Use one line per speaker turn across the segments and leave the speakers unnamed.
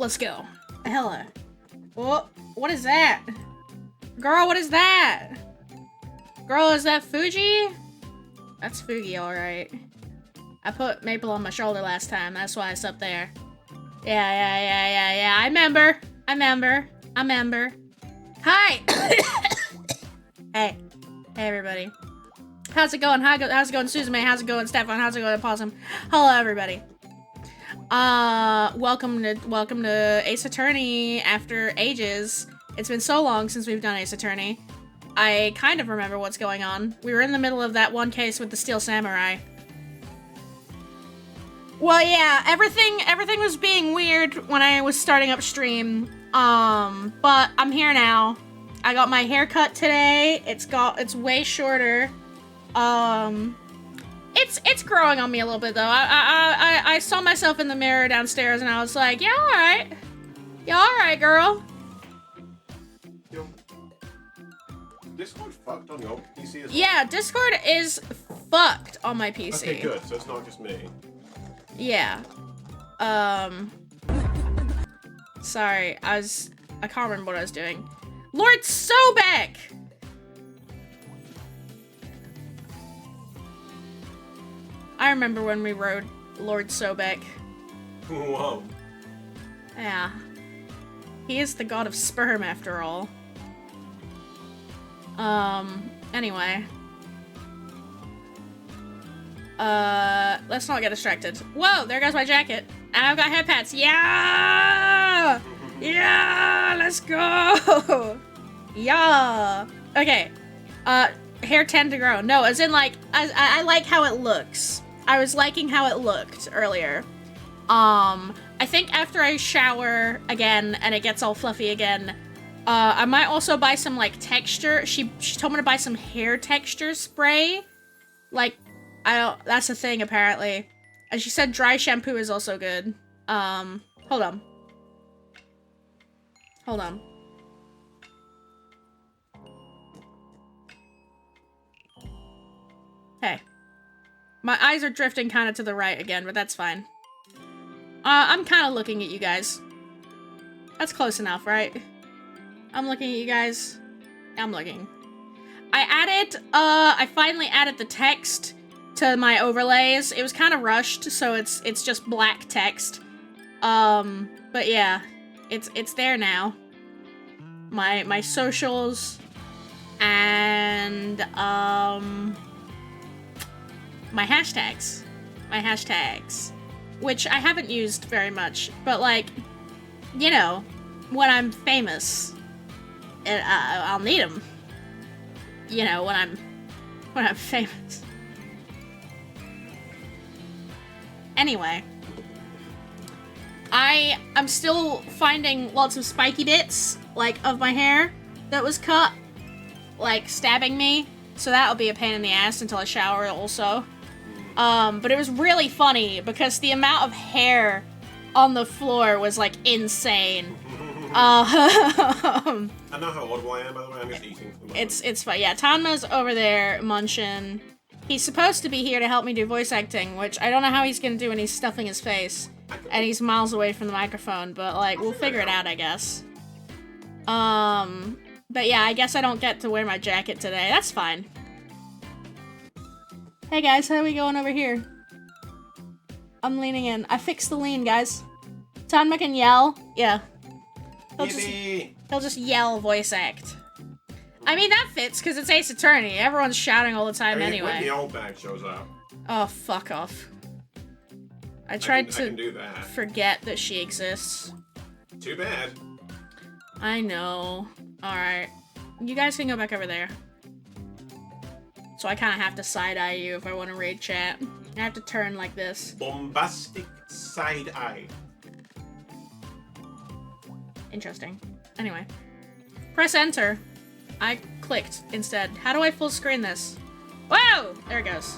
let's go. Hello. What is that? Girl, what is that? Girl, is that Fuji? That's Fugi, alright. I put Maple on my shoulder last time, that's why it's up there. Yeah. I remember. Hi! Hey, everybody. How's it going? How's it going, Suzume? How's it going, Stefan? How's it going, Possum? Hello, everybody. Welcome to Ace Attorney after ages. It's been so long since we've done Ace Attorney. I kind of remember what's going on. We were in the middle of that one case with the Steel Samurai. Well, yeah, everything was being weird when I was starting up stream. But I'm here now. I got my hair cut today. It's way shorter. It's growing on me a little bit though. I saw myself in the mirror downstairs and I was like, yeah, alright. Yeah, alright, girl.
Yo. Discord fucked on your PC as well?
Yeah, Discord is fucked on my PC.
Okay, good. So it's not just me.
Yeah. Sorry, I can't remember what I was doing. Lord Sobek! I remember when we rode Lord Sobek.
Whoa.
Yeah. He is the god of sperm, after all. Anyway. Let's not get distracted. Whoa, there goes my jacket. And I've got head pats. Yeah! Yeah! Let's go! Yeah! Okay. Hair tend to grow. No, as in, like, I like how it looks. I was liking how it looked earlier. I think after I shower again and it gets all fluffy again, I might also buy some, like, texture. She told me to buy some hair texture spray. Like, that's a thing, apparently. And she said dry shampoo is also good. Hold on. Hold on. Hey. My eyes are drifting kind of to the right again, but that's fine. I'm kind of looking at you guys. That's close enough, right? I'm looking at you guys. I'm looking. I finally added the text to my overlays. It was kind of rushed, so it's just black text. But yeah, it's there now. My socials and my hashtags. Which I haven't used very much, but like, you know, when I'm famous, I'll need them. You know, when I'm famous. Anyway, I'm still finding lots of spiky bits, like, of my hair that was cut, like, stabbing me, so that'll be a pain in the ass until I shower also. But it was really funny because the amount of hair on the floor was, like, insane.
I know how audible I am, by the way. I'm just eating.
It's fine. Yeah, Tanma's over there munching. He's supposed to be here to help me do voice acting, which I don't know how he's gonna do when he's stuffing his face. And he's miles away from the microphone, but, like, we'll figure it out, I guess. But yeah, I guess I don't get to wear my jacket today. That's fine. Hey guys, how are we going over here? I'm leaning in. I fixed the lean, guys. Tanma can yell. Yeah. He'll just yell voice act. I mean, that fits, because it's Ace Attorney. Everyone's shouting all the time anyway.
When the old bag shows up.
Oh, fuck off. I tried
I can do that.
forget that she exists.
Too bad.
I know. Alright. You guys can go back over there. So I kind of have to side-eye you if I want to raid chat. I have to turn like this.
Bombastic side eye.
Interesting. Anyway. Press enter. I clicked instead. How do I full screen this? Whoa! There it goes.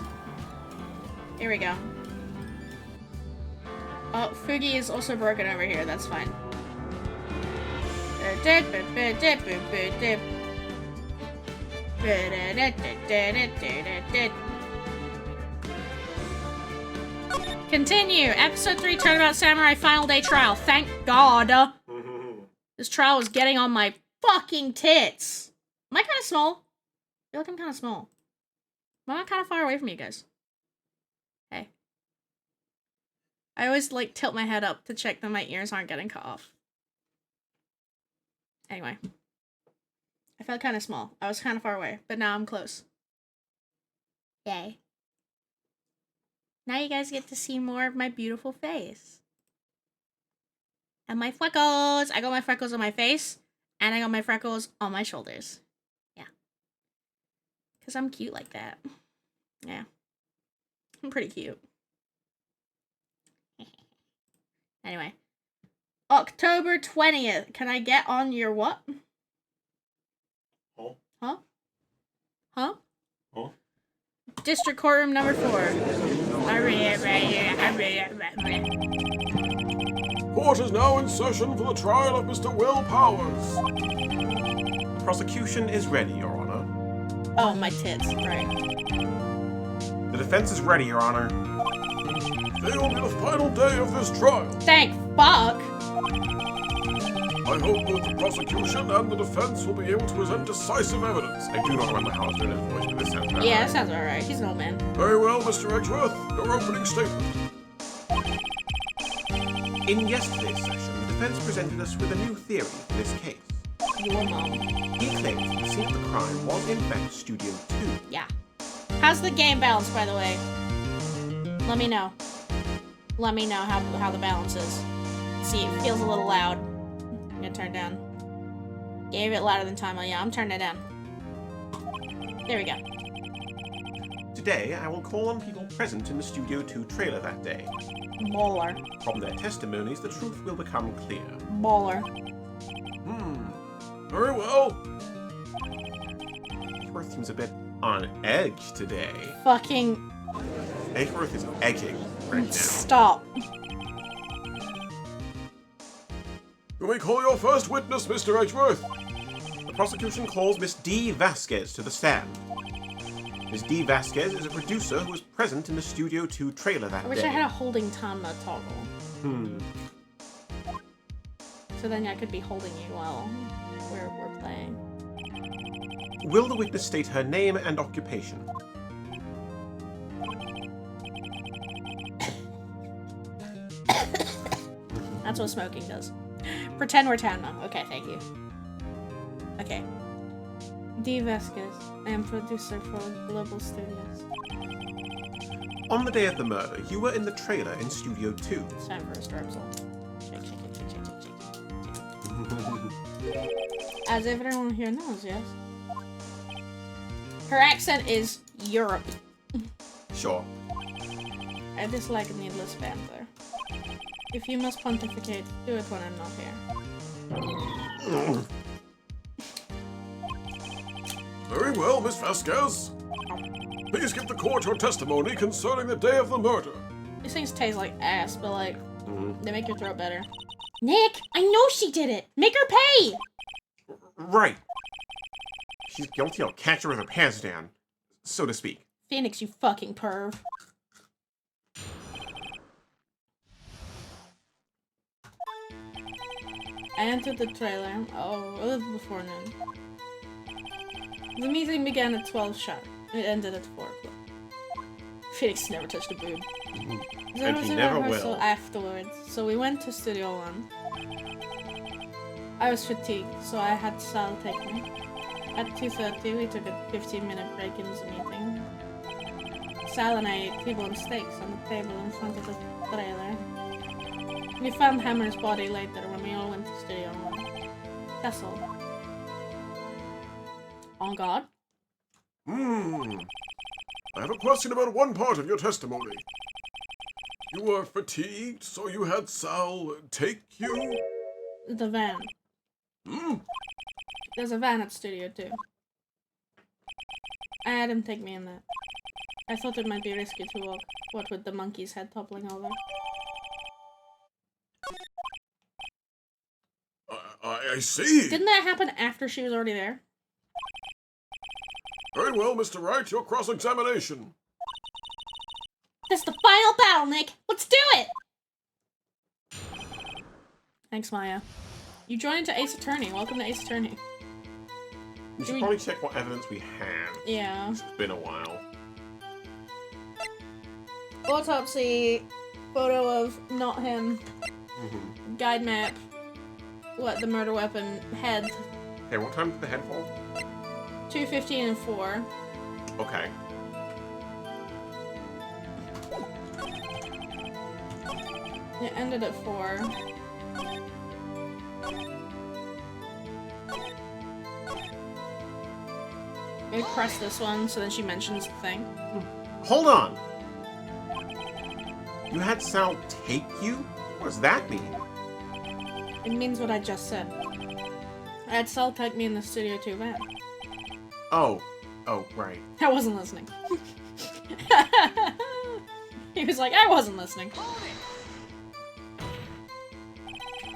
Here we go. Oh, Fugi is also broken over here. That's fine. Continue. Episode 3, Turnabout Samurai Final Day Trial. Thank God. This trial was getting on my fucking tits. Am I kind of small? I feel like I'm kind of small. Am I kind of far away from you guys? Hey. I always, like, tilt my head up to check that my ears aren't getting cut off. Anyway. I felt kind of small. I was kind of far away, but now I'm close. Yay. Now you guys get to see more of my beautiful face. And my freckles. I got my freckles on my face, and I got my freckles on my shoulders. Yeah. Because I'm cute like that. Yeah. I'm pretty cute. Anyway. October 20th. Can I get on your what?
Huh?
Huh? Huh?
Huh?
District Courtroom number 4.
Court is now in session for the trial of Mr. Will Powers.
The prosecution is ready, Your Honor.
Oh, my tits. Right.
The defense is ready, Your Honor.
Today will be the final day of this trial.
Thank fuck.
I hope both the prosecution and the defense will be able to present decisive evidence.
I do not remember how I was doing his voice, but this sounds about
Yeah,
right.
that sounds alright. He's an old man.
Very well, Mr. Edgeworth. Your opening statement.
In yesterday's session, the defense presented us with a new theory for this case.
Your mom.
He claims the scene of the crime was in fact Studio 2.
Yeah. How's the game balance, by the way? Let me know. Let me know how the balance is. See, it feels a little loud. I'm gonna turn it down. Gave it louder than time. Oh, yeah, I'm turning it down. There we go.
Today, I will call on people present in the Studio 2 trailer that day.
Baller.
From their testimonies, the truth will become clear.
Baller.
Very well.
Edgeworth seems a bit on edge today.
Fucking
Edgeworth is edging right now.
stop.
You may call your first witness, Mr. Edgeworth.
The prosecution calls Miss D. Vasquez to the stand. Miss D. Vasquez is a producer who was present in the Studio 2 trailer that
I wish
day.
I had a holding time toggle. So then I could be holding you while we're playing.
Will the witness state her name and occupation?
That's what smoking does. Pretend we're Tanma. Okay, thank you. Okay. D. Vasquez. I am producer for Global Studios.
On the day of the murder, you were in the trailer in Studio 2.
It's time for a strepsil. Shake, shake it, shake, shake, shake, shake. As everyone here knows, yes. Her accent is Europe.
Sure.
I dislike needless banter. If you must pontificate, do it when I'm not here.
Very well, Miss Vasquez. Please give the court your testimony concerning the day of the murder.
These things taste like ass, but like, they make your throat better. Nick, I know she did it! Make her pay!
Right. She's guilty, I'll catch her with her pants down, so to speak.
Phoenix, you fucking perv. I entered the trailer. Oh, it was before noon. The meeting began at 12 sharp. It ended at 4 o'clock. Phoenix never touched a boob. There
And
was
he
a
never
rehearsal
will.
afterwards, so we went to Studio 1. I was fatigued, so I had Sal take me. At 2:30, we took a 15-minute break in this meeting. Sal and I ate T-bone steaks on the table in front of the trailer. We found Hammer's body later when we all went to Studio 1. That's all. On guard?
I have a question about one part of your testimony. You were fatigued, so you had Sal take you?
The van. There's a van at Studio 2. I had him take me in that. I thought it might be risky to walk, what with the monkey's head toppling over.
I see.
Didn't that happen after she was already there?
Very well, Mr. Wright, your cross-examination.
This is the final battle, Nick. Let's do it! Thanks, Maya. You joined into Ace Attorney. Welcome to Ace Attorney.
We should probably check what evidence we have.
Yeah.
It's been a while.
Autopsy, photo of not him,
Mm-hmm.
guide map, what, the murder weapon, head,
Okay, what time did the head fall?
2:15 and 4.
Okay.
It ended at 4. Maybe press this one so then she mentions the thing.
Hold on! You had Sal take you? What does that mean?
It means what I just said. I had Sal take me in the Studio 2 van.
Oh. Oh, right.
I wasn't listening. He was like, I wasn't listening.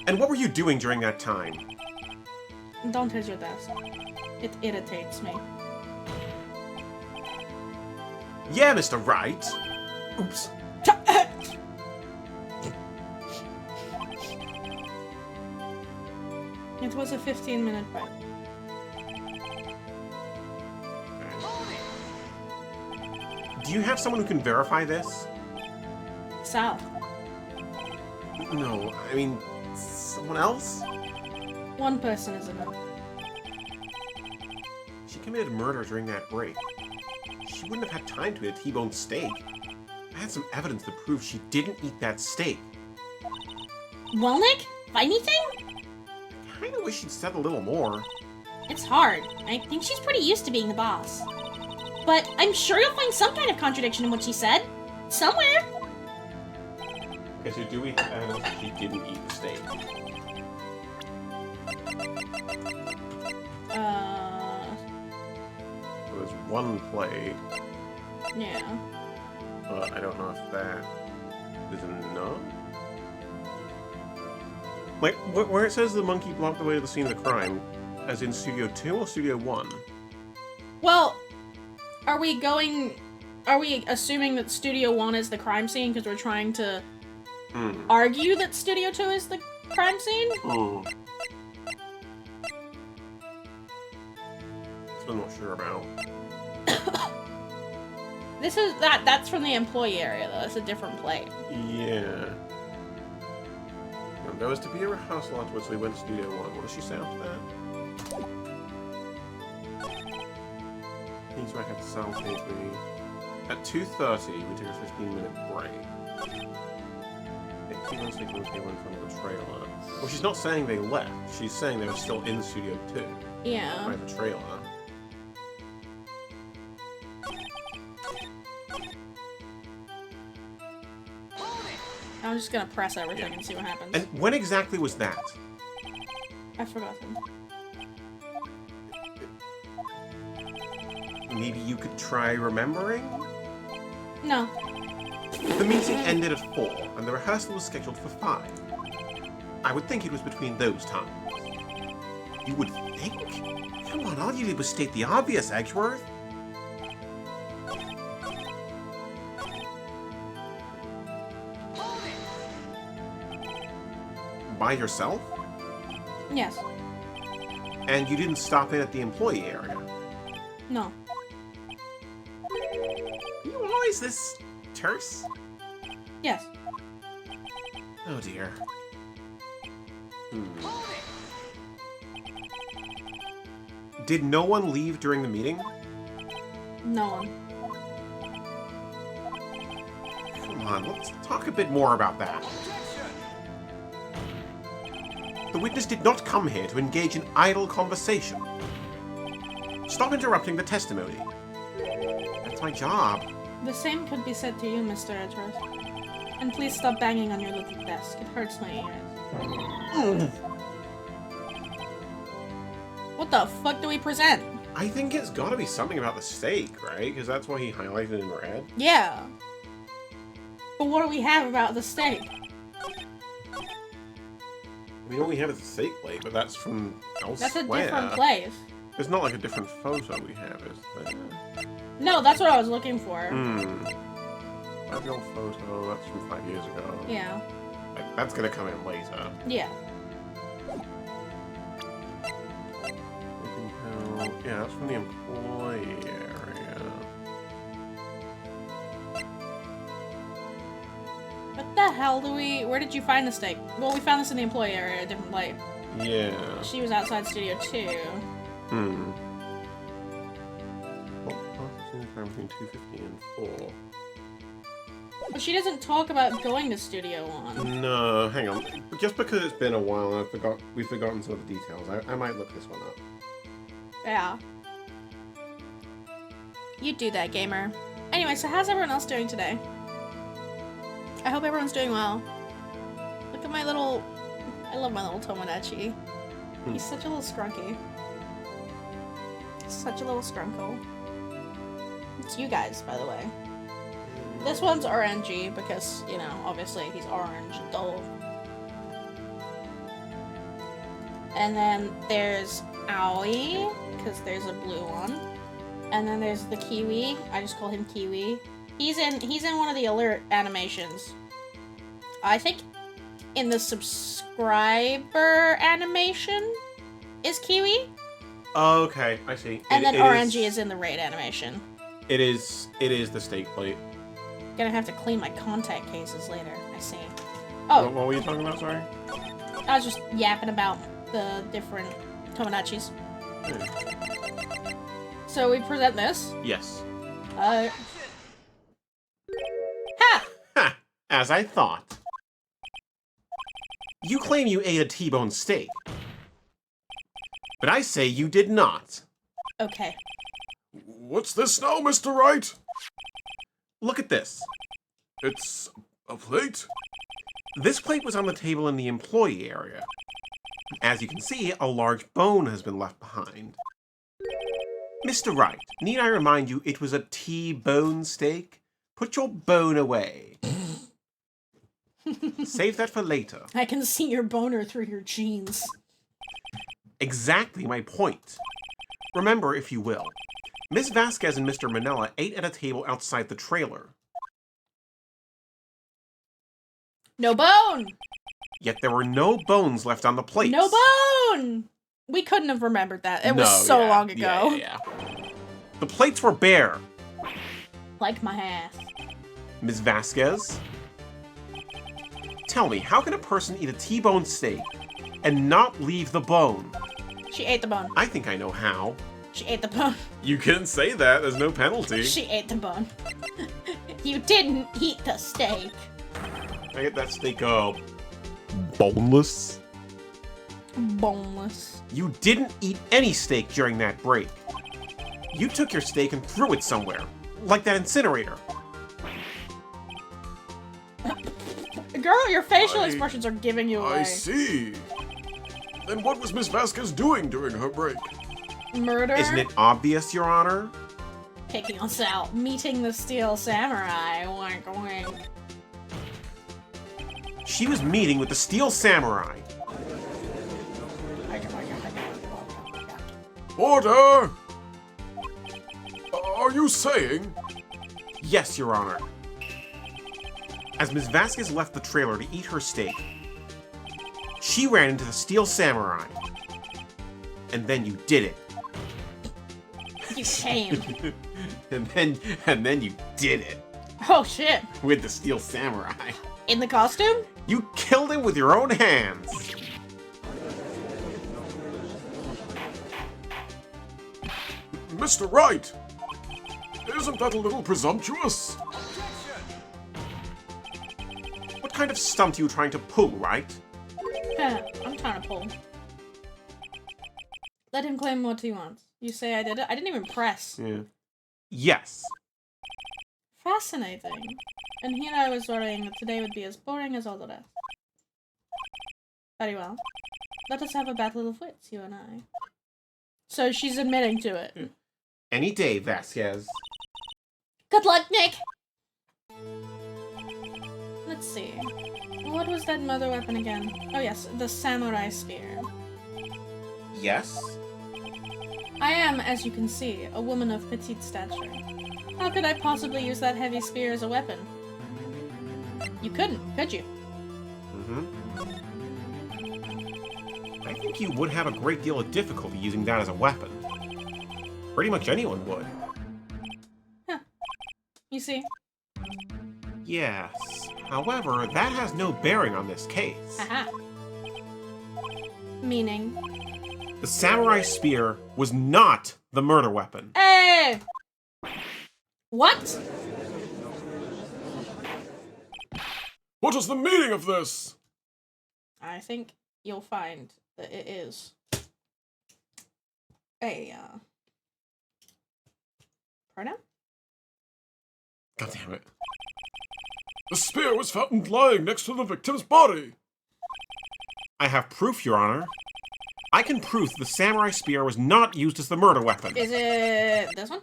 And what were you doing during that time?
Don't hit your desk. It irritates me.
Yeah, Mr. Wright. Oops.
It was a 15-minute break.
Do you have someone who can verify this?
Sal.
No, I mean, someone else?
One person is enough.
She committed murder during that break. She wouldn't have had time to eat a T-bone steak. I had some evidence that proves she didn't eat that steak.
Well, Nick? Find anything?
I kinda wish she'd said a little more.
It's hard. I think she's pretty used to being the boss. But I'm sure you'll find some kind of contradiction in what she said. Somewhere.
Okay, so do we have evidence that she didn't eat the steak? So there's one plate,
Yeah.
but I don't know if that is enough. Like, where it says the monkey blocked the way to the scene of the crime, as in Studio 2 or Studio 1?
Well, are we assuming that Studio 1 is the crime scene because we're trying to argue that Studio 2 is the crime scene?
Hmm. I'm not sure about.
That's from the employee area though. It's a different plate.
Yeah. And there was to be a rehearsal afterwards, so we went to Studio 1. What does she say after that? Means I had to sound me. At 2:30, we took a 15-minute break. Keep on sticking with me in front of the trailer. Well, she's not saying they left. She's saying they were still in Studio 2.
Yeah.
By the trailer.
I'm just gonna press everything and see what happens.
And when exactly was that?
I've forgotten.
Maybe you could try remembering?
No.
The meeting ended at 4, and the rehearsal was scheduled for 5. I would think it was between those times. You would think? Come on, all you did was state the obvious, Edgeworth. By yourself?
Yes.
And you didn't stop in at the employee area?
No.
You always this terse?
Yes.
Oh dear. Did no one leave during the meeting?
No one.
Come on, let's talk a bit more about that. The witness did not come here to engage in idle conversation. Stop interrupting the testimony. That's my job.
The same could be said to you, Mr. Edgeworth. And please stop banging on your little desk. It hurts my ears. What the fuck do we present?
I think it's gotta be something about the steak, right? Because that's why he highlighted in red.
Yeah. But what do we have about the steak?
We only have a steak plate, but that's from elsewhere.
That's a different place.
There's not like a different photo we have, is there?
No, that's what I was looking for.
That's the old photo. That's from 5 years ago.
Yeah.
That's gonna come in later.
Yeah.
Yeah, that's from the employee area.
What the hell where did you find the steak? Well, we found this in the employee area, a different light.
Yeah.
She was outside Studio 2.
Hmm. Between 2:50 and 4.
But she doesn't talk about going to Studio 1.
No, hang on. Just because it's been a while and we've forgotten some of the details, I might look this one up.
Yeah. You do that, gamer. Anyway, so how's everyone else doing today? I hope everyone's doing well. Look at my little... I love my little Tomodachi. He's such a little scrunky. Such a little scrunkle. It's you guys, by the way. This one's RNG because, you know, obviously he's orange. Dull. And then there's Aoi, because there's a blue one. And then there's the Kiwi. I just call him Kiwi. He's in one of the alert animations. I think in the subscriber animation is Kiwi.
Okay, I see.
And then RNG is in the raid animation.
It is the steak plate.
Gonna have to clean my contact cases later. I see. Oh,
What were you talking about, sorry?
I was just yapping about the different Tomonachis. So we present this.
Yes.
Ha!
Ha! As I thought. You claim you ate a T-bone steak. But I say you did not.
Okay.
What's this now, Mr. Wright?
Look at this.
It's a plate?
This plate was on the table in the employee area. As you can see, a large bone has been left behind. Mr. Wright, need I remind you it was a T-bone steak? Put your bone away. Save that for later.
I can see your boner through your jeans.
Exactly my point. Remember, if you will, Miss Vasquez and Mr. Manella ate at a table outside the trailer.
No bone!
Yet there were no bones left on the plates.
No bone! We couldn't have remembered that. It was so long ago.
Yeah. The plates were bare.
Like my ass.
Ms. Vasquez? Tell me, how can a person eat a T-bone steak and not leave the bone?
She ate the bone.
I think I know how.
She ate the bone.
You can say that, there's no penalty.
She ate the bone. You didn't eat the steak.
I get that steak, boneless?
Boneless.
You didn't eat any steak during that break. You took your steak and threw it somewhere, like that incinerator.
Girl, your facial expressions are giving you away.
I see. Then what was Miss Vasquez doing during her break?
Murder?
Isn't it obvious, Your Honor?
Picking us out. Meeting the Steel Samurai. Wink, wink.
She was meeting with the Steel Samurai.
Order! Are you saying?
Yes, Your Honor. As Ms. Vasquez left the trailer to eat her steak, she ran into the Steel Samurai. And then you did it.
You came.
and then you did it.
Oh shit.
With the Steel Samurai.
In the costume?
You killed him with your own hands.
Mr. Wright! Isn't that a little presumptuous?
What kind of stunt are you trying to pull, right?
I'm trying to pull. Let him claim what he wants. You say I did it? I didn't even press.
Yeah. Yes.
Fascinating. And here I was worrying that today would be as boring as all the rest. Very well. Let us have a battle of wits, you and I. So she's admitting to it.
Any day, Vasquez.
Good luck, Nick! Let's see. What was that mother weapon again? Oh yes, the samurai spear.
Yes?
I am, as you can see, a woman of petite stature. How could I possibly use that heavy spear as a weapon? You couldn't, could you?
I think you would have a great deal of difficulty using that as a weapon. Pretty much anyone would.
Huh. You see?
Yes. However, that has no bearing on this case.
Aha. Meaning?
The samurai spear was not the murder weapon.
Hey! What?
What is the meaning of this?
I think you'll find that it is a, pronoun?
God damn it.
The spear was found lying next to the victim's body.
I have proof, Your Honor. I can prove the samurai spear was not used as the murder weapon.
Is it this one?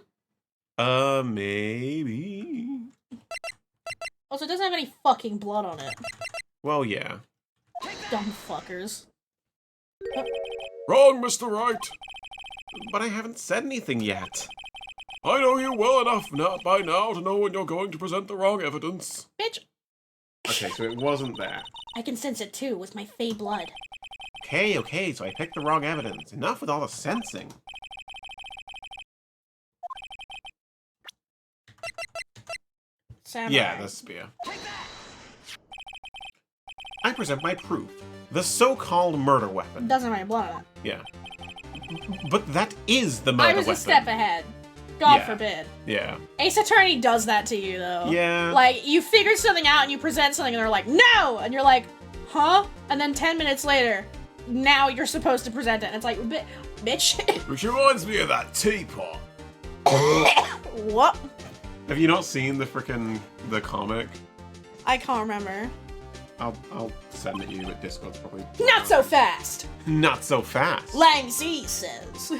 Maybe.
Also, it doesn't have any fucking blood on it.
Well, yeah.
Dumb fuckers.
Wrong, Mr. Wright.
But I haven't said anything yet.
I know you well enough by now to know when you're going to present the wrong evidence.
Bitch,
Okay, so it wasn't that.
I can sense it too with my fey blood.
Okay, so I picked the wrong evidence. Enough with all the sensing.
Samurai.
Yeah, the spear. I present my proof. The so-called murder weapon.
Doesn't have any blood on it.
Yeah. But that is the murder
I was
weapon.
a step ahead. God
Yeah.
forbid.
Yeah.
Ace Attorney does that to you, though.
Yeah.
Like, you figure something out and you present something and they're like, no! And you're like, huh? And then 10 minutes later, now you're supposed to present it. And it's like, bitch.
Which reminds me of that teapot.
What?
Have you not seen the the comic?
I can't remember.
I'll send it you, but Discord's probably...
Not so fast!
Not so fast.
Lang Z says.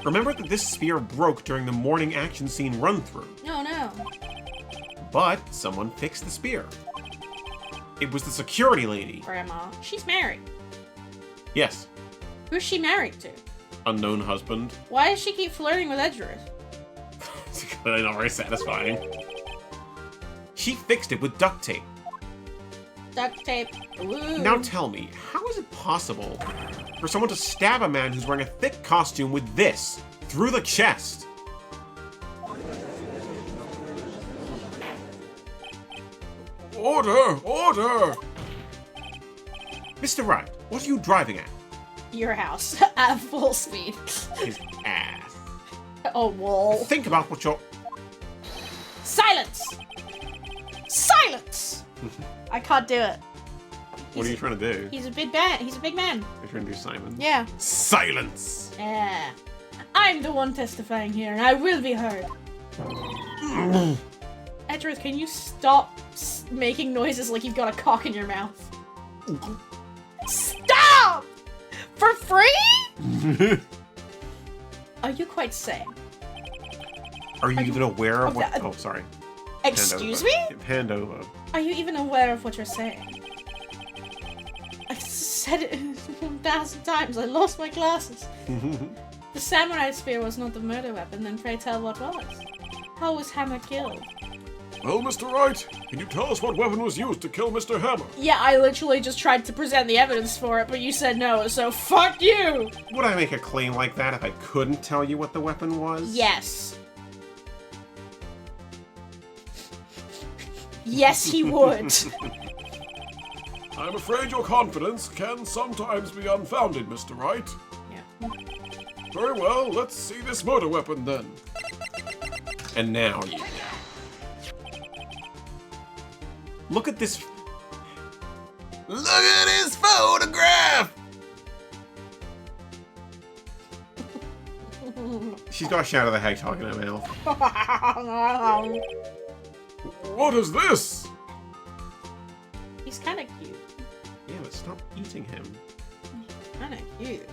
Remember that this spear broke during the morning action scene run-through.
No, no.
But someone fixed the spear. It was the security lady.
Grandma. She's married.
Yes.
Who's she married to?
Unknown husband.
Why does she keep flirting with Edgeworth?
It's clearly not very satisfying. She fixed it with duct tape.
Duct tape. Ooh.
Now tell me, how is it possible for someone to stab a man who's wearing a thick costume with this through the chest?
Order! Order!
Mr. Wright, what are you driving at?
Your house at full speed.
His ass.
Oh, wall.
Think about what you're...
Silence! Silence! I can't do it.
What are you trying to do?
He's a big man. He's a big man.
You're trying to do Simon?
Yeah.
Silence!
Yeah. I'm the one testifying here, and I will be heard. Edgeworth, can you stop making noises like you've got a cock in your mouth? Stop! For free? Are you quite sane?
Are you even aware of what...
that-
Oh, sorry.
Excuse
Hand
me?
over. Hand over.
Are you even aware of what you're saying? I've said it 1,000 times. I lost my glasses. The samurai spear was not the murder weapon, then pray tell what was. How was Hammer killed?
Well, Mr. Wright, can you tell us what weapon was used to kill Mr. Hammer?
Yeah, I literally just tried to present the evidence for it, but you said no, so fuck you!
Would I make a claim like that if I couldn't tell you what the weapon was?
Yes. Yes, he would.
I'm afraid your confidence can sometimes be unfounded, Mr. Wright.
Yeah.
Very well, let's see this murder weapon then.
And now you... Look at this... Look at this photograph! She's got a Shadow the Hedgehog in her mouth.
What is this?
He's kinda cute.
Yeah, but stop eating him.
Kinda cute.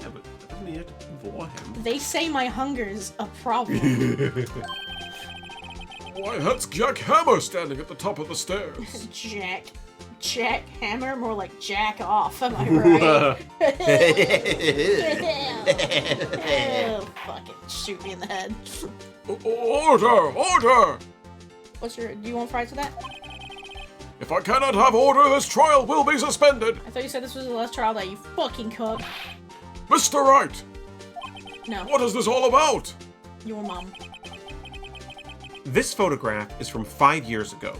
Yeah, but that doesn't mean you have to devour him.
They say my hunger's a problem.
Why, that's Jack Hammer standing at the top of the stairs.
Jack Hammer? More like jack off, am I right? Oh, fucking shoot me in the head.
Order! Order!
Do you want fries with that?
If I cannot have order, this trial will be suspended.
I thought you said this was the last trial that you fucking cook.
Mr. Wright,
No,
what is this all about?
your mom.
This photograph is from 5 years ago.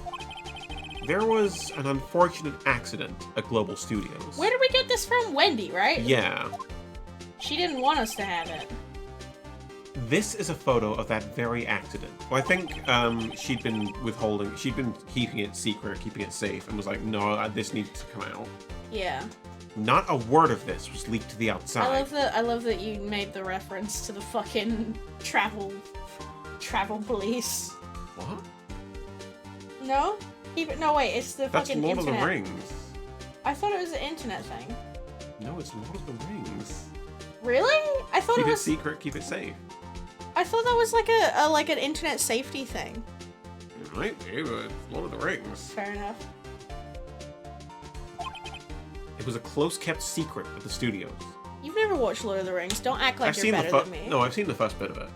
There was an unfortunate accident at Global Studios.
Where did we get this from? Wendy, right?
Yeah.
She didn't want us to have it.
This is a photo of that very accident. Well, I think she'd been keeping it secret, keeping it safe, and was like, no, this needs to come out.
Yeah.
Not a word of this was leaked to the outside.
I love that you made the reference to the fucking travel police.
What?
No? No, wait, it's the
That's
fucking
Lord
internet.
of the Rings.
I thought it was an internet thing.
No, it's Lord of the Rings.
Really? I thought
Keep
it
it
was.
secret, keep it safe.
I thought that was like an internet safety thing.
It might be, but it's Lord of the Rings.
Fair enough.
It was a close-kept secret at the studios.
You've never watched Lord of the Rings. Don't act like
I've
you're
seen
better than me.
No, I've seen the first bit of it.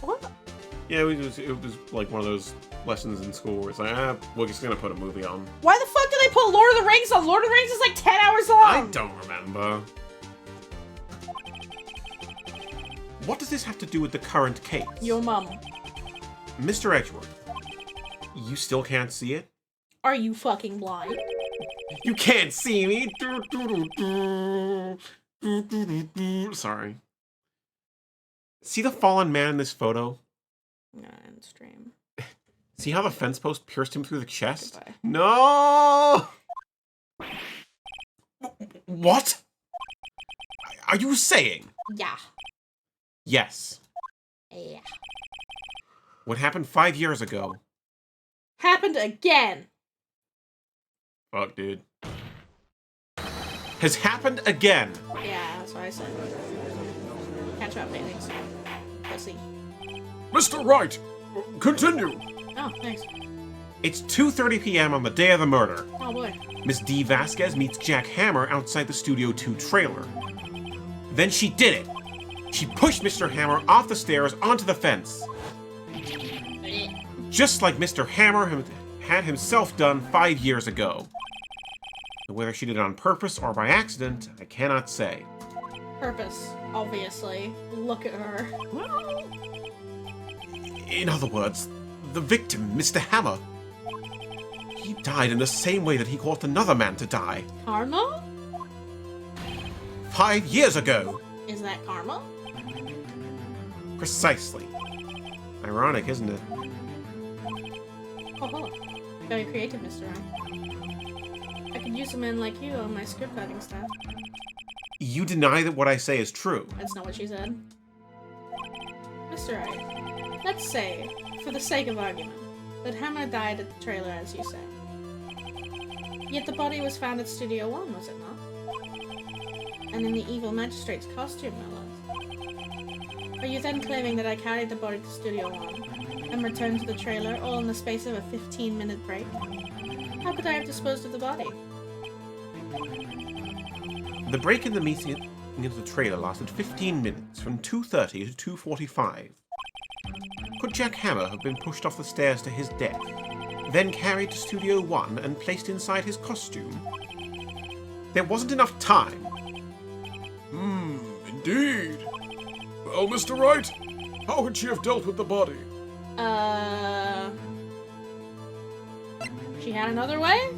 What?
Yeah, it was like one of those lessons in school where it's like, we're just gonna put a movie on.
Why the fuck do they put Lord of the Rings on? Lord of the Rings is like 10 hours long!
I don't remember. What does this have to do with the current case?
Your mum.
Mr. Edgeworth, you still can't see it?
Are you fucking blind?
You can't see me! Sorry. See the fallen man in this photo?
No, in stream.
See how the fence post pierced him through the chest?
Goodbye.
No! What? Are you saying?
Yeah.
Yes.
Yeah.
What happened 5 years ago?
Happened again.
Fuck, dude. Has happened again.
Yeah, that's what I said. Catch up, paintings. Pussy.
Mr. Wright, continue.
Oh, thanks.
It's 2:30 p.m. on the day of the murder.
Oh boy.
Miss D. Vasquez meets Jack Hammer outside the Studio 2 trailer. Then she did it. She pushed Mr. Hammer off the stairs onto the fence. Just like Mr. Hammer had himself done 5 years ago. Whether she did it on purpose or by accident, I cannot say.
Purpose, obviously. Look at her.
In other words, the victim, Mr. Hammer, he died in the same way that he caused another man to die.
Karma?
5 years ago.
Is that karma?
Precisely. Ironic, isn't it?
Oh, hello. Very creative, Mr. Ryan. I could use a man like you on my script writing stuff.
You deny that what I say is true.
That's not what she said. Mr. Wright, let's say, for the sake of argument, that Hammer died at the trailer as you say. Yet the body was found at Studio 1, was it not? And in the evil magistrate's costume, no less. Are you then claiming that I carried the body to Studio 1 and returned to the trailer all in the space of a 15-minute break? How could I have disposed of the body?
The break in the meeting into the trailer lasted 15 minutes, from 2:30 to 2:45. Could Jack Hammer have been pushed off the stairs to his death, then carried to Studio 1 and placed inside his costume? There wasn't enough time.
Indeed. Well, Mr. Wright, how would she have dealt with the body?
She had another way?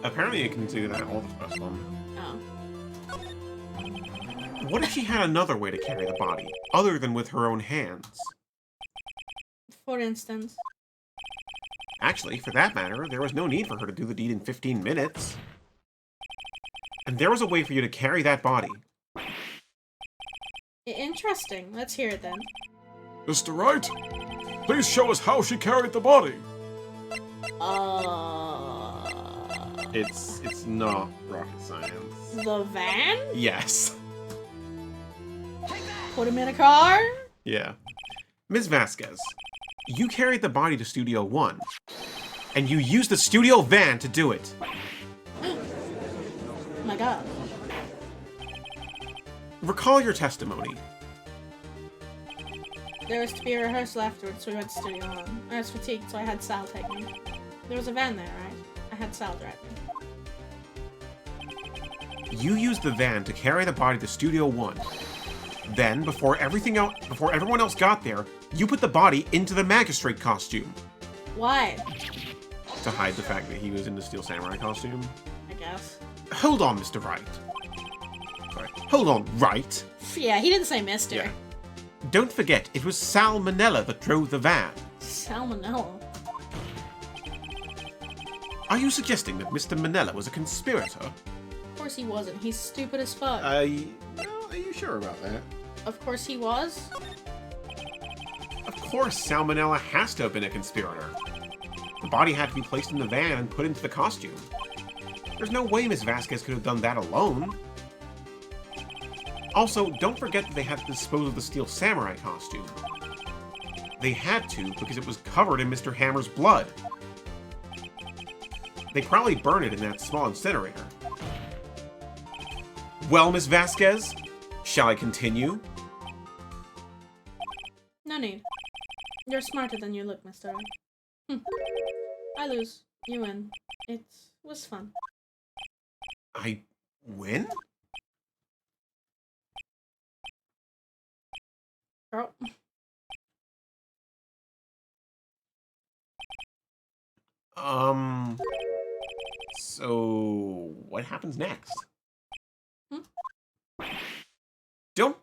Apparently you can do that all the first one.
Oh.
What if she had another way to carry the body, other than with her own hands?
For instance.
Actually, for that matter, there was no need for her to do the deed in 15 minutes. And there was a way for you to carry that body.
Interesting. Let's hear it then.
Mr. Wright, please show us how she carried the body.
It's not rocket science.
The van?
Yes.
Put him in a car?
Yeah. Ms. Vasquez, you carried the body to Studio 1, and you used the studio van to do it.
Oh my god.
Recall your testimony.
There was to be a rehearsal afterwards, so we went to Studio 1. I was fatigued, so I had Sal take me. There was a van there, right? I had Sal drive me.
You used the van to carry the body to Studio 1. Then, before everyone else got there, you put the body into the magistrate costume.
Why?
To hide the fact that he was in the Steel Samurai costume.
I guess.
Hold on, Mr. Wright. Sorry. Hold on, Wright.
Yeah, he didn't say mister.
Yeah. Don't forget, it was Sal Manella that drove the van.
Salmonella.
Are you suggesting that Mr. Manella was a conspirator?
Of course he wasn't. He's stupid as fuck.
Well, are you sure about that?
Of course he was.
Of course, Sal Manella has to have been a conspirator. The body had to be placed in the van and put into the costume. There's no way Miss Vasquez could have done that alone. Also, don't forget that they had to dispose of the Steel Samurai costume. They had to because it was covered in Mr. Hammer's blood. They probably burned it in that small incinerator. Well, Miss Vasquez, shall I continue?
No need. You're smarter than you look, Mr. Wright. I lose. You win. It was fun.
I win?
Girl.
So what happens next? Don't...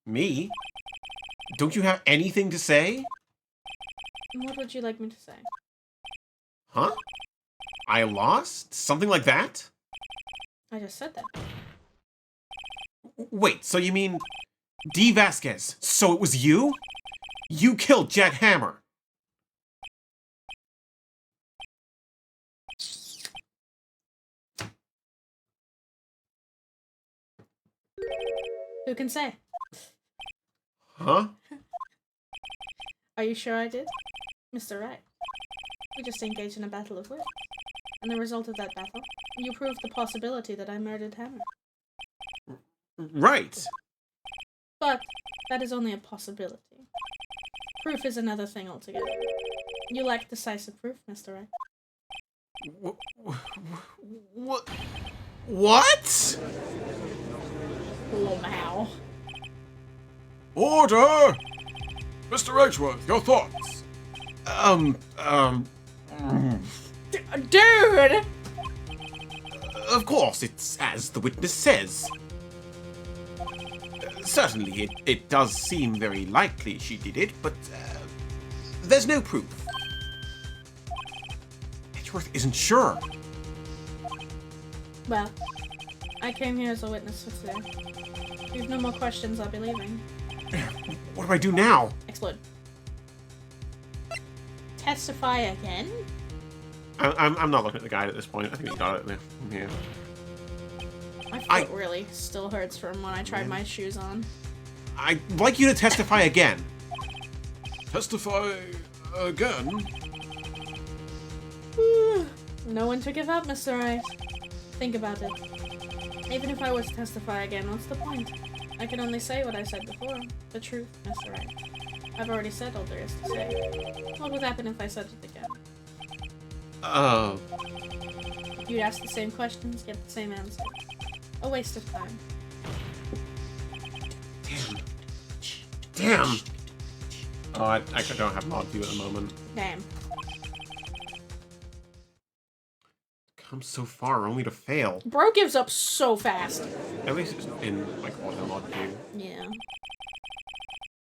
Me? Don't you have anything to say?
What would you like me to say?
Huh? I lost? Something like that?
I just said that.
Wait, so you mean... D. Vasquez, so it was you? You killed Jack Hammer.
Who can say?
Huh?
Are you sure I did? Mr. Wright. We just engaged in a battle of wits. And the result of that battle, you proved the possibility that I murdered Hammer.
Right.
But that is only a possibility. Proof is another thing altogether. You lack decisive proof, Mr. Wright.
What? What?
Wow.
Order! Mr. Edgeworth, your thoughts?
Dude!
Of course, it's as the witness says. Certainly, it does seem very likely she did it, but there's no proof. Edgeworth isn't sure.
Well, I came here as a witness for today. If you've no more questions, I'll be leaving.
What do I do now?
Explode. Testify again?
I'm not looking at the guide at this point. I think he got it there. Yeah.
My foot really still hurts from when I tried my shoes on.
I'd like you to testify again.
Testify again?
No one to give up, Mr. Wright. Think about it. Even if I was to testify again, what's the point? I can only say what I said before. The truth, Mr. Wright. I've already said all there is to say. What would happen if I said it again? You'd ask the same questions, get the same answers. A waste of time.
Damn. Oh, I don't have mod view at the moment.
Damn.
Come so far only to fail.
Bro gives up so fast.
At least it's in like auto mod view.
Yeah.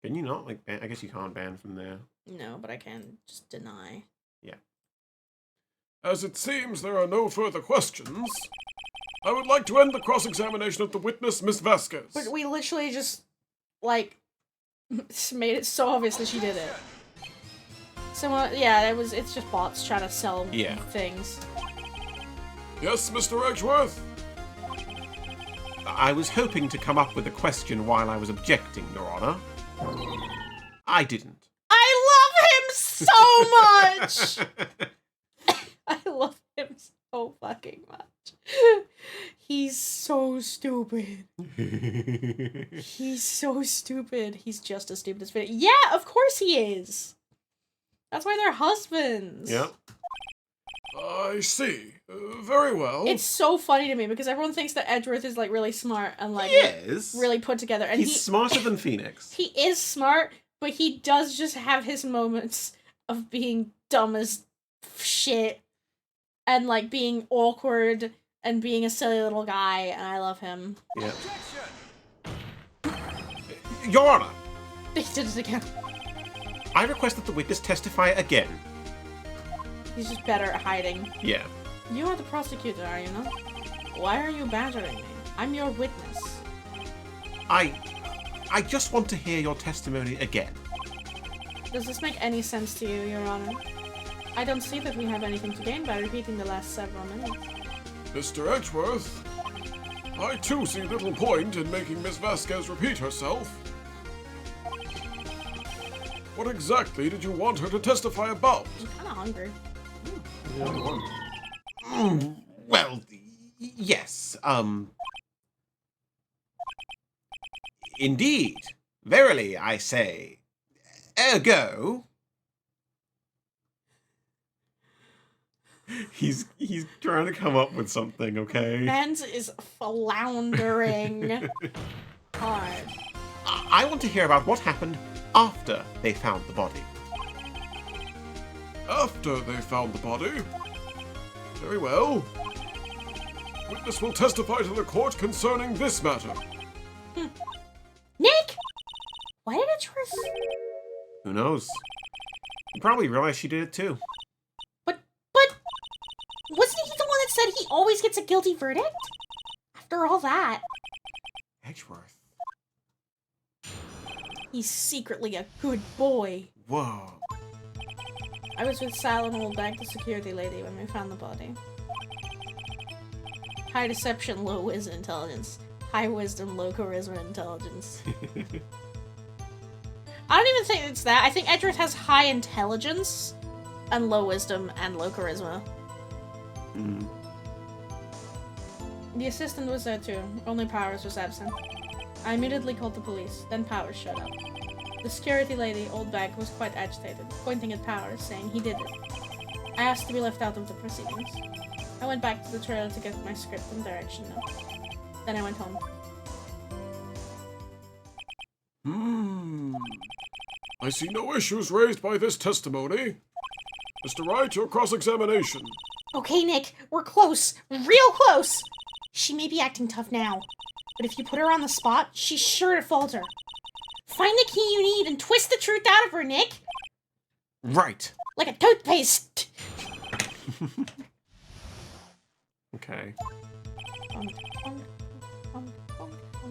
Can you not like ban? I guess you can't ban from there.
No, but I can just deny.
Yeah.
As it seems there are no further questions, I would like to end the cross-examination of the witness, Miss Vasquez.
But we literally just, like, made it so obvious that she did it. So, yeah, it's just bots trying to sell things.
Yes, Mr. Edgeworth?
I was hoping to come up with a question while I was objecting, Your Honor. I didn't.
I love him so much! I love him so fucking much. He's so stupid. He's so stupid. He's just as stupid as Finnick. Yeah, of course he is. That's why they're husbands.
Yep.
I see. Very well.
It's so funny to me because everyone thinks that Edgeworth is like really smart and like
Yes.
really put together. And
He's smarter than Phoenix.
He is smart, but he does just have his moments of being dumb as shit and like being awkward and being a silly little guy, and I love him.
Yep. Your Honor,
He did it again.
I request that the witness testify again.
He's just better at hiding.
Yeah.
You are the prosecutor, are you not? Why are you badgering me? I'm your witness.
I just want to hear your testimony again.
Does this make any sense to you, Your Honor? I don't see that we have anything to gain by repeating the last several minutes.
Mr. Edgeworth, I too see little point in making Miss Vasquez repeat herself. What exactly did you want her to testify about?
I'm kinda hungry.
Well, yes, Indeed. Verily, I say. Ergo. He's trying to come up with something, okay?
Mans is floundering hard.
I want to hear about what happened after they found the body.
After they found the body? Very well. Witness will testify to the court concerning this matter.
Nick! Why did Edgeworth?
Who knows? You probably realized she did it too.
But wasn't he the one that said he always gets a guilty verdict? After all that,
Edgeworth.
he's secretly a good boy.
Whoa.
I was with Sal and Oldbag, the security lady, when we found the body. High deception, low wisdom intelligence. High wisdom, low charisma intelligence. I don't even think it's that. I think Edgeworth has high intelligence and low wisdom and low charisma.
Mm.
The assistant was there too, only Powers was absent. I immediately called the police, then Powers showed up. The security lady, Oldbag, was quite agitated, pointing at Powers, saying he did it. I asked to be left out of the proceedings. I went back to the trailer to get my script and direction notes. Then I went home.
I see no issues raised by this testimony. Mr. Wright, your cross-examination.
Okay, Nick, we're close. Real close! She may be acting tough now, but if you put her on the spot, she's sure to falter. Find the key you need and twist the truth out of her, Nick!
Right.
Like a toothpaste!
Okay.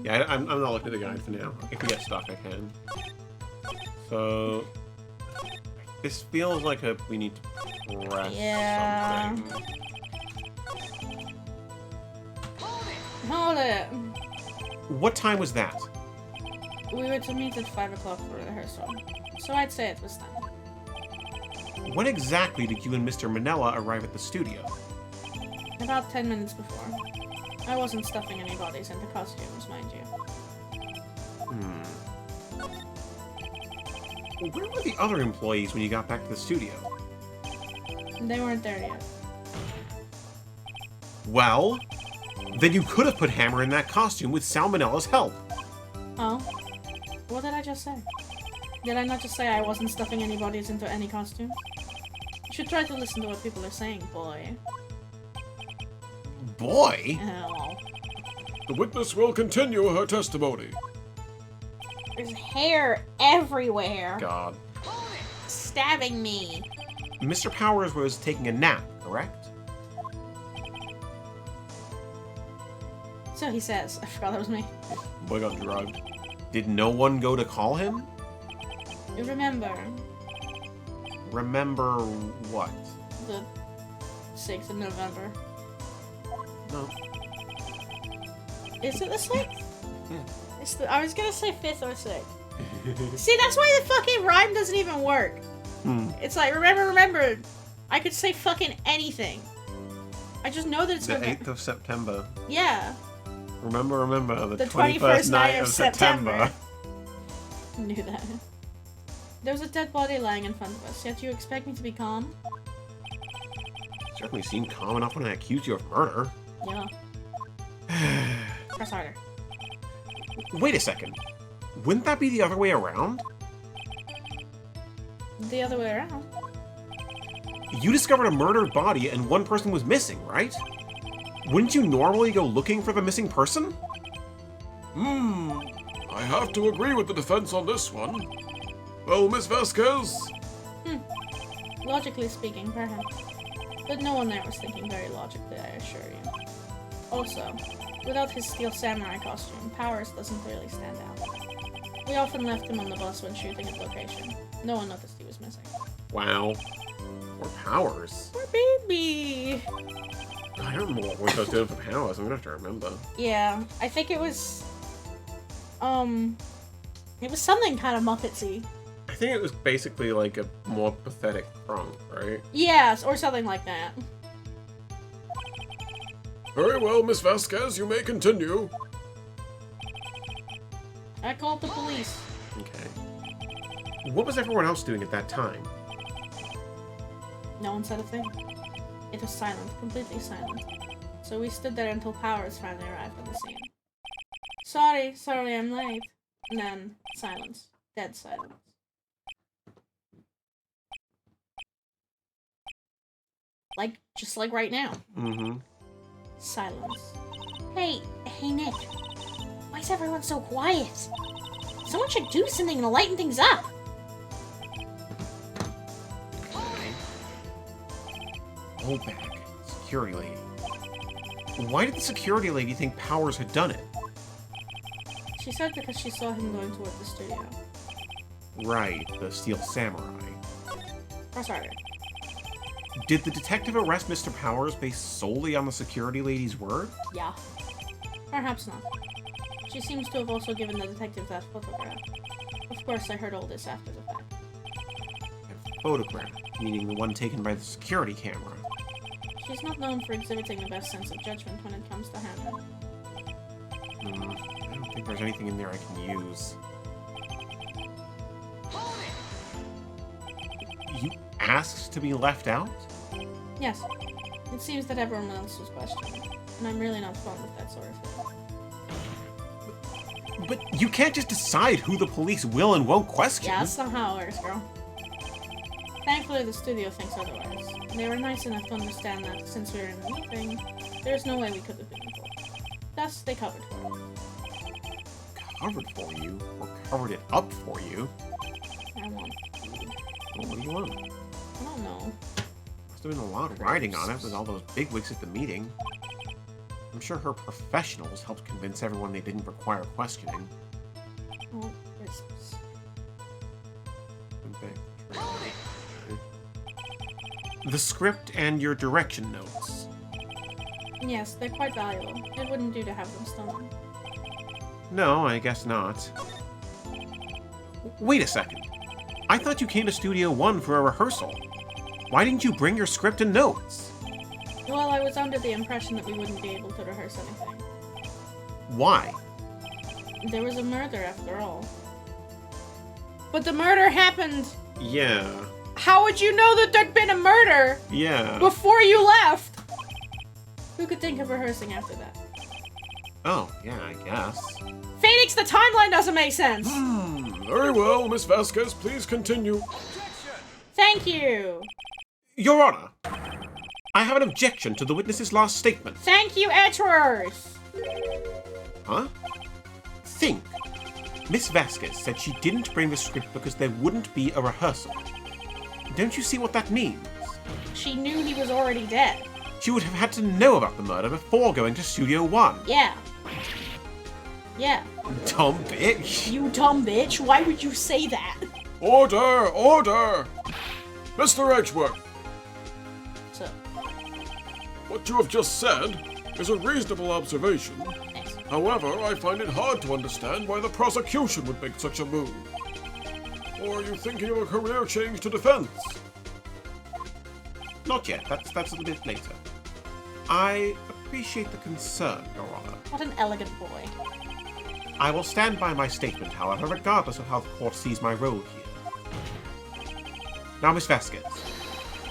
Yeah, I'm not looking at the guide for now. If we get stuck, I can. So... This feels like we need to press something.
Hold it!
What time was that?
We were to meet at 5 o'clock for rehearsal, so I'd say it was time.
When exactly did you and Mr. Manella arrive at the studio?
About 10 minutes before. I wasn't stuffing any bodies into costumes, mind you.
Where were the other employees when you got back to the studio?
They weren't there yet.
Well, then you could have put Hammer in that costume with Salmonella's help.
Oh? What did I just say? Did I not just say I wasn't stuffing any bodies into any costume? You should try to listen to what people are saying, boy.
Boy?
Oh.
The witness will continue her testimony.
There's hair everywhere.
God.
Stabbing me.
Mr. Powers was taking a nap, correct?
So he says. I forgot that was me.
Boy got drugged. Did no one go to call him?
You remember
Remember what?
the 6th of November?
No.
Is it the 6th?
Yeah.
I was gonna say 5th or 6th. See, that's why the fucking rhyme doesn't even work. It's like, remember. I could say fucking anything. I just know that it's
The
November.
8th of September.
Yeah.
Remember, the
The
21st night of September.
Knew that. There was a dead body lying in front of us, yet you expect me to be calm?
Certainly seemed calm enough when I accused you of murder.
Yeah. Press harder.
Wait a second. Wouldn't that be the other way around?
The other way around.
You discovered a murdered body and one person was missing, right? Wouldn't you normally go looking for the missing person?
I have to agree with the defense on this one. Well, Miss Vasquez?
Logically speaking, perhaps. But no one there was thinking very logically, I assure you. Also, without his steel samurai costume, Powers doesn't really stand out. We often left him on the bus when shooting at location. No one noticed he was missing.
Wow. Or Powers.
Poor baby!
I don't remember what I was doing for Powers. I'm gonna have to remember.
Yeah, I think it was... It was something kind of Muppetsy.
I think it was basically like a more pathetic Krunk, right?
Yes, or something like that.
Very well, Miss Vasquez, you may continue.
I called the police.
Okay. What was everyone else doing at that time?
No one said a thing. It was silent, completely silent. So we stood there until Powers finally arrived on the scene. Sorry, I'm late. And then, silence. Dead silence. Just like right now.
Mm-hmm.
Silence. Hey Nick. Why is everyone so quiet? Someone should do something to lighten things up.
Hold back. Security lady. Why did the security lady think Powers had done it?
She said because she saw him going toward the studio.
Right, the Steel Samurai.
Press harder.
Did the detective arrest Mr. Powers based solely on the security lady's word?
Yeah. Perhaps not. She seems to have also given the detective that photograph. Of course, I heard all this after the fact.
A photograph, meaning the one taken by the security camera.
She's not known for exhibiting the best sense of judgment when it comes to handling.
I don't think there's anything in there I can use. You asked to be left out?
Yes. It seems that everyone else was questioned, and I'm really not fond of that sort of thing.
But you can't just decide who the police will and won't question.
Yeah, that's not how it works, girl. Thankfully, the studio thinks otherwise. They were nice enough to understand that, since we were in the meeting, there's no way we could have been involved. Thus, they covered for it.
Covered for you? Or covered it up for you?
I want food.
Well, what do you want?
I don't know.
Must have been a lot of writing on it with all those bigwigs at the meeting. I'm sure her professionals helped convince everyone they didn't require questioning.
Oh, crisps.
The script and your direction notes.
Yes, they're quite valuable. It wouldn't do to have them stolen.
No, I guess not. Wait a second. I thought you came to Studio One for a rehearsal. Why didn't you bring your script and notes?
Well, I was under the impression that we wouldn't be able to rehearse anything.
Why?
There was a murder, after all. But the murder happened!
Yeah.
How would you know that there'd been a murder
Yeah.
before you left? Who could think of rehearsing after that?
Oh, yeah, I guess.
Phoenix, the timeline doesn't make sense!
Very well, Miss Vasquez, please continue.
Thank you!
Your Honor, I have an objection to the witness's last statement.
Thank you, Edgeworth!
Huh? Think. Miss Vasquez said she didn't bring the script because there wouldn't be a rehearsal. Don't you see what that means?
She knew he was already dead.
She would have had to know about the murder before going to Studio One.
Yeah. Yeah.
Dumb bitch.
You dumb bitch, why would you say that?
Order! Order! Mr. Edgeworth,
So,
what you have just said is a reasonable observation.
yes.
However, I find it hard to understand why the prosecution would make such a move. Or are you thinking of a career change to defense?
Not yet. That's a bit later. I appreciate the concern, Your Honor.
What an elegant boy.
I will stand by my statement, however, regardless of how the court sees my role here. Now, Miss Vasquez,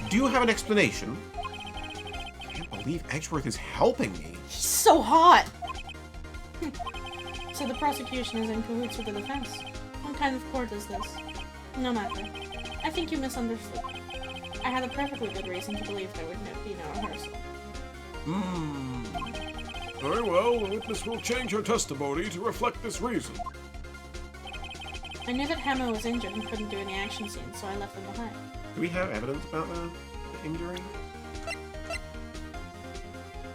do you have an explanation? I can't believe Edgeworth is helping me.
He's so hot! So the prosecution is in cahoots with the defense. What kind of court is this? No matter. I think you misunderstood. I had a perfectly good reason to believe there would be no rehearsal.
Very well, the witness will change her testimony to reflect this reason.
I knew that Hammer was injured and couldn't do any action scenes, so I left him behind.
Do we have evidence about the injury?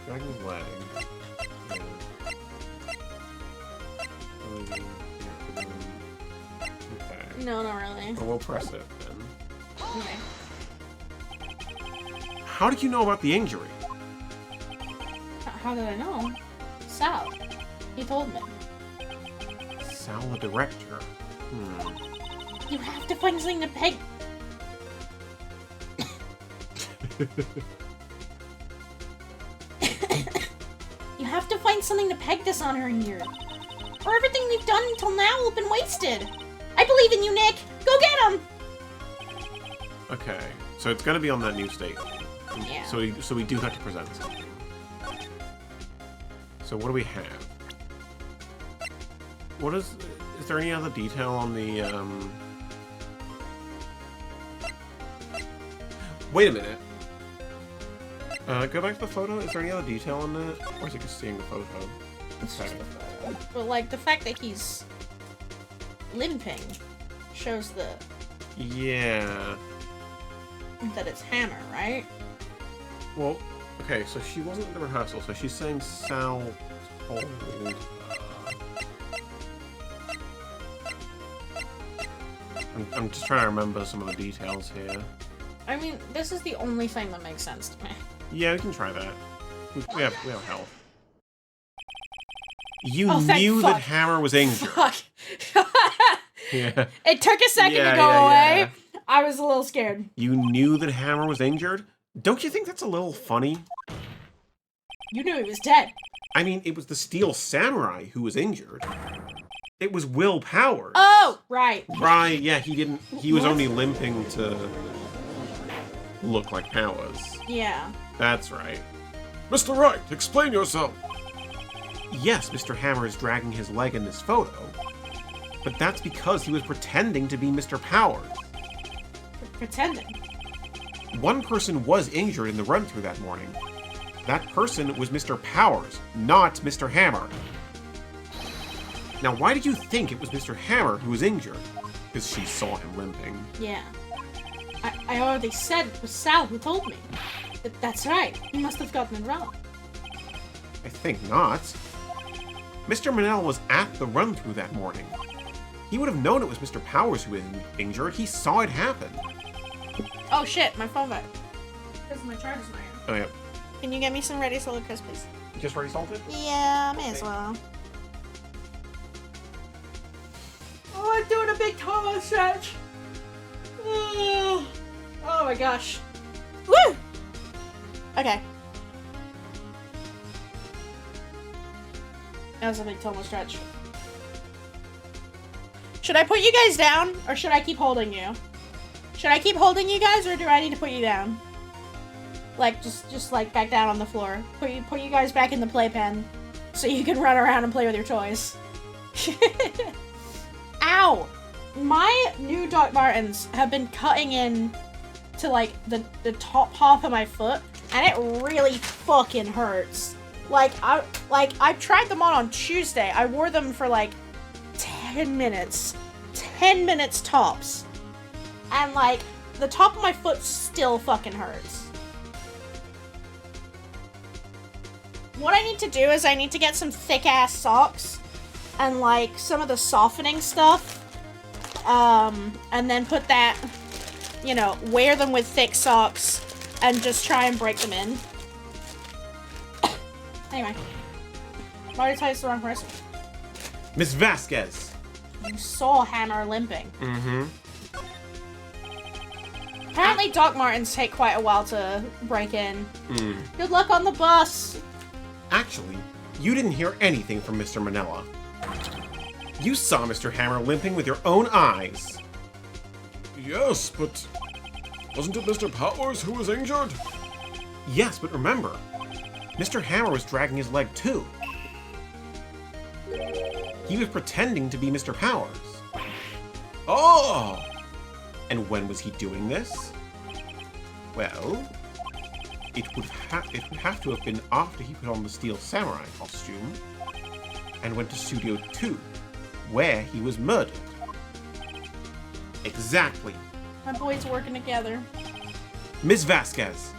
Dragon's leg. Yeah. Okay.
No, not really.
Well, we'll press it then.
Okay.
How did you know about the injury?
How did I know? Sal. He told me.
Sal, the director.
You have to find something to peg. You have to find something to peg this on her here. Or everything we've done until now will have been wasted. I believe in you, Nick. Go get him.
Okay, so it's gonna be on that new statement.
Yeah.
So we do have to present something. So what do we have? What is there any other detail on the, Wait a minute. Go back to the photo. Is there any other detail on that? Or is it just seeing the photo? Okay.
But, like, the fact that he's limping shows
Yeah.
that it's Hammer, right?
Well, okay, so she wasn't at the rehearsal, so she's saying Sal told her. I'm just trying to remember some of the details here.
I mean, this is the only thing that makes sense to me.
Yeah, we can try that. We have help. You
Oh, thank
knew
fuck.
that Hammer was injured.
Fuck.
Yeah.
It took a second
Yeah,
to go
yeah,
away.
yeah.
I was a little scared.
You knew that Hammer was injured? Don't you think that's a little funny?
You knew he was dead.
I mean, it was the Steel Samurai who was injured. It was Will Powers.
Oh, right.
Right, yeah, he was
What?
only limping to look like Powers.
Yeah.
That's right.
Mr. Wright, explain yourself.
Yes, Mr. Hammer is dragging his leg in this photo, but that's because he was pretending to be Mr. Powers.
Pretending.
One person was injured in the run-through that morning. That person was Mr. Powers, not Mr. Hammer. Now, why did you think it was Mr. Hammer who was injured? Because she saw him limping.
Yeah. I already said it was Sal who told me. That's right. He must have gotten it wrong.
I think not. Mr. Manel was at the run-through that morning. He would have known it was Mr. Powers who was injured. He saw it happen.
Oh shit, my phone died. Because my charge is not here.
Oh, yeah.
Can you get me some ready salted crisp, please?
Just ready salted?
Yeah, may as well. Oh, I'm doing a big toe stretch. Oh my gosh. Woo! Okay. That was a big Tomo stretch. Should I put you guys down, or should I keep holding you? Should I keep holding you guys, or do I need to put you down? Like, just like back down on the floor. Put you guys back in the playpen, so you can run around and play with your toys. Ow! My new Doc Martens have been cutting in to like the top half of my foot, and it really fucking hurts. Like I tried them on Tuesday. I wore them for like 10 minutes. 10 minutes tops. And like the top of my foot still fucking hurts. What I need to do is I need to get some thick ass socks and like some of the softening stuff. And then put that, you know, wear them with thick socks and just try and break them in. Anyway. Why did I tell you it's the wrong person?
Miss Vasquez!
You saw Hammer limping.
Mm-hmm.
Apparently Doc Martens take quite a while to break in.
Mm.
Good luck on the bus!
Actually, you didn't hear anything from Mr. Manila. You saw Mr. Hammer limping with your own eyes.
Yes, but wasn't it Mr. Powers who was injured?
Yes, but remember, Mr. Hammer was dragging his leg too. He was pretending to be Mr. Powers.
Ah!
And when was he doing this? Well, it would have to have been after he put on the Steel Samurai costume and went to Studio 2, where he was murdered. Exactly.
My boys working together.
Ms. Vasquez,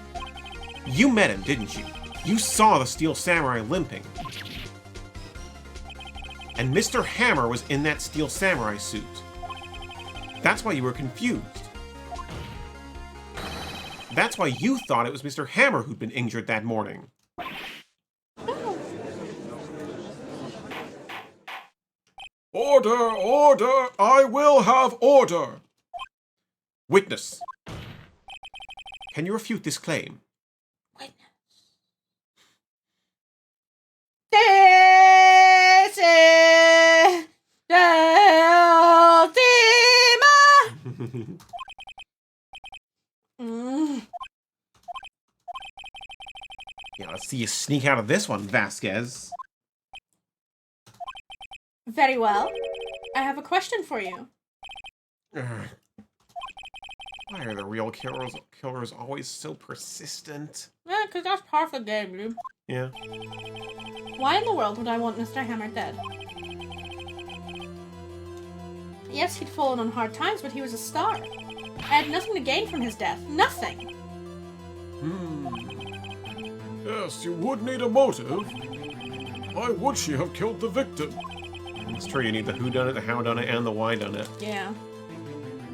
you met him, didn't you? You saw the Steel Samurai limping. And Mr. Hammer was in that Steel Samurai suit. That's why you were confused. That's why you thought it was Mr. Hammer who'd been injured that morning.
Order! Order! I will have order!
Witness. Can you refute this claim?
This is the ultima.
Yeah, let's see you sneak out of this one, Vasquez.
Very well. I have a question for you.
Why are the real killers always so persistent?
Yeah, because that's part of the game, dude.
Yeah.
Why in the world would I want Mr. Hammer dead? Yes, he'd fallen on hard times, but he was a star. I had nothing to gain from his death. Nothing!
Yes, you would need a motive. Why would she have killed the victim?
It's true, you need the whodunit, the howdunit, and the whydunit.
Yeah.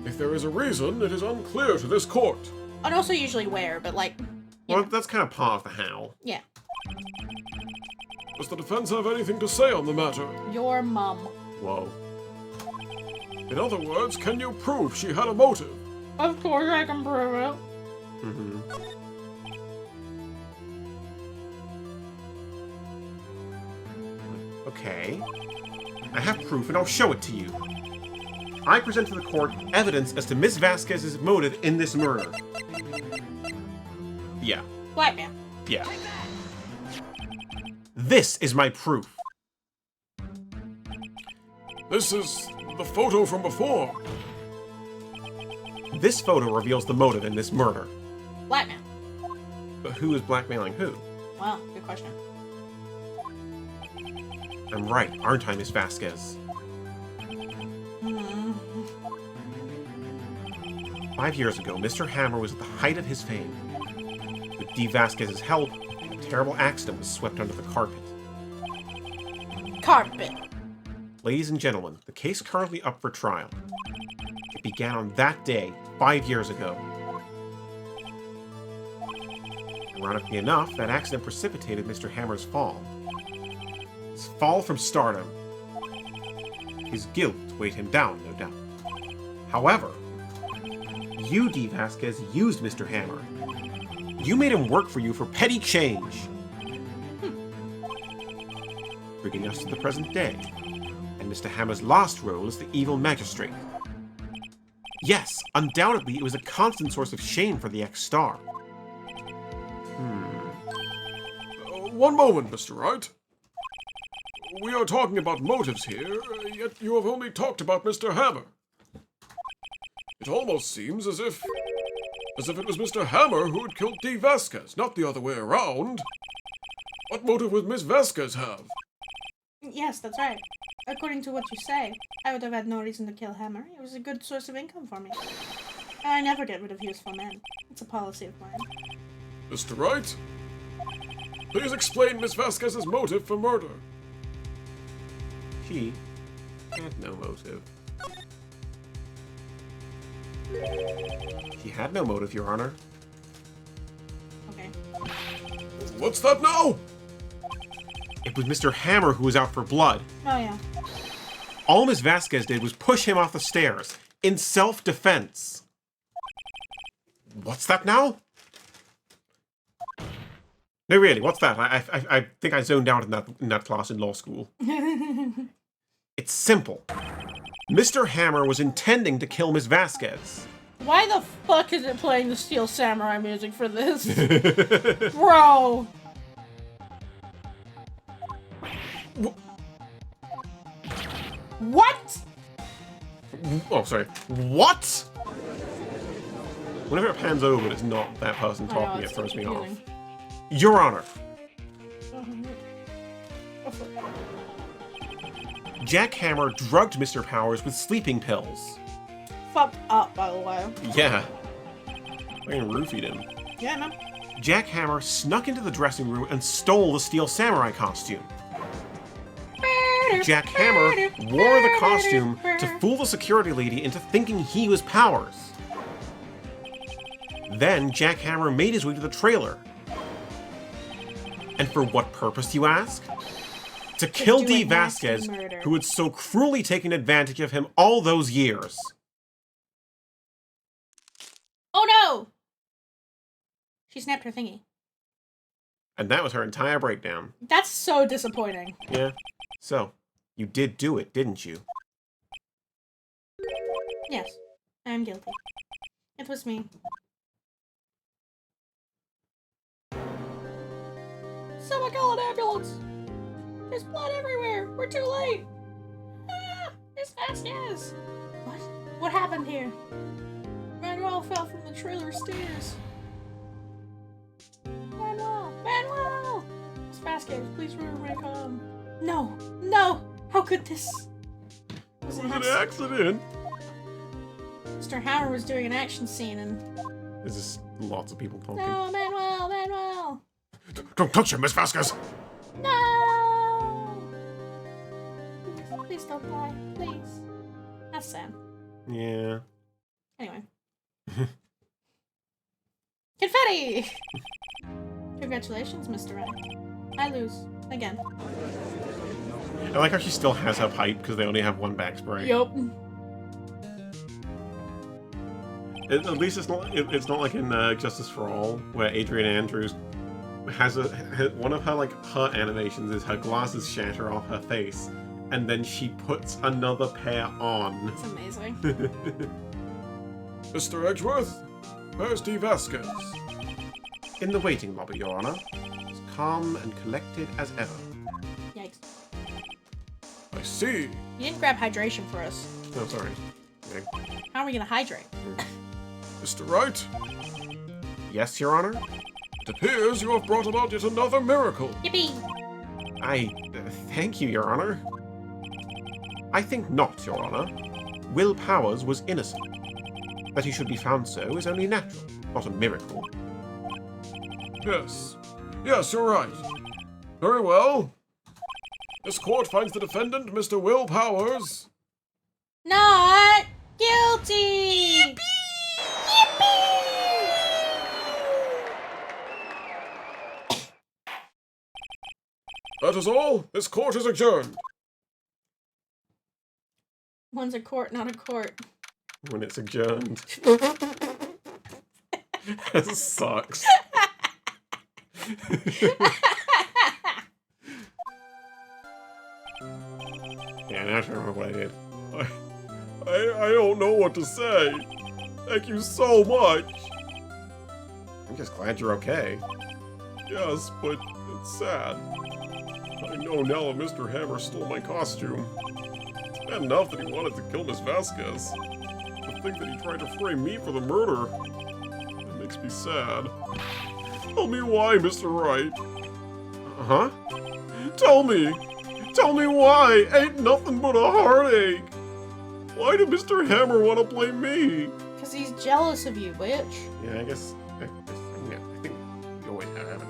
If there is a reason, it is unclear to this court.
And also usually where, but like...
Well, that's kind of part of the how.
Yeah.
Does the defense have anything to say on the matter?
Your mum.
Whoa.
In other words, can you prove she had a motive?
Of course I can prove it.
Okay. I have proof and I'll show it to you. I present to the court evidence as to Ms. Vasquez's motive in this murder. Yeah.
Blackmail.
Yeah. This is my proof.
This is the photo from before.
This photo reveals the motive in this murder.
Blackmail.
But who is blackmailing who?
Well, good question.
I'm right, aren't I, Miss Vasquez? 5 years ago, Mr. Hammer was at the height of his fame. With Dee Vasquez's help, a terrible accident was swept under the carpet.
Carpet.
Ladies and gentlemen, the case currently up for trial. It began on that day, 5 years ago. Ironically enough, that accident precipitated Mr. Hammer's fall. His fall from stardom. His guilt weighed him down, no doubt. However, you, Dee Vasquez, used Mr. Hammer. You made him work for you for petty change. Bringing us to the present day, and Mr. Hammer's last role as the evil magistrate. Yes, undoubtedly it was a constant source of shame for the ex-star.
One moment, Mr. Wright. We are talking about motives here, yet you have only talked about Mr. Hammer. It almost seems as if it was Mr. Hammer who had killed Dee Vasquez, not the other way around. What motive would Miss Vasquez have?
Yes, that's right. According to what you say, I would have had no reason to kill Hammer. It was a good source of income for me. I never get rid of useful men. It's a policy of mine.
Mr. Wright? Please explain Miss Vasquez's motive for murder.
She had no motive. She had no motive, Your Honor.
Okay.
What's that now?
It was Mr. Hammer who was out for blood.
Oh, yeah.
All Miss Vasquez did was push him off the stairs, in self-defense. What's that now? No, really, what's that? I think I zoned out in that class in law school. It's simple. Mr. Hammer was intending to kill Miss Vasquez.
Why the fuck is it playing the Steel Samurai music for this? Bro! What?
Oh, sorry. What? Whenever it pans over and it's not that person
I know,
talking, it
it's
throws me off.
confusing.
Your Honor, Jack Hammer drugged Mr. Powers with sleeping pills.
Fucked up, by the way.
Yeah. Fucking roofied him.
Yeah, man.
Jack Hammer snuck into the dressing room and stole the Steel Samurai costume. Jack Hammer wore the costume to fool the security lady into thinking he was Powers. Then Jack Hammer made his way to the trailer. And for what purpose, you ask? To kill
do
Dee
a nasty
Vasquez,
murder.
who had so cruelly taken advantage of him all those years.
Oh no! She snapped her thingy.
And that was her entire breakdown.
That's so disappointing.
Yeah. So, you did do it, didn't you?
Yes, I am guilty. It was me. Someone call an ambulance! There's blood everywhere! We're too late! Ah! Miss Vasquez! What? What happened here? Manuel fell from the trailer stairs. Manuel! Manuel! Miss Vasquez, please remain calm. No! No! How could this? It was an accident.
accident.
Mr. Hammer was doing an action scene and...
There's just lots of people talking.
No, Manuel! Manuel!
Don't touch him, Miss Vasquez!
No! Please don't die. Please. That's sad.
Yeah.
Anyway. Confetti! Congratulations, Mr. Wright. I lose. Again.
I like how she still has her pipe because they only have one back spray.
Yup.
At least it's not like in Justice for All, where Adrian Andrews has one of her her animations is her glasses shatter off her face, and then she puts another pair on.
It's amazing.
Mr. Edgeworth, where's Dee Vasquez?
In the waiting lobby, Your Honor. As calm and collected as ever.
Yikes.
I see.
You didn't grab hydration for us.
Oh, sorry. Okay.
How are we gonna hydrate?
Mr. Wright,
Yes, Your Honor?
it appears you have brought about yet another miracle.
Yippee!
Thank you, Your Honor. I think not, Your Honor. Will Powers was innocent. That he should be found so is only natural, not a miracle.
Yes. Yes, you're right. Very well. This court finds the defendant, Mr. Will Powers.
Not guilty! Yippee!
That is all. This court is adjourned.
One's a court, not a court.
When it's adjourned. That sucks. Yeah, now I remember what I did.
I don't know what to say. Thank you so much.
I'm just glad you're okay.
Yes, but it's sad. I know now that Mr. Hammer stole my costume. It's bad enough that he wanted to kill Miss Vasquez. To think that he tried to frame me for the murder. It makes me sad. Tell me why, Mr. Wright.
Huh?
Tell me! Tell me why! Ain't nothing but a heartache! Why did Mr. Hammer want to blame me?
Because he's jealous of you, bitch.
Yeah, I guess. Yeah, I think you always have evidence.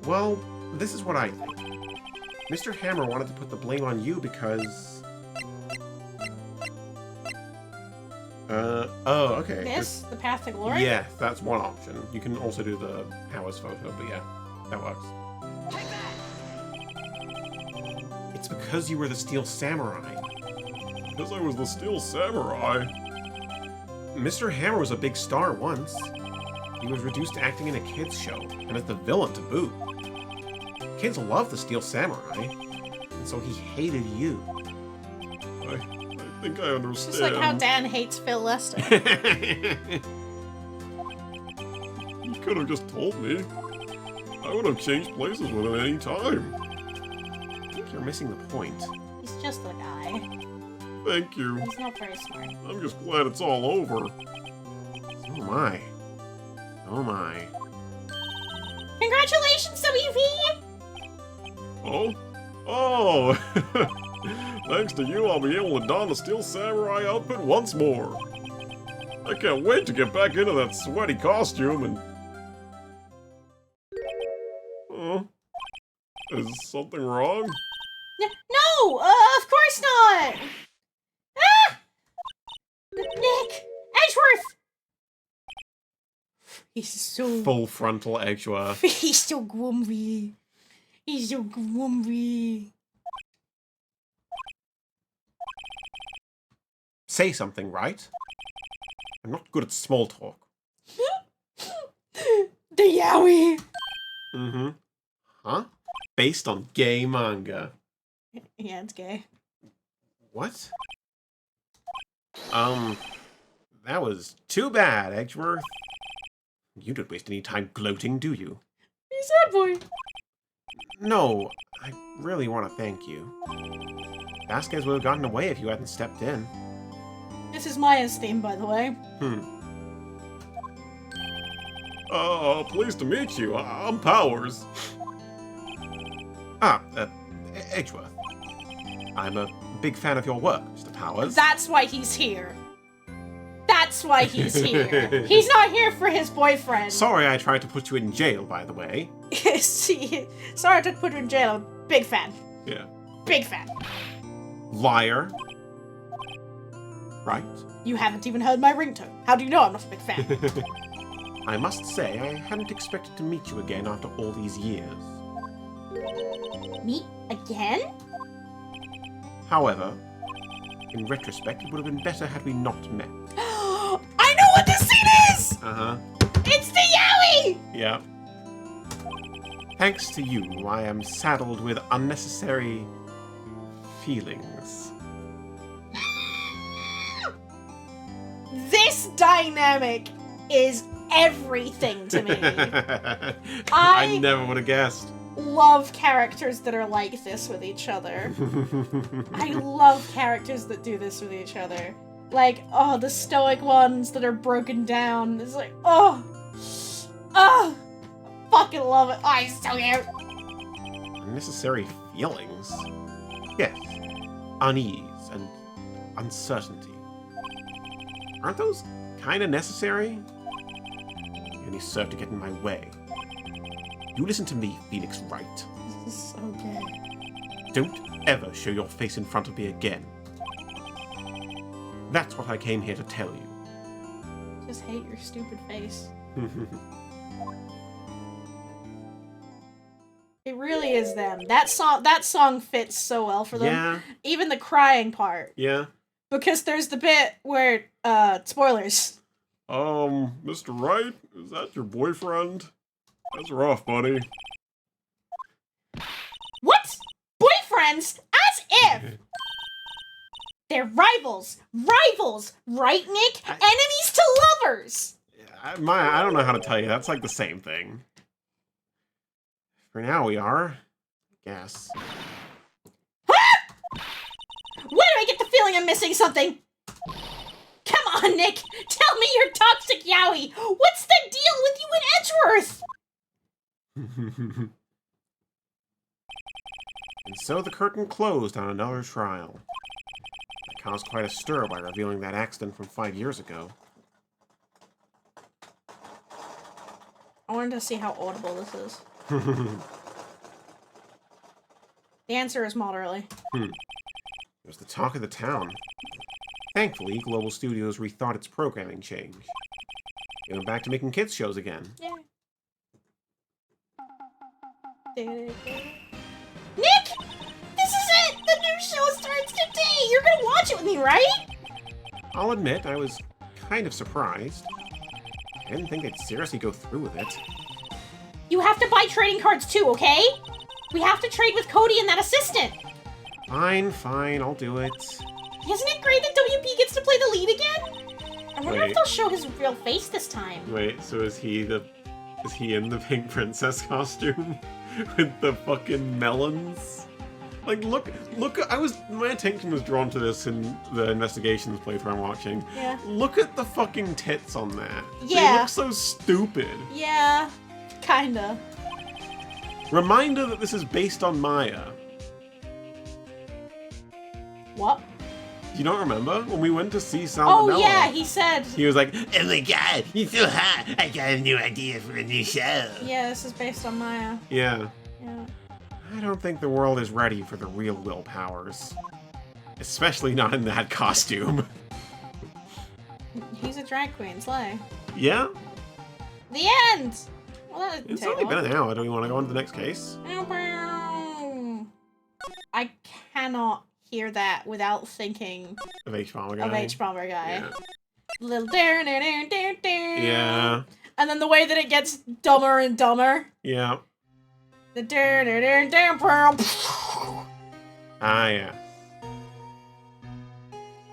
Well, this is what I think. Mr. Hammer wanted to put the blame on you because. Oh, okay.
This? The path to glory?
Yeah, that's one option. You can also do the Powers photo, but yeah, that works. It's because you were the Steel Samurai.
Because I was the Steel Samurai.
Mr. Hammer was a big star once. He was reduced to acting in a kids' show, and as the villain to boot. Kids love the Steel Samurai, and so he hated you.
I think I understand.
Just like how Dan hates Phil Lester.
You could have just told me. I would have changed places with him any time.
I think you're missing the point.
He's just a guy.
Thank you.
He's not very smart.
I'm just glad it's all over.
So am I. Oh my.
Congratulations, WV!
Oh? Oh! Thanks to you, I'll be able to don the Steel Samurai outfit once more. I can't wait to get back into that sweaty costume and... Is something wrong?
No! Of course not! Ah! Nick! Edgeworth! He's so...
Full frontal Edgeworth.
He's so grumpy. He's so grumpy.
Say something, right? I'm not good at small talk.
The Yowie!
Mm-hmm. Huh? Based on gay manga.
Yeah, it's gay.
What? That was too bad, Edgeworth. You don't waste any time gloating, do you?
He's that boy.
No, I really want to thank you. Vasquez would have gotten away if you hadn't stepped in.
This is Maya's theme, by the way.
Pleased to meet you. I'm Powers.
Edgeworth. I'm a big fan of your work, Mr. Powers.
That's why he's here. That's why he's here. He's not here for his boyfriend.
Sorry I tried to put you in jail, by the way.
See, sorry to put you in jail. Big fan.
Yeah.
Big fan.
Liar. Right?
You haven't even heard my ringtone. How do you know I'm not a big fan?
I must say, I hadn't expected to meet you again after all these years.
Meet again?
However, in retrospect, it would have been better had we not met.
I know what this scene is!
Uh-huh.
It's the Yowie!
Yeah. Thanks to you, I am saddled with unnecessary feelings.
This dynamic is everything to me.
I never would have guessed.
Love characters that are like this with each other. I love characters that do this with each other. Like, oh, the stoic ones that are broken down. It's like, oh, I fucking love it. Oh, he's so cute.
Unnecessary feelings? Yes. Unease and uncertainty. Aren't those kinda necessary? They only serve to get in my way. You listen to me, Phoenix Wright.
This is so good.
Don't ever show your face in front of me again. That's what I came here to tell you.
Just hate your stupid face. It really is them. That song fits so well for them.
Yeah.
Even the crying part.
Yeah.
Because there's the bit where, spoilers.
Mr. Wright, is that your boyfriend? That's rough, buddy.
What? Boyfriends? As if! They're rivals! Rivals! Right, Nick? Enemies to lovers!
I don't know how to tell you. That's like the same thing. For now, we are. I guess.
Where do I get the feeling I'm missing something? Come on, Nick! Tell me you're toxic Yowie! What's the deal with you and Edgeworth?
And so the curtain closed on another trial. It caused quite a stir by revealing that accident from 5 years ago.
I wanted to see how audible this is. The answer is moderately.
It was the talk of the town. Thankfully, Global Studios rethought its programming change. They went back to making kids shows again.
Yeah. Nick! This is it! The new show starts today! You're gonna watch it with me, right?
I'll admit, I was kind of surprised. I didn't think they'd seriously go through with it.
You have to buy trading cards too, okay? We have to trade with Cody and that assistant.
Fine, I'll do it.
Isn't it great that WP gets to play the lead again? I wonder if
Wait.
they'll show his real face this time.
Wait, so is he in the pink princess costume? With the fucking melons? Like, look, my attention was drawn to this in the investigations playthrough I'm watching.
Yeah.
Look at the fucking tits on that.
Yeah.
They look so stupid.
Yeah, kinda.
Reminder that this is based on Maya.
What?
You don't remember? When we went to see Salmonella.
Oh yeah, he said.
He was like, oh my god, he's so hot. I got a new idea for a new show.
Yeah, this is based on Maya.
Yeah.
Yeah.
I don't think the world is ready for the real Will Powers. Especially not in that costume.
He's a drag queen, slay.
Yeah?
The end! Well, that didn't
It's
take
only been
long.
an hour. Do we want to go on to the next case?
I cannot hear that without thinking
Of H. Bomber Guy?
of H. Bomber Guy.
Yeah.
Little
Yeah.
And then the way that it gets dumber and dumber.
Yeah.
The
Ah, yeah.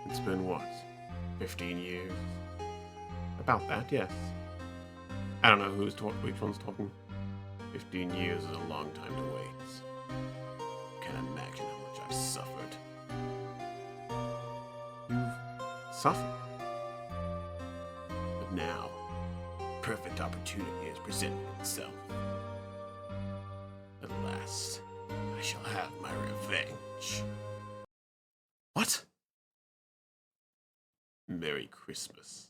It's been what? 15 years? About that, yes. I don't know which one's talking. 15 years is a long time to wait. Can't imagine how much I've suffered. You've suffered? But now, perfect opportunity has presented itself. At last, I shall have my revenge. What? Merry Christmas.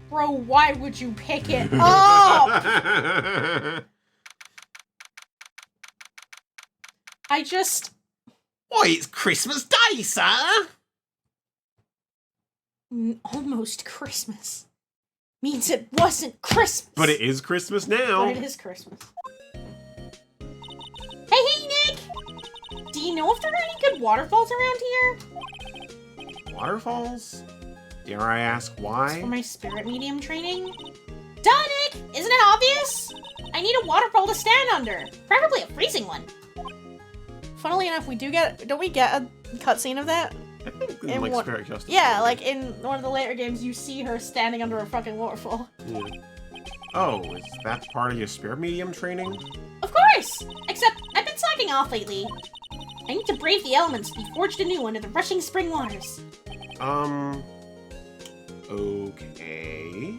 Bro, why would you pick it up? I just...
Why, it's Christmas Day, sir!
Almost Christmas. Means it wasn't Christmas.
But it is Christmas now.
But it is Christmas. Hey, Nick! Do you know if there are any good waterfalls around here?
Waterfalls? Dare I ask why?
For my spirit medium training? Duh, Nick! Isn't it obvious? I need a waterfall to stand under. Preferably a freezing one. Funnily enough, don't we get a cutscene of that?
I think in,
in
like,
what-
Spirit Justice.
Yeah, like in one of the later games, you see her standing under a fucking waterfall.
Yeah. Oh, is that part of your spirit medium training?
Of course! Except, I've been slacking off lately. I need to brave the elements to be forged anew under the rushing spring waters.
Okay.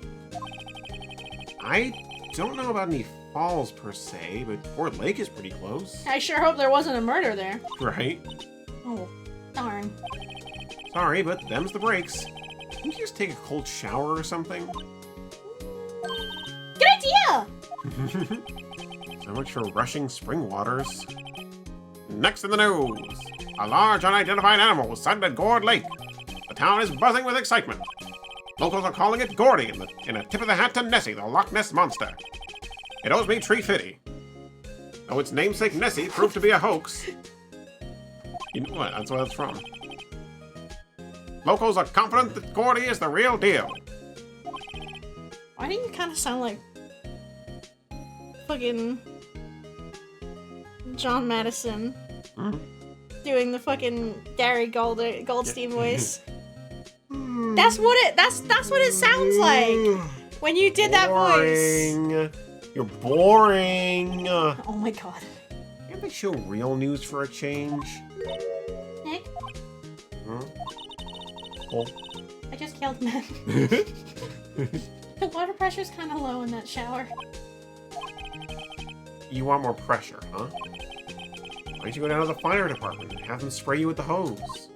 I don't know about any falls per se, but Ford Lake is pretty close.
I sure hope there wasn't a murder there.
Right?
Oh, darn.
Sorry, but them's the breaks. Can't you just take a cold shower or something?
Good idea!
So much for rushing spring waters. Next in the news, a large unidentified animal was sighted at Gourd Lake. The town is buzzing with excitement. Locals are calling it Gordy in a tip of the hat to Nessie, the Loch Ness Monster. It owes me Tree Fitty. Though its namesake Nessie proved to be a hoax. You know what? That's where it's from. Locals are confident that Gordy is the real deal.
Why do you kind of sound like fucking John Madison doing the fucking Gary Goldstein voice? That's what it sounds like when you did that voice.
Boring. You're boring.
Oh my god.
Can't they show real news for a change?
Nick,
Hmm? Oh.
I just killed men. The water pressure's kind of low in that shower.
You want more pressure, huh? Why don't you go down to the fire department and have them spray you with the hose?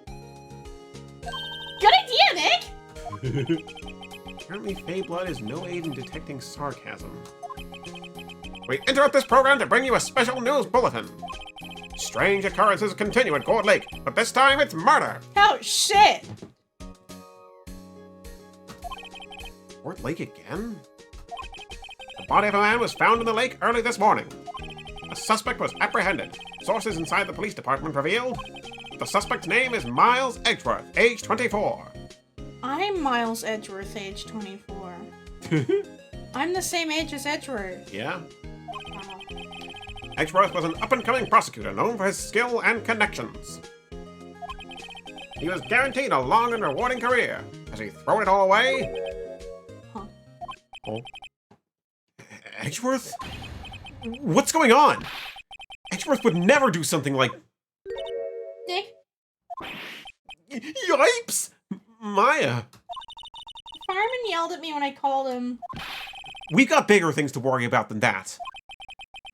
Good idea, Nick!
Apparently Fey Blood is no aid in detecting sarcasm. We interrupt this program to bring you a special news bulletin. Strange occurrences continue at Gourd Lake, but this time it's murder!
Oh shit!
Gourd Lake again? The body of a man was found in the lake early this morning. A suspect was apprehended. Sources inside the police department revealed the suspect's name is Miles Edgeworth, age 24.
I'm Miles Edgeworth, age 24. I'm the same age as Edgeworth.
Yeah?
Wow.
Edgeworth was an up-and-coming prosecutor known for his skill and connections. He was guaranteed a long and rewarding career. Has he thrown it all away?
Huh.
Oh. Edgeworth? What's going on? Edgeworth would never do something like...
Nick,
Yipes! Maya,
the fireman yelled at me when I called him.
we've got bigger things to worry about than that.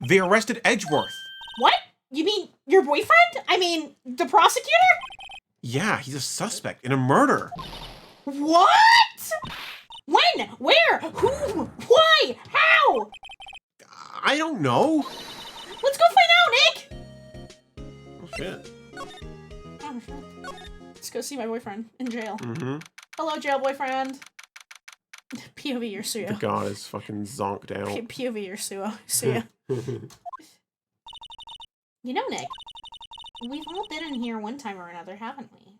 They arrested Edgeworth.
What? You mean your boyfriend? I mean, the prosecutor?
Yeah, he's a suspect in a murder.
What? When? Where? Who? Why? How?
I don't know.
Let's go find out, Nick!
Oh, shit.
Oh, shit. Let's go see my boyfriend in jail.
Mm-hmm.
Hello, jail boyfriend. POV or Suyo.
The god is fucking zonked out.
POV or Suyo. You know, Nick, we've all been in here one time or another, haven't we?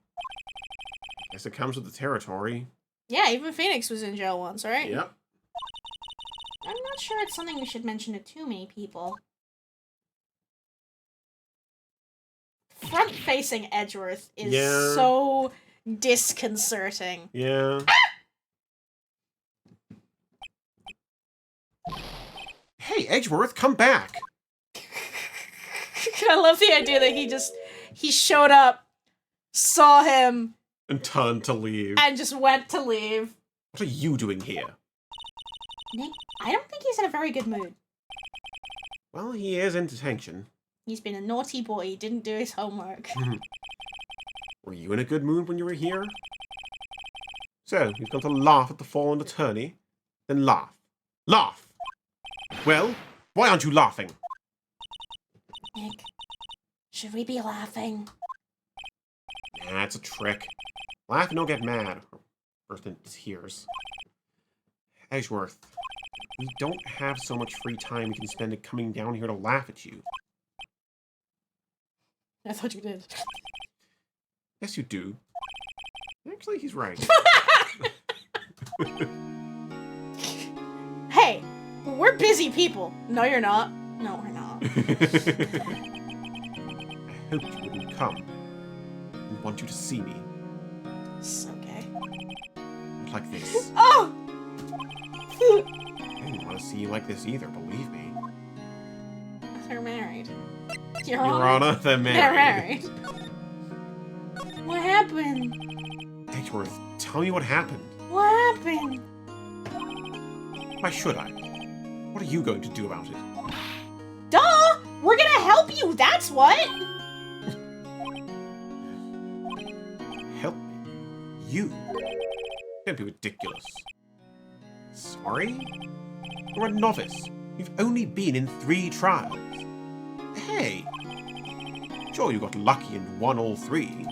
Guess it comes with the territory.
Yeah, even Phoenix was in jail once, right?
Yep.
I'm not sure it's something we should mention to too many people. Front-facing Edgeworth is
Yeah.
so disconcerting.
Yeah. Hey, Edgeworth, come back!
I love the idea that he showed up, saw him,
And turned to leave.
and just went to leave.
What are you doing here?
Nick, I don't think he's in a very good mood.
Well, he is in detention.
He's been a naughty boy, he didn't do his homework.
Were you in a good mood when you were here? So, you've gone to laugh at the fallen attorney? Then laugh. Laugh! Well, why aren't you laughing?
Nick, should we be laughing?
Nah, it's a trick. Laugh and don't get mad. Burst into tears. Edgeworth, we don't have so much free time we can spend it coming down here to laugh at you.
I thought you did.
Yes, you do. Actually, he's right.
Hey, we're busy people. No, you're not. No, we're not.
I hoped you wouldn't come. I want you to see me.
It's okay.
Not like this.
Oh!
I didn't want to see you like this either, believe me.
They're married. Your
Your Honor, they're married.
They're married. What happened?
Edgeworth, tell me what happened.
What happened?
Why should I? What are you going to do about it?
Duh! We're gonna help you, that's what!
Help me. You? Don't be ridiculous. Sorry? You're a novice. You've only been in 3 trials. Hey! Sure, you got lucky and won all 3.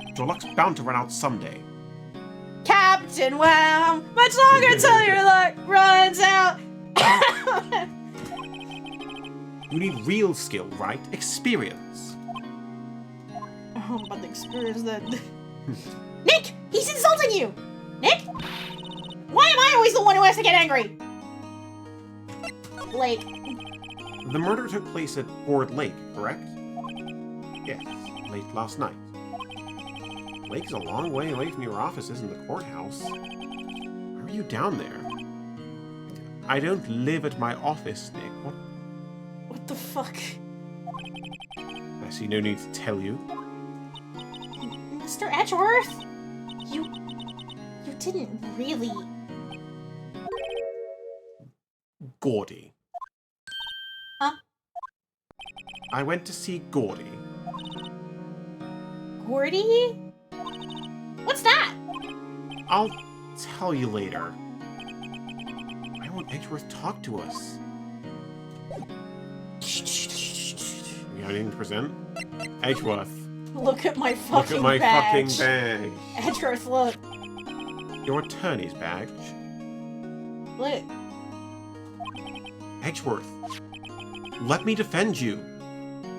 But your luck's bound to run out someday.
Captain Wow! Much longer till your luck runs out!
You need real skill, right? Experience.
Oh, but the experience then. Nick! He's insulting you! Nick? Why am I always the one who has to get angry? Blake.
The murder took place at Board Lake, correct? Yes, late last night. Lake's a long way away from your offices in the courthouse. Why are you down there? I don't live at my office, Nick.
What the fuck?
I see no need to tell you.
Mr. Edgeworth? You didn't really...
Gordy.
Huh?
I went to see Gordy.
Gordy? What's that?
I'll tell you later. Why won't Edgeworth talk to us? You have anything to present? Edgeworth,
Look at my
look
fucking
at my
badge.
fucking badge.
Edgeworth, look.
Your attorney's badge.
Look.
Edgeworth. Let me defend you.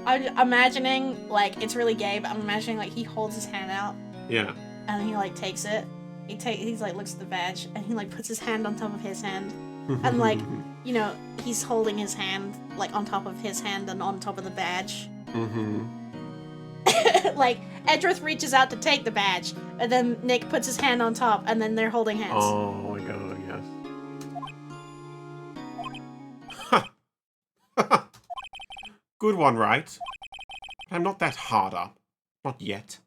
I'm imagining, like, it's really gay, but I'm imagining, like, he holds his hand out,
Yeah.
and he, like, takes it. He's, like, looks at the badge, and he, like, puts his hand on top of his hand, and, like, you know, he's holding his hand, like, on top of his hand and on top of the badge.
Mm-hmm.
Like, Edgeworth reaches out to take the badge, and then Nick puts his hand on top, and then they're holding hands.
Oh my god, yes. Ha! Good one, right? I'm not that hard up. Not yet.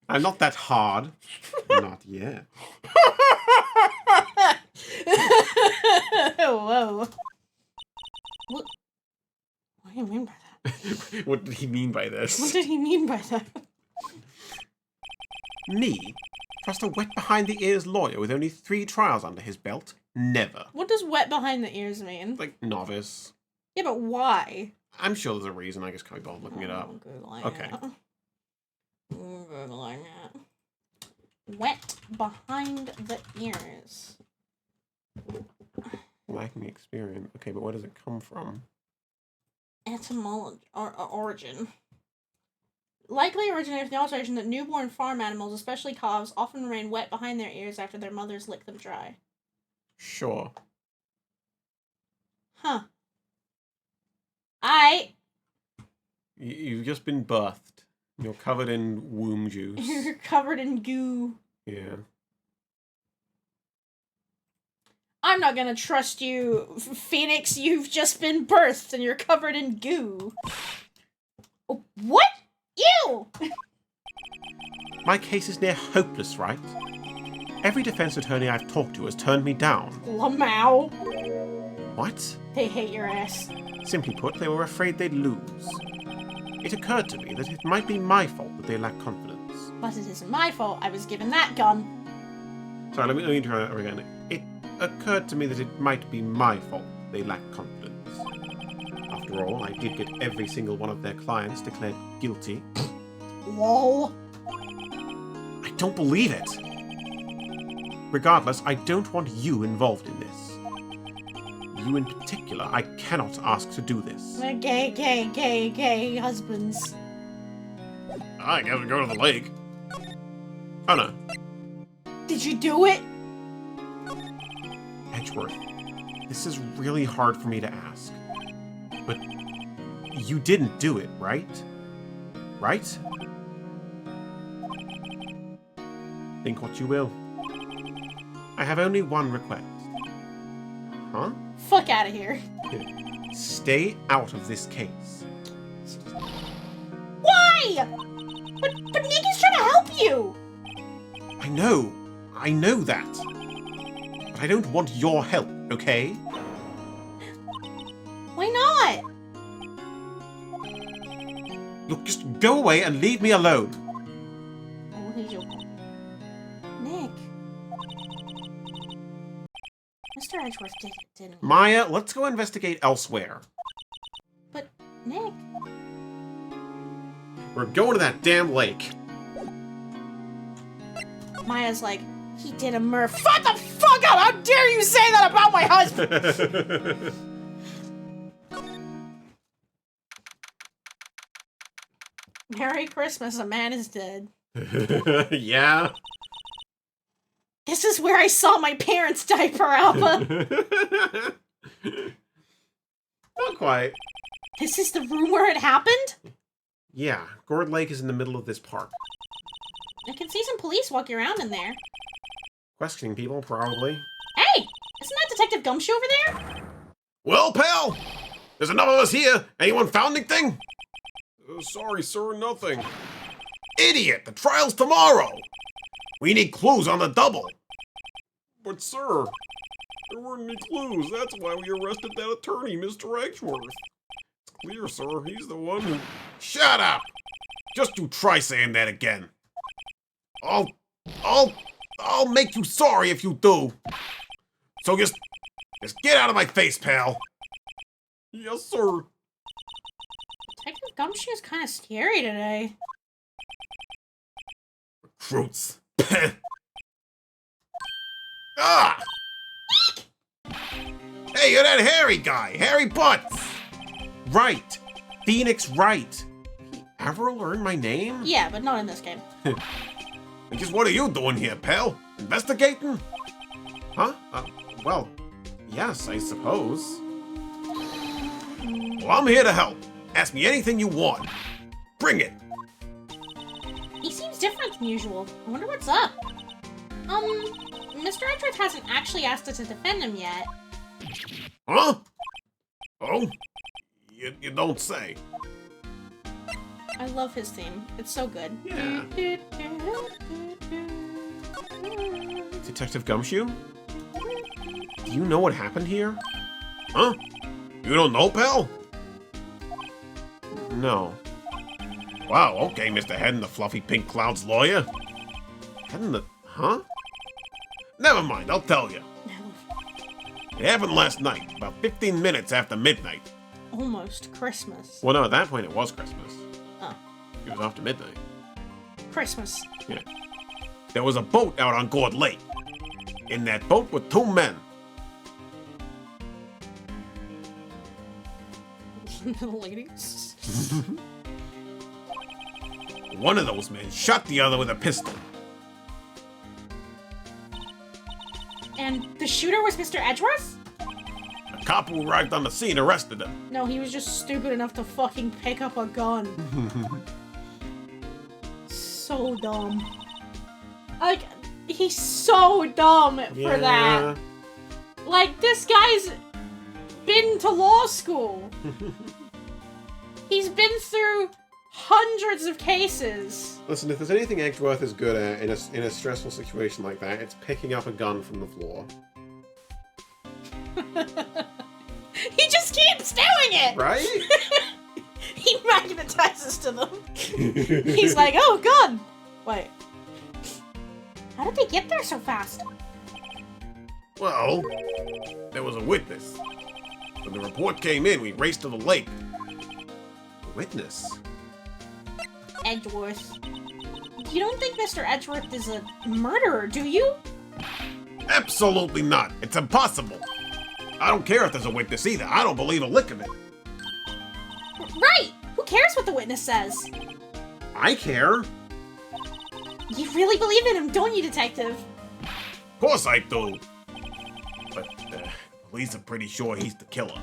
I'm not that hard. Not yet.
Whoa. What do you mean by that?
What did he mean by
What
this?
did he mean by that?
Me? Trust a wet-behind-the-ears lawyer with only 3 trials under his belt? Never.
What does wet behind the ears mean?
Like, novice.
Yeah, but why?
I'm sure there's a reason. I just can't be bothered looking it up.
Googling
Okay.
it. Googling it. Wet behind the ears.
Lacking experience. Okay, but where does it come from?
Etymology or origin. Likely originated from the observation that newborn farm animals, especially calves, often remain wet behind their ears after their mothers lick them dry.
Sure.
Huh.
You've just been birthed. You're covered in womb juice.
You're covered in goo.
Yeah.
I'm not gonna trust you, Phoenix. You've just been birthed and you're covered in goo. Oh, what? Ew!
My case is near hopeless, right? Every defense attorney I've talked to has turned me down.
Lamau.
What?
They hate your ass.
Simply put, they were afraid they'd lose. It occurred to me that it might be my fault that they lack confidence.
But it isn't my fault. I was given that gun.
Sorry, let me try that over again. It occurred to me that it might be my fault they lack confidence. After all, I did get every single one of their clients declared guilty.
Lol.
I don't believe it! Regardless, I don't want you involved in this. You in particular, I cannot ask to do this.
We're gay husbands.
I guess we go to the lake. Oh no.
Did you do it?
Edgeworth, this is really hard for me to ask. But you didn't do it, right? Right? Think what you will. I have only one request. Huh?
Fuck out of here.
Stay out of this case.
Why? But Nick is trying to help you.
I know that. But I don't want your help, okay?
Why not?
Look, just go away and leave me alone.
Nick. Mr. Edgeworth didn't.
Maya, let's go investigate elsewhere.
But, Nick.
We're going to that damn lake.
Maya's like, he did a murder. Fuck the fuck up! How dare you say that about my husband? Merry Christmas, a man is dead.
Yeah.
This is where I saw my parents' diaper, Alpha.
Not quite.
This is the room where it happened?
Yeah, Gourd Lake is in the middle of this park.
I can see some police walking around in there.
Questioning people, probably.
Hey! Isn't that Detective Gumshoe over there?
Well, pal! There's enough of us here. Anyone found anything?
Sorry, sir, nothing.
Idiot! The trial's tomorrow! We need clues on the double.
But, sir, there weren't any clues. That's why we arrested that attorney, Mr. Edgeworth. It's clear, sir. He's the one who...
Shut up! Just you try saying that again. I'll make you sorry if you do. So just get out of my face, pal.
Yes, sir.
Detective Gumshoe's kind of scary today.
Recruits. Ah! Hey, you're that hairy guy, Harry Butts. Wright. Phoenix Wright. Ever learn my name?
Yeah, but not in this game.
And just what are you doing here, pal? Investigating? Huh? Well, yes, I suppose. Well, I'm here to help. Ask me anything you want. Bring it.
He seems different than usual. I wonder what's up. Mr. Edgeworth hasn't actually asked us to defend him yet.
Huh? Oh? You don't say.
I love his theme. It's so good.
Yeah. Detective Gumshoe? Do you know what happened here? Huh? You don't know, pal? No. Wow, okay, Mr. Head in the Fluffy Pink Cloud's lawyer. Head in the... Huh? Never mind, I'll tell you. It happened last night, about 15 minutes after midnight.
Almost Christmas.
Well, no, at that point it was Christmas.
Oh.
It was after midnight.
Christmas.
Yeah. There was a boat out on Gourd Lake. In that boat were 2 men.
Ladies.
One of those men shot the other with a pistol.
And the shooter was Mr. Edgeworth?
A cop who arrived on the scene arrested him.
No, he was just stupid enough to fucking pick up a gun. So dumb. Like, he's so dumb for that. Like, this guy's been to law school. He's been through hundreds of cases.
Listen, if there's anything Edgeworth is good at in a stressful situation like that, it's picking up a gun from the floor.
He just keeps doing it!
Right?
He magnetizes to them. He's like, oh, gun! Wait. How did they get there so fast?
Well, there was a witness. When the report came in, we raced to the lake. A witness?
Edgeworth. You don't think Mr. Edgeworth is a murderer, do you?
Absolutely not. It's impossible. I don't care if there's a witness either. I don't believe a lick of it.
Right! Who cares what the witness says?
I care.
You really believe in him, don't you, Detective?
Of course I do. But police are pretty sure he's the killer.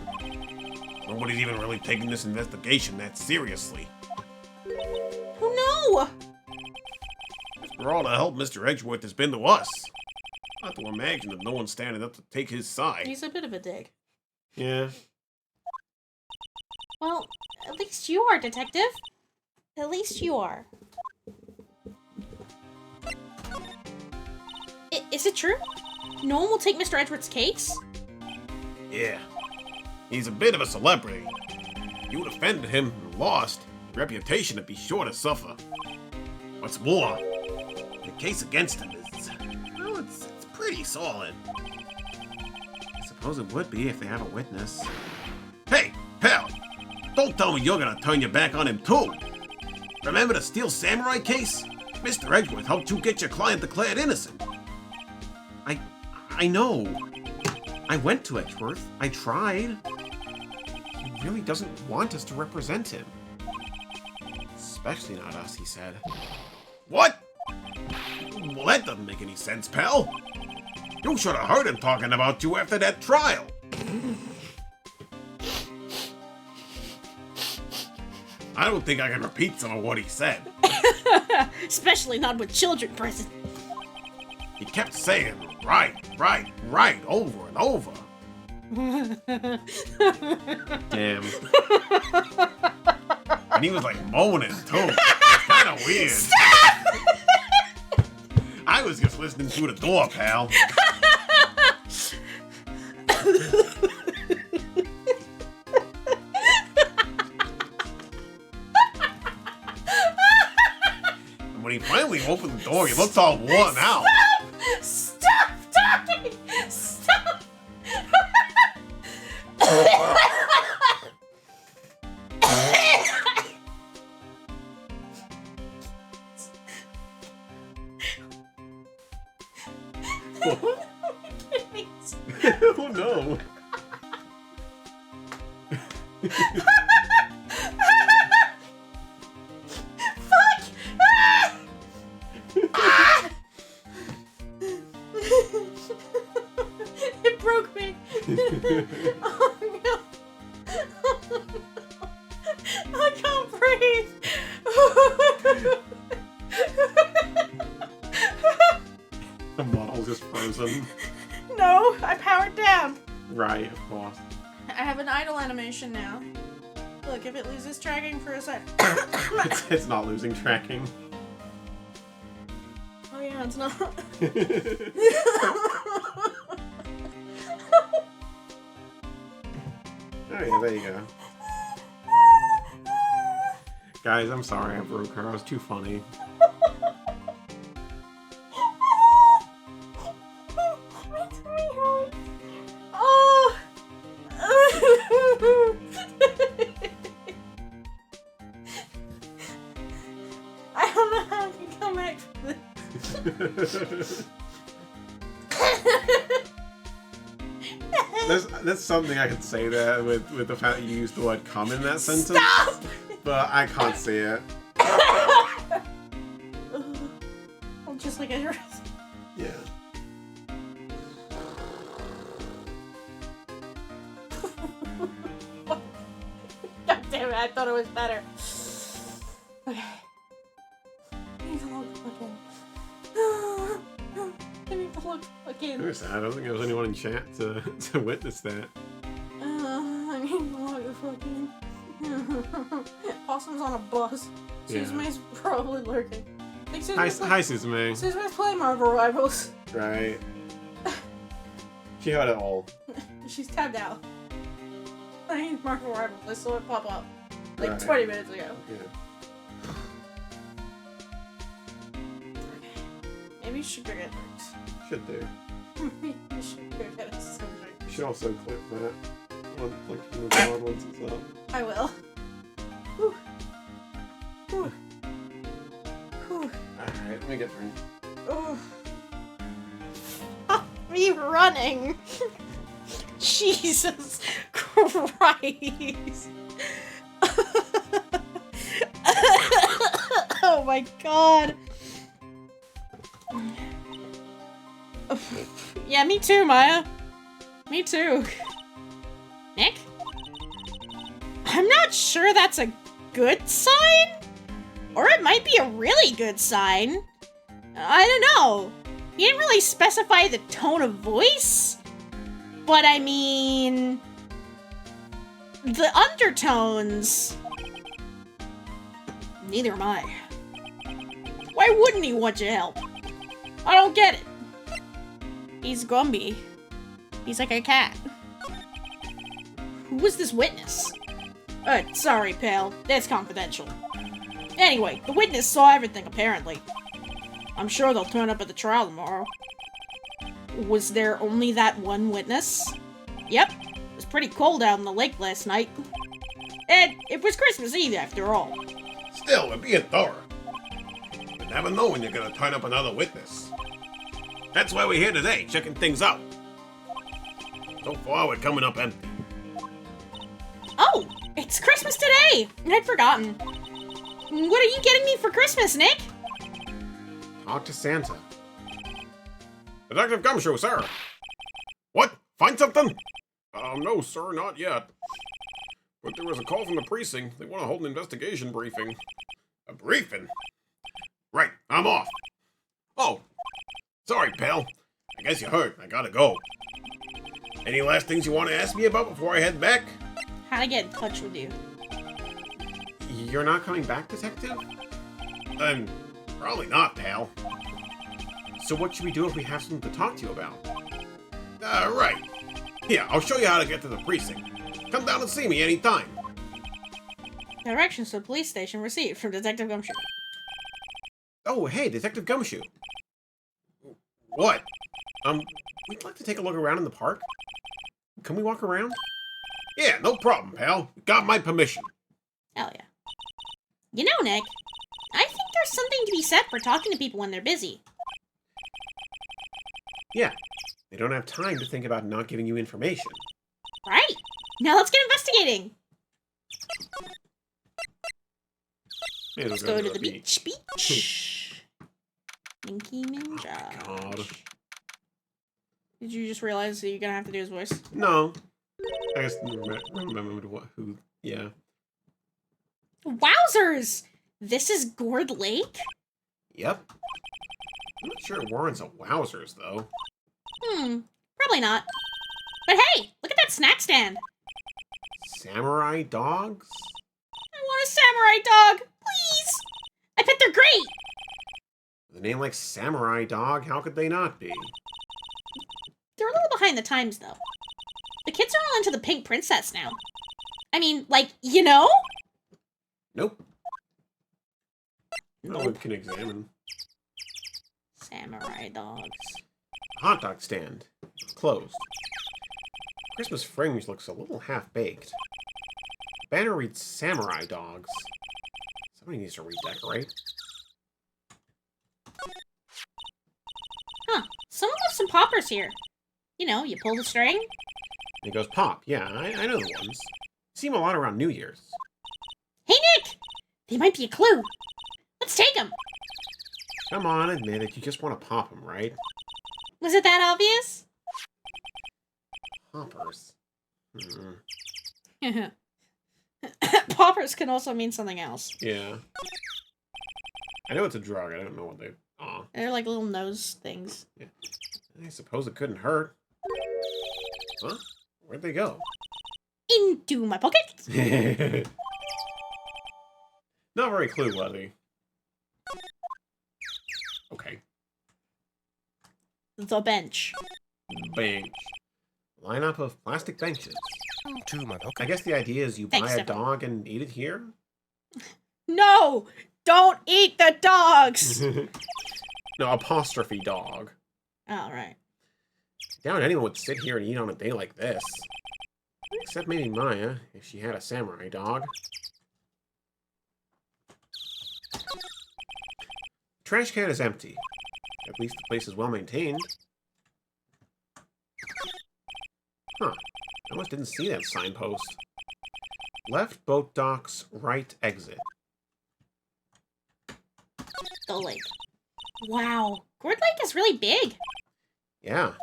Nobody's even really taking this investigation that seriously.
Who knew?
After all the help Mr. Edgeworth has been to us, not to imagine that no one's standing up to take his side.
He's a bit of a dick.
Yeah.
Well, at least you are, Detective. At least you are. Is it true? No one will take Mr. Edgeworth's case?
Yeah. He's a bit of a celebrity. You offended him and lost, your reputation would be sure to suffer. What's more, the case against him is, well, it's pretty solid. I suppose it would be if they have a witness. Hey, pal! Don't tell me you're gonna turn your back on him too! Remember the Steel Samurai case? Mr. Edgeworth helped you get your client declared innocent. I know. I went to Edgeworth. I tried. He really doesn't want us to represent him. Especially not us, he said. What? Well, that doesn't make any sense, pal. You should have heard him talking about you after that trial. I don't think I can repeat some of what he said.
Especially not with children present.
He kept saying, right, over and over. Damn. And he was like moaning too. It's kind of weird.
Stop!
I was just listening through the door, pal. And when he finally opened the door, he looked all worn out.
Stop talking! Stop!
Oh no.
Oh no! I can't breathe!
The model's just frozen.
No, I powered down.
Right, of course.
I have an idle animation now. Look, if it loses tracking for a sec.
It's not losing tracking.
Oh yeah, it's not.
Oh yeah, there you go. Guys, I'm sorry I broke her. I was too funny.
My tummy hurts. Oh. I don't know how I can come back from this.
That's something I could say there with the fact that you used the word "come" in that sentence.
Stop!
But I can't say it.
I'm just like yours.
Yeah.
God damn it, I thought it was better. Okay. I need to look again. I need to look again.
I don't think there was anyone in chat to witness that.
I need to look fucking. Possum's on a bus.
Yeah.
Suzume's probably lurking. Like,
Hi, Suzume.
Suzume's playing Marvel Rivals.
Right. She had it all.
She's tabbed out. I need Marvel Rivals. I saw it pop up like
Right.
20 minutes ago.
Yeah.
Maybe you should go get drinks.
Should do.
Maybe you should go get us some drinks.
You should also clip that. Like in the card once it's up.
I will. Whew. Whew. Whew.
Alright, let me get drink.
Oh. Me running. Jesus Christ. Oh my god. Yeah, me too, Maya. Me too. Nick? I'm not sure that's a good sign. Or it might be a really good sign. I don't know. He didn't really specify the tone of voice. But I mean... the undertones... Neither am I. Why wouldn't he want your help? I don't get it. He's Gumby. He's like a cat. Who was this witness? Sorry, pal. That's confidential. Anyway, the witness saw everything, apparently. I'm sure they'll turn up at the trial tomorrow. Was there only that one witness? Yep. It was pretty cold out on the lake last night. And it was Christmas Eve, after all.
Still, we're being thorough. You never know when you're gonna turn up another witness. That's why we're here today, checking things out. So far, we're coming up empty.
Oh, it's Christmas today! I'd forgotten. What are you getting me for Christmas, Nick?
Talk to Santa. Detective Gumshoe, sir. What? Find something?
No, sir, not yet. But there was a call from the precinct. They want to hold an investigation briefing.
A briefing? Right, I'm off. Oh, sorry, pal. I guess you heard. I gotta go. Any last things you want to ask me about before I head back?
How to get in touch with you.
You're not coming back, Detective? Probably not, pal. So what should we do if we have something to talk to you about? Right. Yeah, I'll show you how to get to the precinct. Come down and see me anytime.
Directions to the police station received from Detective Gumshoe.
Oh, hey, Detective Gumshoe. What? We'd like to take a look around in the park. Can we walk around? Yeah, no problem, pal. Got my permission.
Hell yeah. You know, Nick, I think there's something to be said for talking to people when they're busy.
Yeah, they don't have time to think about not giving you information.
Right. Now let's get investigating.
Maybe
Let's go to the beach. Beach. Minky Minaj.
God.
Did you just realize that you're gonna have to do his voice?
No. I just remember who. Yeah.
Wowzers! This is Gourd Lake?
Yep. I'm not sure it warrants a wowzers, though.
Probably not. But hey, look at that snack stand.
Samurai dogs?
I want a samurai dog, please! I bet they're great!
With a name like Samurai Dog, how could they not be?
They're a little behind the times, though. The kids are all into the pink princess now. I mean, like, you know?
Nope. No one can examine.
Samurai dogs.
Hot dog stand. Closed. Christmas fringe looks a little half-baked. Banner reads Samurai Dogs. Somebody needs to redecorate.
Huh. Someone left some poppers here. You know, you pull the string.
And it goes pop. Yeah, I know the ones. See them a lot around New Year's.
Hey, Nick! They might be a clue. Let's take them.
Come on, admit it. You just want to pop them, right?
Was it that obvious?
Poppers.
Poppers can also mean something else.
Yeah. I know it's a drug. I don't know what they... Aw.
They're like little nose things.
Yeah. I suppose it couldn't hurt. Huh? Where'd they go?
Into my pocket.
Not very clue-worthy. Okay.
The bench.
Bench. Lineup of plastic benches.
To my pocket.
I guess the idea is you
Thanks,
buy a
Stephanie.
dog and eat it here?
No! Don't eat the dogs!
No, apostrophe dog.
Oh, right.
Doubt anyone would sit here and eat on a day like this. Except maybe Maya, if she had a samurai dog. Trash can is empty. At least the place is well maintained. Huh. I almost didn't see that signpost. Left boat docks, right exit.
The lake. Wow. Gourd Lake is really big.
Yeah.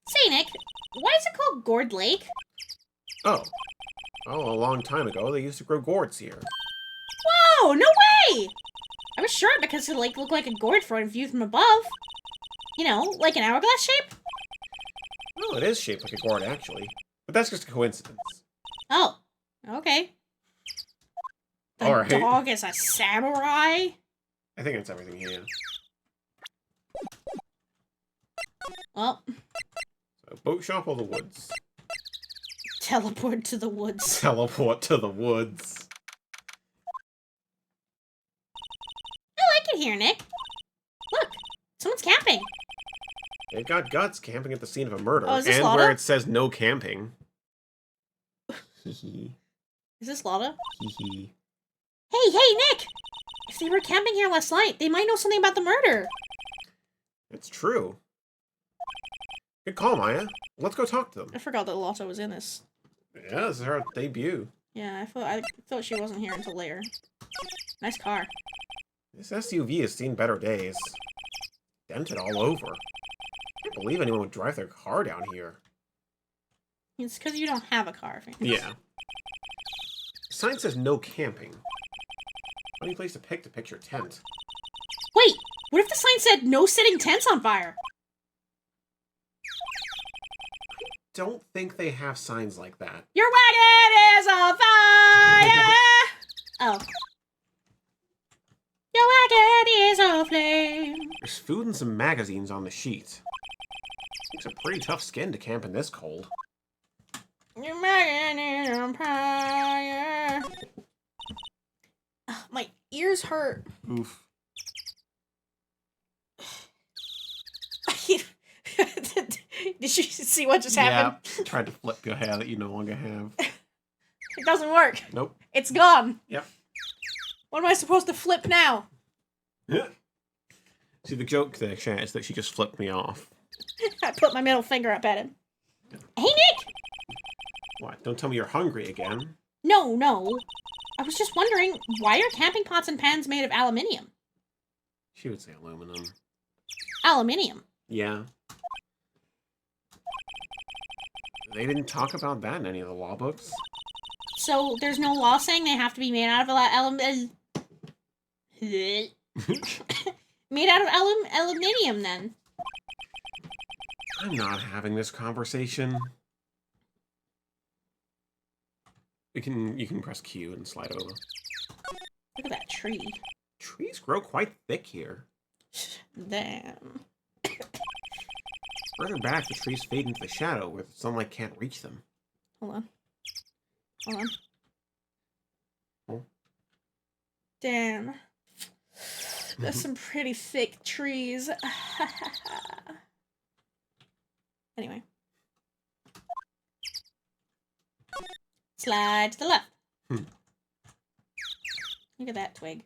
Say, Nick, why is it called Gourd Lake?
Oh. Oh, a long time ago, they used to grow gourds here.
Whoa, no way! I was sure because the lake looked like a gourd from viewed from above. You know, like an hourglass shape?
Oh, it is shaped like a gourd, actually. But that's just a coincidence.
Oh, okay. The
Alright.
dog is a samurai?
I think that's everything here.
Well,
So, boat shop or the woods?
teleport to the woods.
Teleport to the woods.
I like it here, Nick. Look, someone's camping.
They've got guts camping at the scene of a murder.
Oh, is this
and
Lotta?
where it says no camping. Hee
Is this Lotta?
hee.
Hey, Nick! If they were camping here last night, they might know something about the murder.
It's true. Good call, Maya. Let's go talk to them.
I forgot that Lotta was in this.
Yeah, this is her debut.
Yeah, I thought she wasn't here until later. Nice car.
This SUV has seen better days. Dented all over. I can't believe anyone would drive their car down here.
It's because you don't have a car.
Yeah. Sign says no camping. Funny place to pitch your tent.
Wait, what if the sign said no setting tents on fire?
Don't think they have signs like that.
Your wagon is on fire! Oh. Your wagon is on flame.
There's food and some magazines on the sheet. Takes a pretty tough skin to camp in this cold.
Your wagon is on fire. Ugh, my ears hurt.
Oof.
Did you see what just happened?
Yeah, tried to flip your hair that you no longer have.
It doesn't work.
Nope.
It's gone.
Yep.
What am I supposed to flip now?
See, the joke there, chat, is that she just flipped me off.
I put my middle finger up at him. Hey, Nick!
What? Don't tell me you're hungry again.
No. I was just wondering, why are camping pots and pans made of aluminium?
She would say aluminum.
Aluminium.
Yeah. They didn't talk about that in any of the law books.
So there's no law saying they have to be made out of made out of aluminium then.
I'm not having this conversation. You can press Q and slide over.
Look at that tree.
Trees grow quite thick here.
Damn.
Further back, the trees fade into the shadow where the sunlight can't reach them.
Hold on. Hold on.
Oh.
Damn. There's some pretty thick trees. Anyway. Slide to the left. Look at that twig.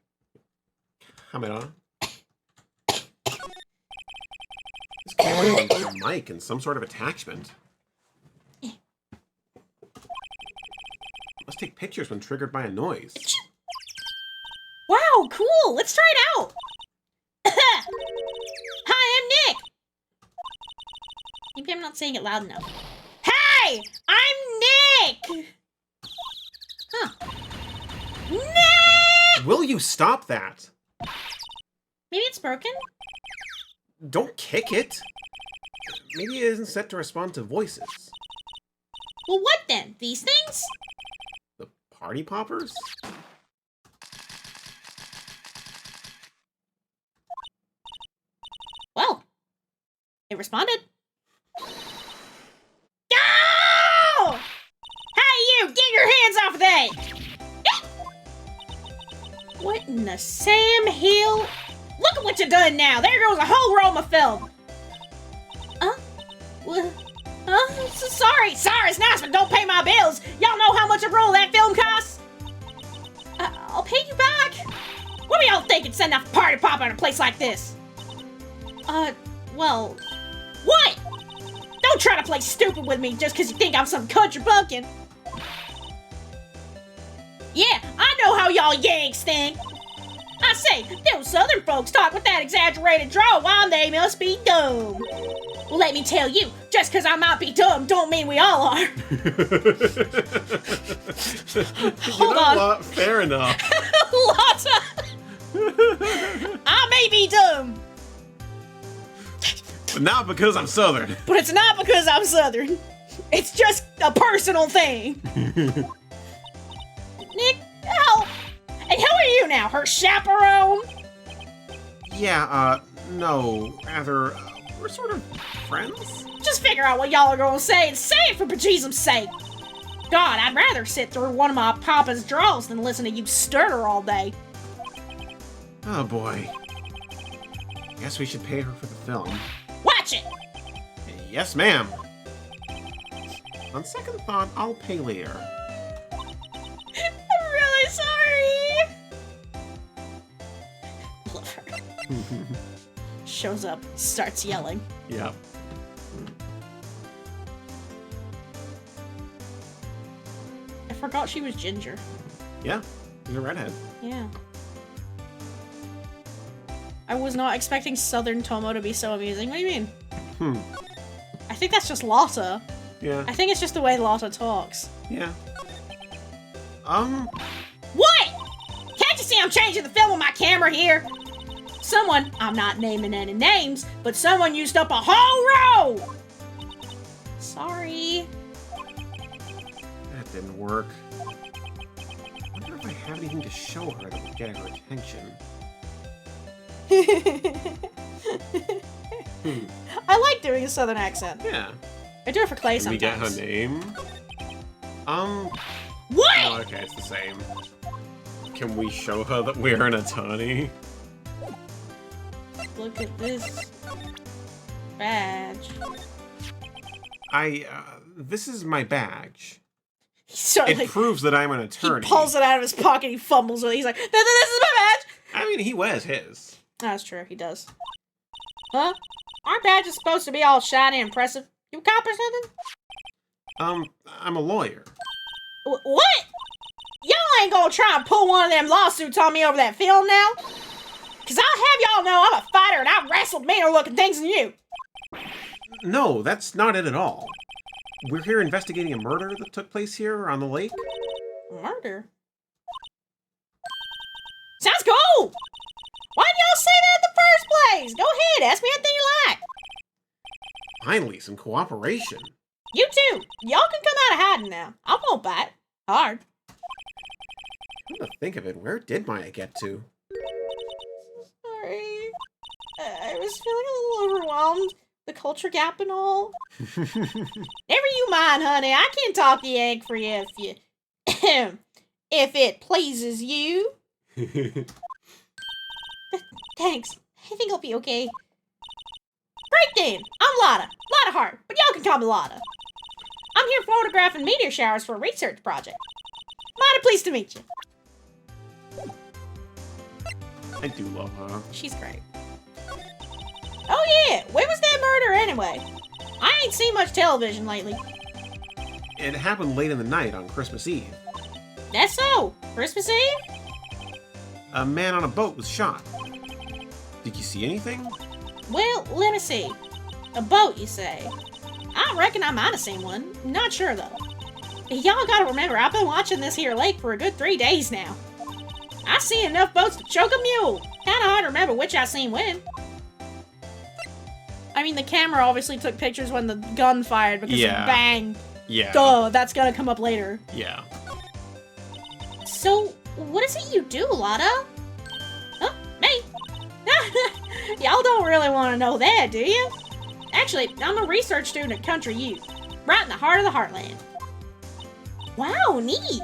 Camera. This camera is a mic and some sort of attachment. Let's take pictures when triggered by a noise.
Wow, cool! Let's try it out! Hi, I'm Nick! Maybe I'm not saying it loud enough. Hey! I'm Nick! Huh. Nick!
Will you stop that?
Maybe it's broken?
Don't kick it. Maybe it isn't set to respond to voices.
Well, what then? These things?
The party poppers?
Well, it responded. Go! Hey, you! Get your hands off of that! What in the Sam Hill? Look at what you done now! There goes a whole roll of film! What? Sorry, it's nice, but don't pay my bills! Y'all know how much a roll of that film costs? I'll pay you back! What do y'all thinking setting up a party popper in a place like this? Well... What? Don't try to play stupid with me just because you think I'm some country bumpkin! Yeah, I know how y'all Yanks think! I say, them Southern folks talk with that exaggerated drawl while they must be dumb. Well, let me tell you, just because I might be dumb don't mean we all are. Hold on.
What? Fair enough.
Lotta! I may be dumb,
But not because I'm Southern.
but it's not because I'm Southern. It's just a personal thing. Nick, help! And who are you now, her chaperone?
Yeah, no. Rather, we're sort of friends?
Just figure out what y'all are gonna say and say it for bejesus's sake. God, I'd rather sit through one of my papa's draws than listen to you stutter all day.
Oh boy. Guess we should pay her for the film.
Watch it!
Yes, ma'am. On second thought, I'll pay later.
I'm really sorry! Love her. Shows up, starts yelling.
Yep.
I forgot she was ginger.
Yeah, she's a redhead.
Yeah. I was not expecting Southern Tomo to be so amusing. What do you mean? I think that's just Lotta.
Yeah.
I think it's just the way Lotta talks.
Yeah.
What? Can't you see I'm changing the film with my camera here? Someone, I'm not naming any names, but someone used up a whole row! Sorry.
That didn't work. I wonder if I have anything to show her that would get her attention.
I like doing a Southern accent.
Yeah.
I do it for Clay
Can we
sometimes.
get her name?
What?
Oh, okay, it's the same. Can we show her that we're an attorney?
Look at this badge.
This is my badge.
He's sort of
It proves that I'm an attorney.
he pulls it out of his pocket, he fumbles with it, he's like, this is my badge!
I mean, he wears his.
That's true, he does. Huh? Our badge is supposed to be all shiny and impressive. You a cop or something?
I'm a lawyer.
What? Y'all ain't gonna try and pull one of them lawsuits on me over that film now? Cause I'll have y'all know I'm a fighter and I've wrestled meaner looking things than you.
No, that's not it at all. We're here investigating a murder that took place here on the lake.
Murder? Sounds cool! Why didn't y'all say that in the first place? Go ahead, ask me anything you like.
Finally, some cooperation.
You too. Y'all can come out of hiding now. I won't bite. Hard.
Come to think of it, where did Maya get to?
Sorry. I was feeling a little overwhelmed. The culture gap and all. Never you mind, honey. I can talk the egg for you if you... if it pleases you. Thanks. I think I'll be okay. Right then. I'm Lotta. Lotta Hart. But y'all can call me Lotta. I'm here photographing meteor showers for a research project. Lotta, pleased to meet you.
I do love her.
She's great. Oh yeah, when was that murder anyway? I ain't seen much television lately.
It happened late in the night on Christmas Eve.
That's so. Christmas Eve?
A man on a boat was shot. Did you see anything?
Well, let me see. A boat, you say? I reckon I might have seen one. Not sure though. Y'all gotta remember, I've been watching this here lake for a good 3 days now. I seen enough boats to choke a mule. Kinda hard to remember which I seen when. I mean, the camera obviously took pictures when the gun fired because
Yeah.
of bang.
Yeah.
Duh, that's gonna come up later.
Yeah.
So, what is it you do, Lotta? Huh? Me? Y'all don't really want to know that, do you? Actually, I'm a research student at Country U, right in the heart of the heartland. Wow, neat!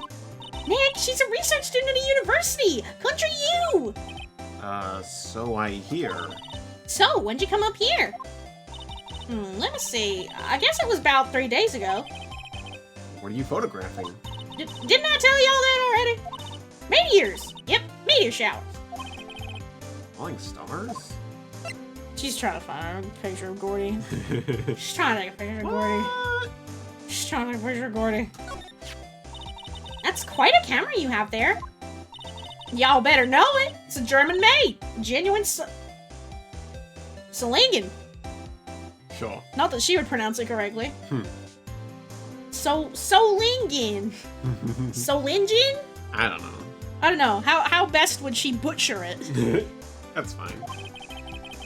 Nick, she's a research student at a university! Country U!
So I hear.
So, when'd you come up here? Let me see. I guess it was about 3 days ago.
What are you photographing?
Didn't I tell y'all that already? Meteors! Yep, meteor showers.
Falling stars?
She's trying to find a picture of Gordy. She's trying to take a picture of Gordy.
What?
She's trying to take a picture of Gordy. That's quite a camera you have there. Y'all better know it. It's a German made. Genuine Solingen.
Sure.
Not that she would pronounce it correctly. Solingen. Solingen?
I don't know.
I don't know. How best would she butcher it?
That's fine.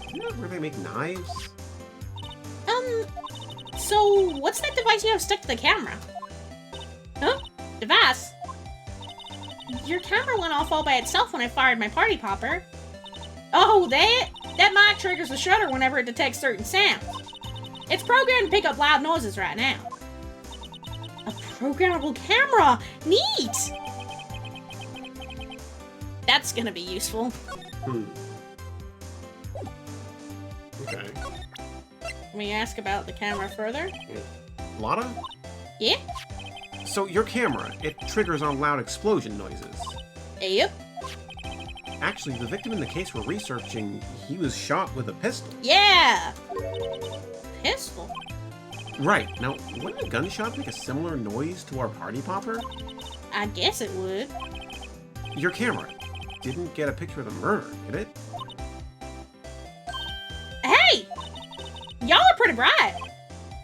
Isn't that where they make knives?
So what's that device you have stuck to the camera? Huh? Device? Your camera went off all by itself when I fired my party popper. Oh, that mic triggers the shutter whenever it detects certain sounds. It's programmed to pick up loud noises right now. A programmable camera! Neat! That's gonna be useful.
Okay.
Let me ask about the camera further.
Lotta?
Yeah?
So your camera, it triggers on loud explosion noises.
Yep.
Actually, the victim in the case we're researching, he was shot with a pistol.
Yeah! Pistol?
Right. Now, wouldn't a gunshot make a similar noise to our party popper?
I guess it would.
Your camera didn't get a picture of the murder, did it?
Hey! Y'all are pretty bright.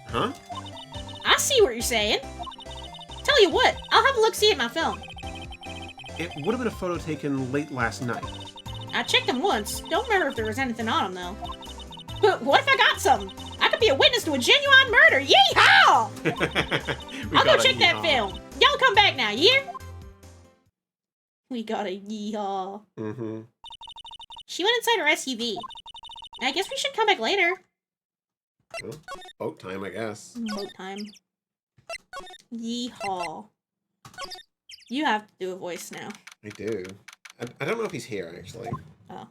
Huh?
I see what you're saying. Tell you what, I'll have a look-see at my film.
It would have been a photo taken late last night.
I checked them once. Don't remember if there was anything on them, though. But what if I got something? I could be a witness to a genuine murder. Yeehaw! I'll go check that film. Y'all come back now, yeah? We got a yeehaw.
Mm-hmm.
She went inside her SUV. I guess we should come back later.
Well, boat time, I guess.
Boat time. Yeehaw. You have to do a voice now.
I do. I don't know if he's here, actually.
Oh.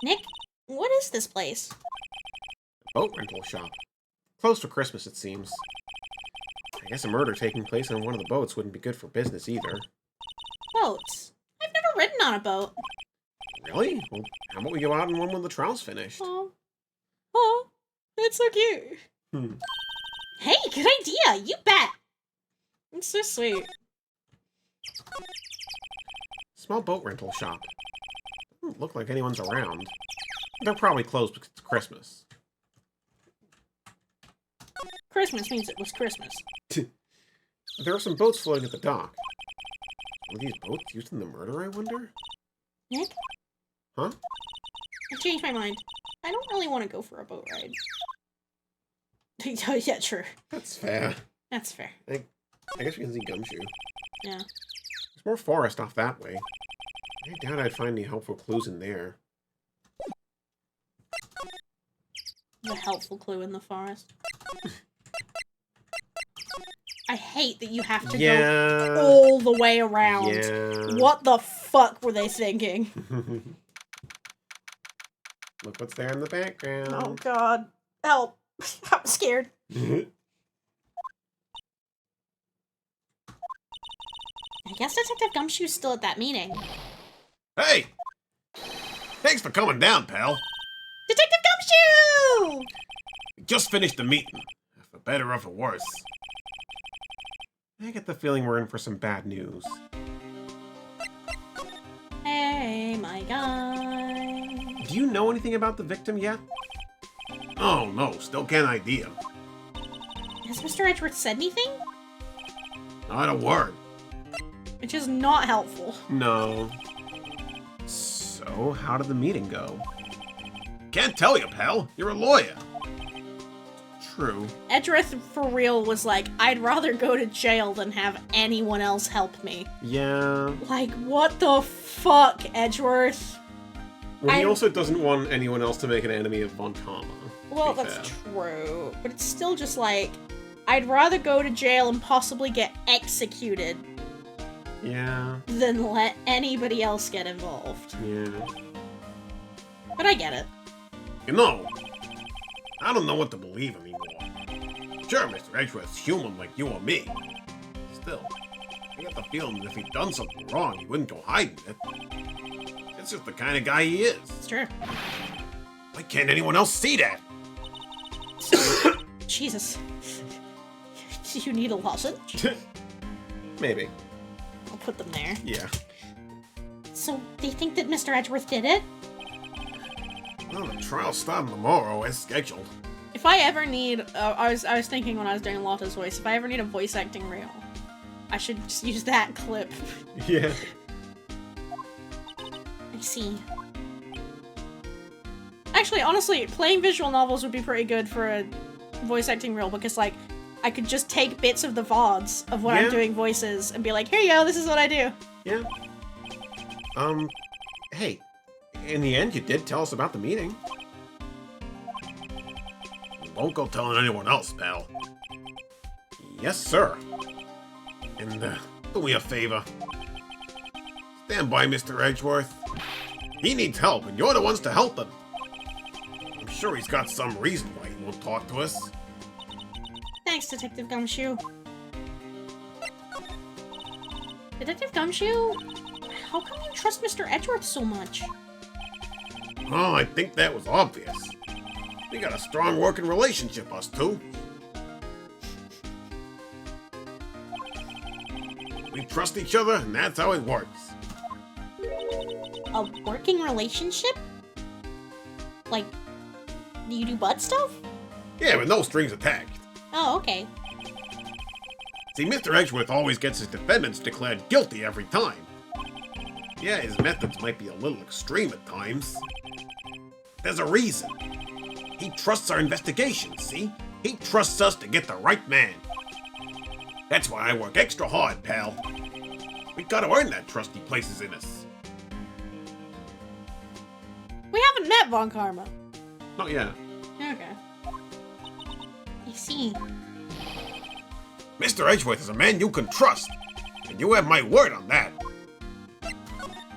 Nick, what is this place?
Boat rental shop. Close for Christmas, it seems. I guess a murder taking place on one of the boats wouldn't be good for business either.
Boats? I've never ridden on a boat.
Really? Well, how about we go out in one when the trial's finished?
Oh. Oh, that's so cute. Hey, good idea! You bet! It's so sweet.
Small boat rental shop. Doesn't look like anyone's around. They're probably closed because it's Christmas.
Christmas means it was Christmas.
There are some boats floating at the dock. Were these boats used in the murder, I wonder?
Nick?
Huh?
I changed my mind. I don't really want to go for a boat ride. Yeah, true.
That's fair.
That's fair.
I guess we can see Gumshoe.
Yeah.
There's more forest off that way. I doubt I'd find any helpful clues in there.
The helpful clue in the forest. I hate that you have to go all the way around.
Yeah.
What the fuck were they thinking?
Look what's there in the background.
Oh god. Help. I'm scared. I guess Detective Gumshoe's still at that meeting.
Hey! Thanks for coming down, pal.
Detective Gumshoe!
We just finished the meeting. For better or for worse. I get the feeling we're in for some bad news.
Hey, my guy.
Do you know anything about the victim yet? Oh no, still can't ID him.
Has Mr. Edgeworth said anything?
Not a word.
Which is not helpful.
No. So, how did the meeting go? Can't tell you, pal. You're a lawyer. True.
Edgeworth, for real, was like, I'd rather go to jail than have anyone else help me.
Yeah.
Like, what the fuck, Edgeworth?
Well, he also doesn't want anyone else to make an enemy of Von Kama.
Well, that's true. But it's still just like, I'd rather go to jail and possibly get executed
Yeah.
than let anybody else get involved.
Yeah.
But I get it.
You know, I don't know what to believe anymore. Sure, Mr. Edgeworth's human like you or me. Still, I get the feeling that if he'd done something wrong, he wouldn't go hiding it. It's just the kind of guy he is.
It's true.
Why can't anyone else see that?
Jesus. Do you need a lozenge?
Maybe.
I'll put them there.
Yeah.
So, they think that Mr. Edgeworth did it?
Well, the trial's starting tomorrow as scheduled.
If I ever need, I was thinking when I was doing Lotta's voice, if I ever need a voice acting reel, I should just use that clip.
Yeah.
I see. Actually, honestly, playing visual novels would be pretty good for a voice acting reel because, like, I could just take bits of the VODs of what I'm doing voices and be like, here you go, this is what I do.
Yeah. Hey, in the end, you did tell us about the meeting. Don't go telling anyone else, pal. Yes, sir. And, do me a favor. Stand by Mr. Edgeworth. He needs help, and you're the ones to help him. I'm sure he's got some reason why he won't talk to us.
Thanks, Detective Gumshoe. Detective Gumshoe? How come you trust Mr. Edgeworth so much?
Oh, I think that was obvious. We got a strong working relationship, us two. We trust each other, and that's how it works.
A working relationship? Like, do you do butt stuff?
Yeah, with no strings attached.
Oh, okay.
See, Mr. Edgeworth always gets his defendants declared guilty every time. Yeah, his methods might be a little extreme at times. There's a reason. He trusts our investigation, see? He trusts us to get the right man. That's why I work extra hard, pal. We gotta earn that trust he places in us.
We haven't met Von Karma.
Not yet.
Okay. I see.
Mr. Edgeworth is a man you can trust. And you have my word on that.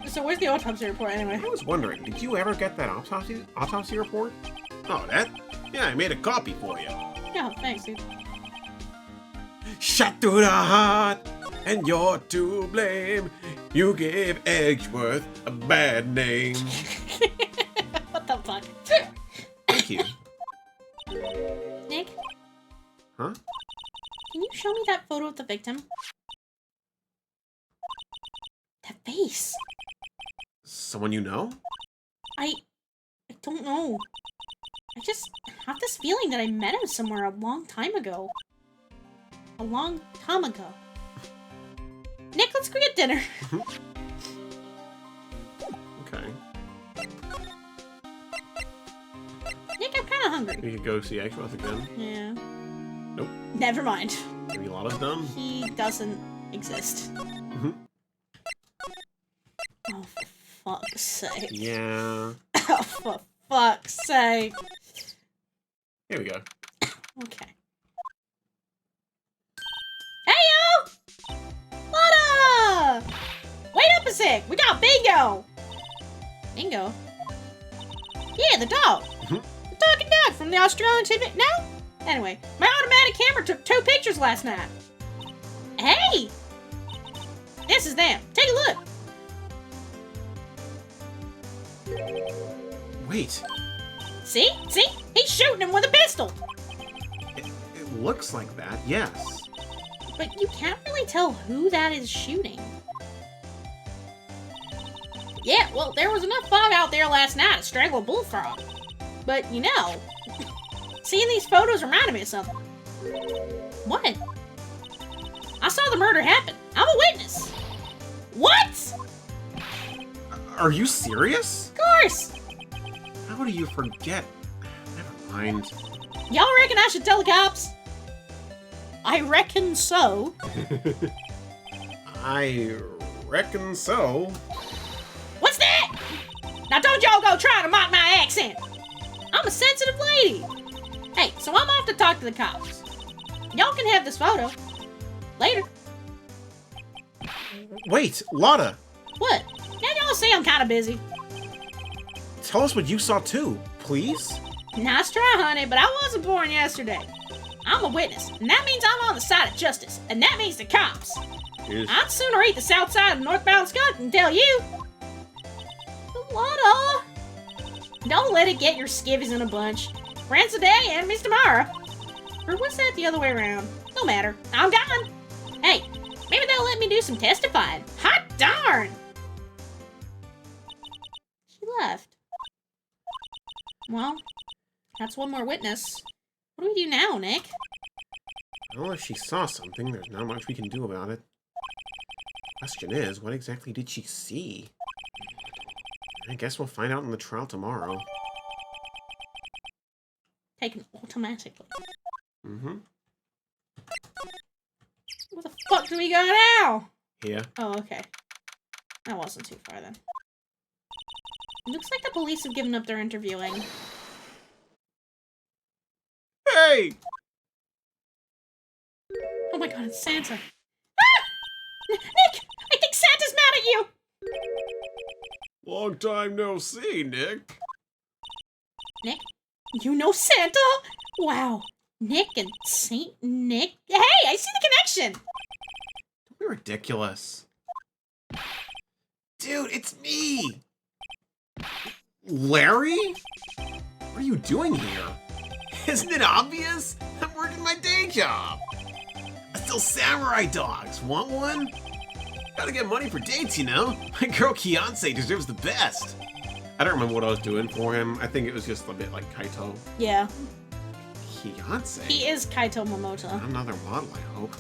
So where's the autopsy report anyway?
I was wondering, did you ever get that autopsy report? Oh, that? Yeah, I made a copy for you.
Yeah, thanks, dude.
Shot through the heart, and you're to blame. You gave Edgeworth a bad name.
What the fuck?
Thank you.
Nick?
Huh?
Can you show me that photo of the victim? That face.
Someone you know?
I don't know. I just have this feeling that I met him somewhere a long time ago. A long time ago. Nick, let's go get dinner.
Okay.
Nick, I'm kind of hungry.
We could go see Exmouth again.
Yeah.
Nope.
Never mind.
Maybe Lotta's done.
He doesn't exist.
Mhm.
Oh, for fuck's sake.
Yeah.
Oh, for fuck's sake.
Here we go.
Okay. Hey, yo! Lotta! Wait up a sec. We got Bingo. Bingo? Yeah, the dog.
Mhm.
The talking dog from the Australian TV. No? Anyway, my automatic camera took 2 pictures last night. Hey! This is them. Take a look.
Wait.
See? See? He's shooting him with a pistol.
It looks like that, yes.
But you can't really tell who that is shooting. Yeah, well, there was enough fog out there last night to strangle a bullfrog. But, you know, seeing these photos reminded me of something. What? I saw the murder happen. I'm a witness. What?
Are you serious?
Of course.
How do you forget? Never mind.
Y'all reckon I should tell the cops? I reckon so.
I reckon so.
What's that? Now don't y'all go trying to mock my accent. I'm a sensitive lady. Hey, so I'm off to talk to the cops. Y'all can have this photo. Later.
Wait, Lotta!
What? Now y'all see I'm kind of busy.
Tell us what you saw too, please.
Nice try, honey, but I wasn't born yesterday. I'm a witness, and that means I'm on the side of justice, and that means the cops. I'd sooner eat the south side of northbound skunk than tell you. Lotta! Don't let it get your skivvies in a bunch. Friends today, enemies tomorrow. Or was that the other way around? No matter. I'm gone. Hey, maybe they'll let me do some testifying. Hot darn! She left. Well, that's one more witness. What do we do now, Nick?
Well, if she saw something, there's not much we can do about it. Question is, what exactly did she see? I guess we'll find out in the trial tomorrow.
Taken automatically.
Mm-hmm.
What the fuck do we got now?
Here.
Oh, okay. That wasn't too far then. It looks like the police have given up their interviewing.
Hey!
Oh my god, it's Santa. Ah! Nick! I think Santa's mad at you!
Long time no see, Nick.
Nick? You know Santa? Wow. Nick and Saint Nick? Hey, I see the connection!
Don't be ridiculous. Dude, it's me! Larry? What are you doing here? Isn't it obvious? I'm working my day job. I sell samurai dogs. Want one? Gotta get money for dates, you know? My girl Kianse deserves the best. I don't remember what I was doing for him. I think it was just a bit like Kaito.
Yeah.
Kianse?
He is Kaito Momota.
Another model, I hope.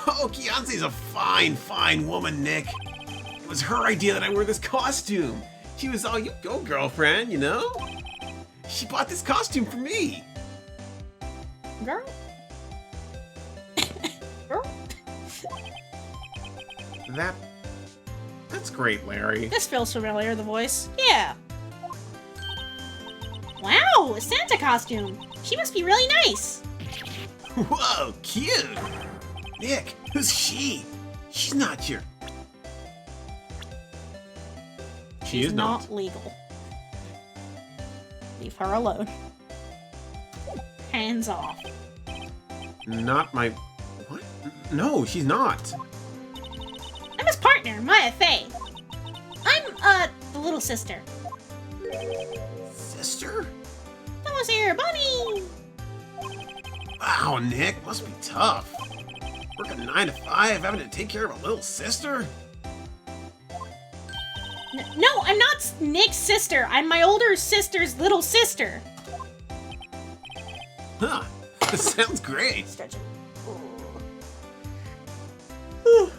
Oh, Kianse's a fine, fine woman, Nick. It was her idea that I wear this costume. She was all, you go, girlfriend, you know? She bought this costume for me.
Girl? Girl?
That's great, Larry.
This feels familiar, the voice. Yeah. Wow, a Santa costume. She must be really nice.
Whoa, cute. Nick, who's she? She's not your... She
She's
is not.
legal. Leave her alone. Hands off.
Not my... What? No, she's not.
I'm his partner, Maya Fey. I'm, the little sister.
Sister?
Almost here, bunny!
Wow, Nick, must be tough. Working 9 to 5, having to take care of a little sister?
No, I'm not Nick's sister. I'm my older sister's little sister.
Huh. Sounds great.
Stretching. Oh.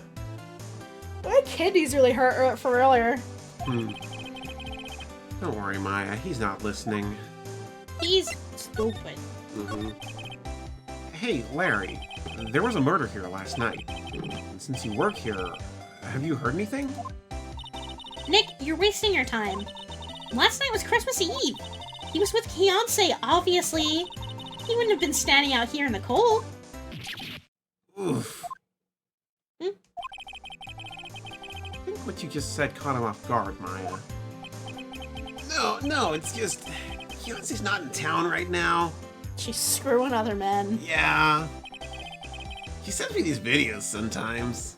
My kidneys really hurt from earlier.
Don't worry, Maya. He's not listening.
He's stupid.
Hey, Larry. There was a murder here last night. And since you work here, have you heard anything?
Nick, you're wasting your time. Last night was Christmas Eve. He was with Fiancé, obviously. He wouldn't have been standing out here in the cold.
Oof. I think what you just said caught him off guard, Maya. No, it's just... Fiancé's not in town right now.
She's screwing other men.
Yeah. He sends me these videos sometimes.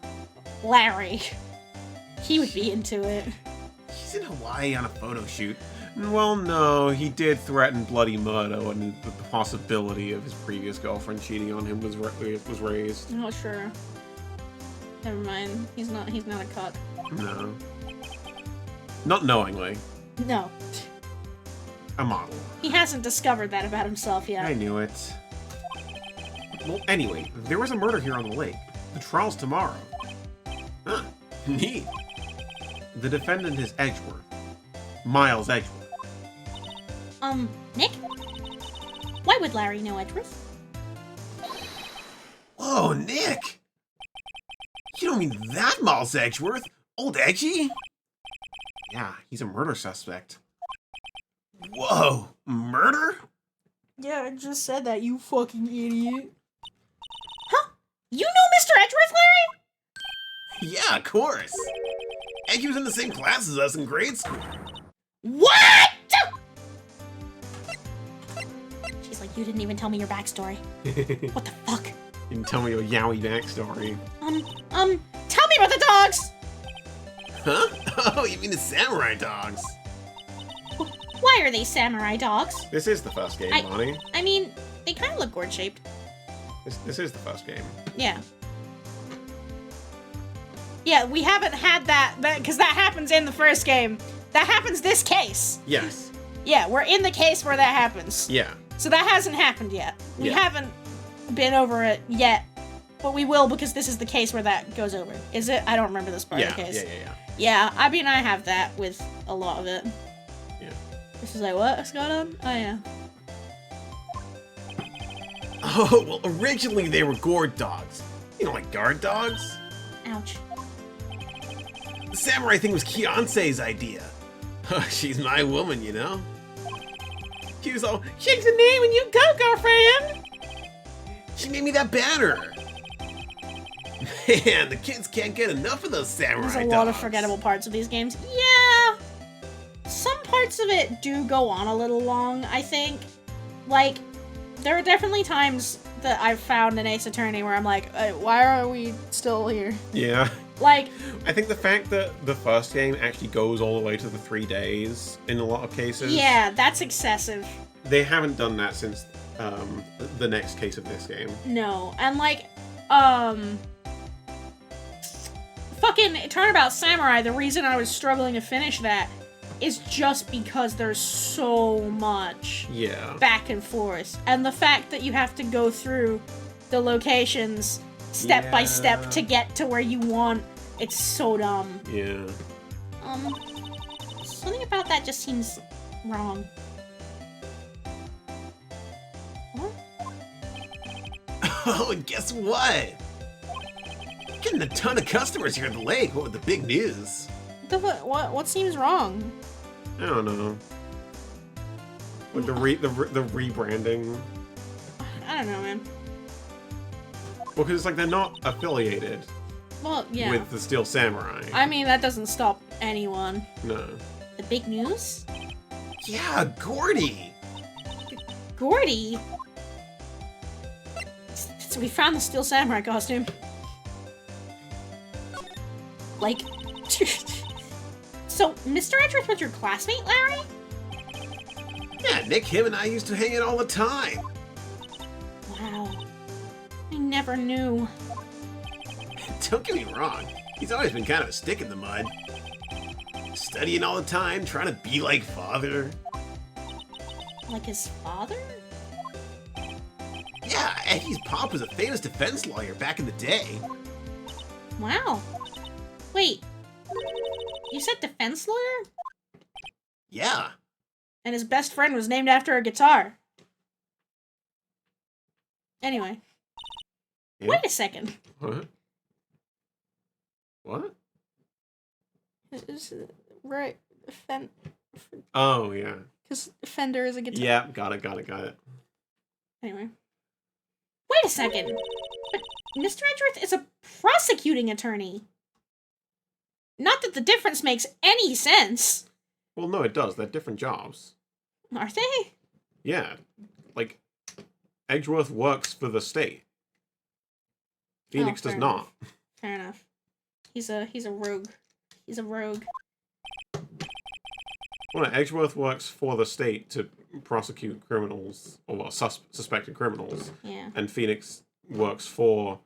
Larry. He would be into it.
He's in Hawaii on a photo shoot. Well, no, he did threaten Bloody Murdo, and the possibility of his previous girlfriend cheating on him was raised.
Oh, sure. Never mind. He's not a cuck.
No. Not knowingly.
No.
A model.
He hasn't discovered that about himself yet.
I knew it. Well, anyway, there was a murder here on the lake. The trial's tomorrow. Huh. Neat. The defendant is Edgeworth. Miles Edgeworth.
Nick? Why would Larry know Edgeworth?
Whoa, Nick! You don't mean that Miles Edgeworth? Old Edgy? Yeah, he's a murder suspect. Whoa, murder?
Yeah, I just said that, you fucking idiot. Huh? You know Mr. Edgeworth, Larry?
Yeah, of course. Edgy was in the same class as us in grade school.
What?! She's like, you didn't even tell me your backstory. What the fuck?
You can tell me a yaoi backstory.
Tell me about the dogs!
Huh? Oh, you mean the samurai dogs?
Why are they samurai dogs?
This is the first game, Bonnie.
I mean, they kind of look gourd-shaped.
This is the first game.
Yeah. Yeah, we haven't had that because that happens in the first game. That happens this case.
Yes.
Yeah, we're in the case where that happens.
Yeah.
So that hasn't happened yet. We
Yeah.
haven't been over it yet, but we will because this is the case where that goes over. Is it? I don't remember this part of the case.
Yeah.
Yeah, I mean, I have that with a lot of it.
Yeah.
This is like, what's going on? Oh, yeah.
Oh, well, originally they were gourd dogs. You know, like guard dogs?
Ouch.
The samurai thing was Fiancé's idea. She's my woman, you know? She was all, shake the name and you go, girlfriend! She made me that banner. Man, the kids can't get enough of those samurai dogs.
There's a lot of forgettable parts of these games. Yeah! Some parts of it do go on a little long, I think. Like, there are definitely times that I've found in Ace Attorney where I'm like, why are we still here?
Yeah.
Like,
I think the fact that the first game actually goes all the way to the 3 days in a lot of cases.
yeah, that's excessive.
They haven't done that since the next case of this game.
No, and like, fucking Turnabout Samurai, the reason I was struggling to finish that is just because there's so much
Yeah.
back and forth. And the fact that you have to go through the locations step by step to get to where you want, it's so dumb.
Yeah.
Something about that just seems wrong. What?
Oh, and guess what? Getting a ton of customers here at the lake. What with the big news?
What seems wrong?
I don't know. Like the rebranding.
I don't know, man.
Well, because it's like they're not affiliated
Well, yeah.
with the Steel Samurai.
I mean, that doesn't stop anyone.
No.
The big news?
Yeah, Gordy.
Gordy? So we found the Steel Samurai costume. Like, so Mr. Edgeworth was your classmate, Larry?
Yeah, Nick, him and I used to hang out all the time.
Wow. I never knew.
Don't get me wrong. He's always been kind of a stick in the mud. studying all the time, trying to be like father.
Like his father?
Yeah, Eggy's pop was a famous defense lawyer back in the day.
Wow. Wait. You said defense lawyer?
Yeah.
And his best friend was named after a guitar. Anyway.
Yeah.
Wait a second.
What? What?
Right.
Oh, yeah.
Because Fender is a guitar.
Yeah, got it.
Anyway. Wait a second. But Mr. Edgeworth is a prosecuting attorney. Not that the difference makes any sense.
Well, no, it does. They're different jobs.
Are they?
Yeah. Like, Edgeworth works for the state. Phoenix does
fair
not.
enough. Fair enough. He's a rogue. He's a rogue.
Well, no, Edgeworth works for the state to prosecute criminals, or well, suspected criminals.
Yeah.
And Phoenix works for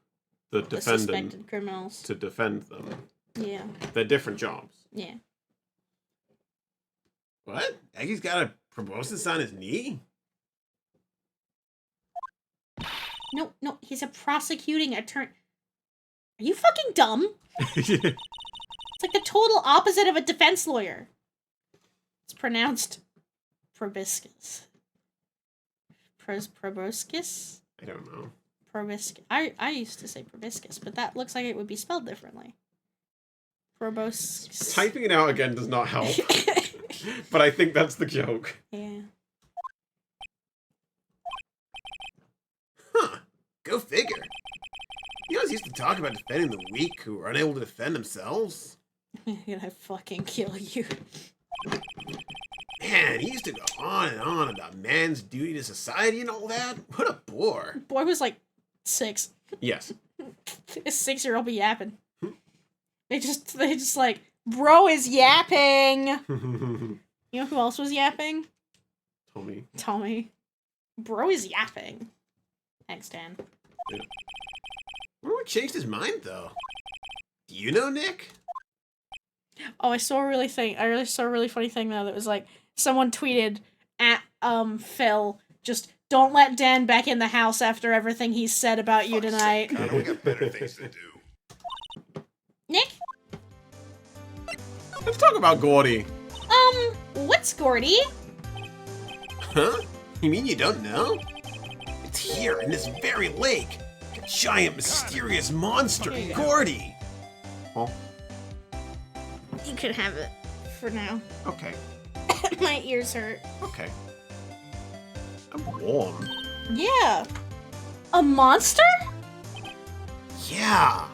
the
The
defendant
suspected criminals.
to defend them.
Yeah.
They're different jobs.
Yeah.
What? Eggy's got a proboscis on his knee?
No, he's a prosecuting attorney. Are you fucking dumb? It's like the total opposite of a defense lawyer. It's pronounced proboscis. Proboscis?
I don't know.
Proboscis. I used to say proboscis, but that looks like it would be spelled differently. Proboscis.
Typing it out again does not help. But I think that's the joke.
Yeah.
Huh. Go figure. You guys used to talk about defending the weak who are unable to defend themselves.
I'm gonna fucking kill you.
Man, he used to go on and on about man's duty to society and all that. What a bore.
Boy was like 6.
Yes.
A 6-year-old be yapping. They just like, bro is yapping. You know who else was yapping? Tommy. Bro is yapping. Thanks, Dan.
I wonder what changed his mind, though. Do you know, Nick?
Oh, I saw a really funny thing though that was like someone tweeted at Phil, just don't let Dan back in the house after everything he said about you tonight.
We got better things to do.
Nick?
Let's talk about Gordy.
What's Gordy?
Huh? You mean you don't know? It's here in this very lake. A giant, mysterious monster, Gordy. Huh?
You could have it for now.
Okay.
My ears hurt.
Okay. I'm warm.
Yeah. A monster?
Yeah.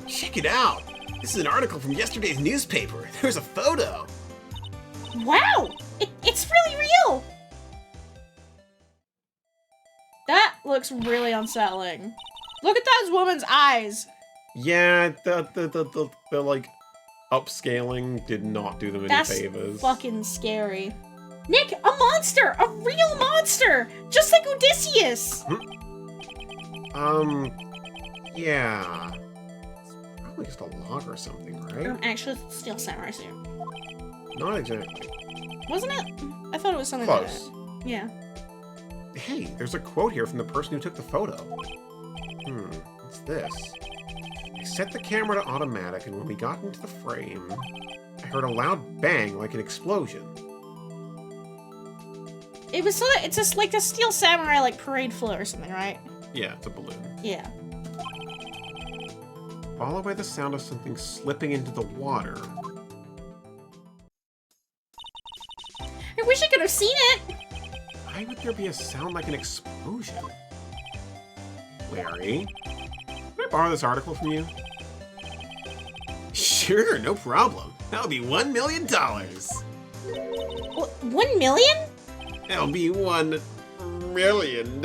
Check it out. This is an article from yesterday's newspaper. There's a photo.
Wow! It's really real! That looks really unsettling. Look at that woman's eyes!
Yeah, the like upscaling did not do them any
That's
favors.
fucking scary. Nick, a monster! A real monster! Just like Odysseus!
Yeah. It's probably just a log or something, right?
Actually, Steel Samurai suit.
Not exactly.
Wasn't it? I thought it was something
Close.
like that. Yeah.
Hey, there's a quote here from the person who took the photo. What's this? I set the camera to automatic, and when we got into the frame, I heard a loud bang like an explosion.
It was it's just like a Steel Samurai like parade float or something, right?
Yeah, it's a balloon.
Yeah.
Followed by the sound of something slipping into the water.
I wish I could have seen it!
Why would there be a sound like an explosion? Larry, can I borrow this article from you? Sure, no problem. That'll be $1 million.
1 million?
That'll be $1 million.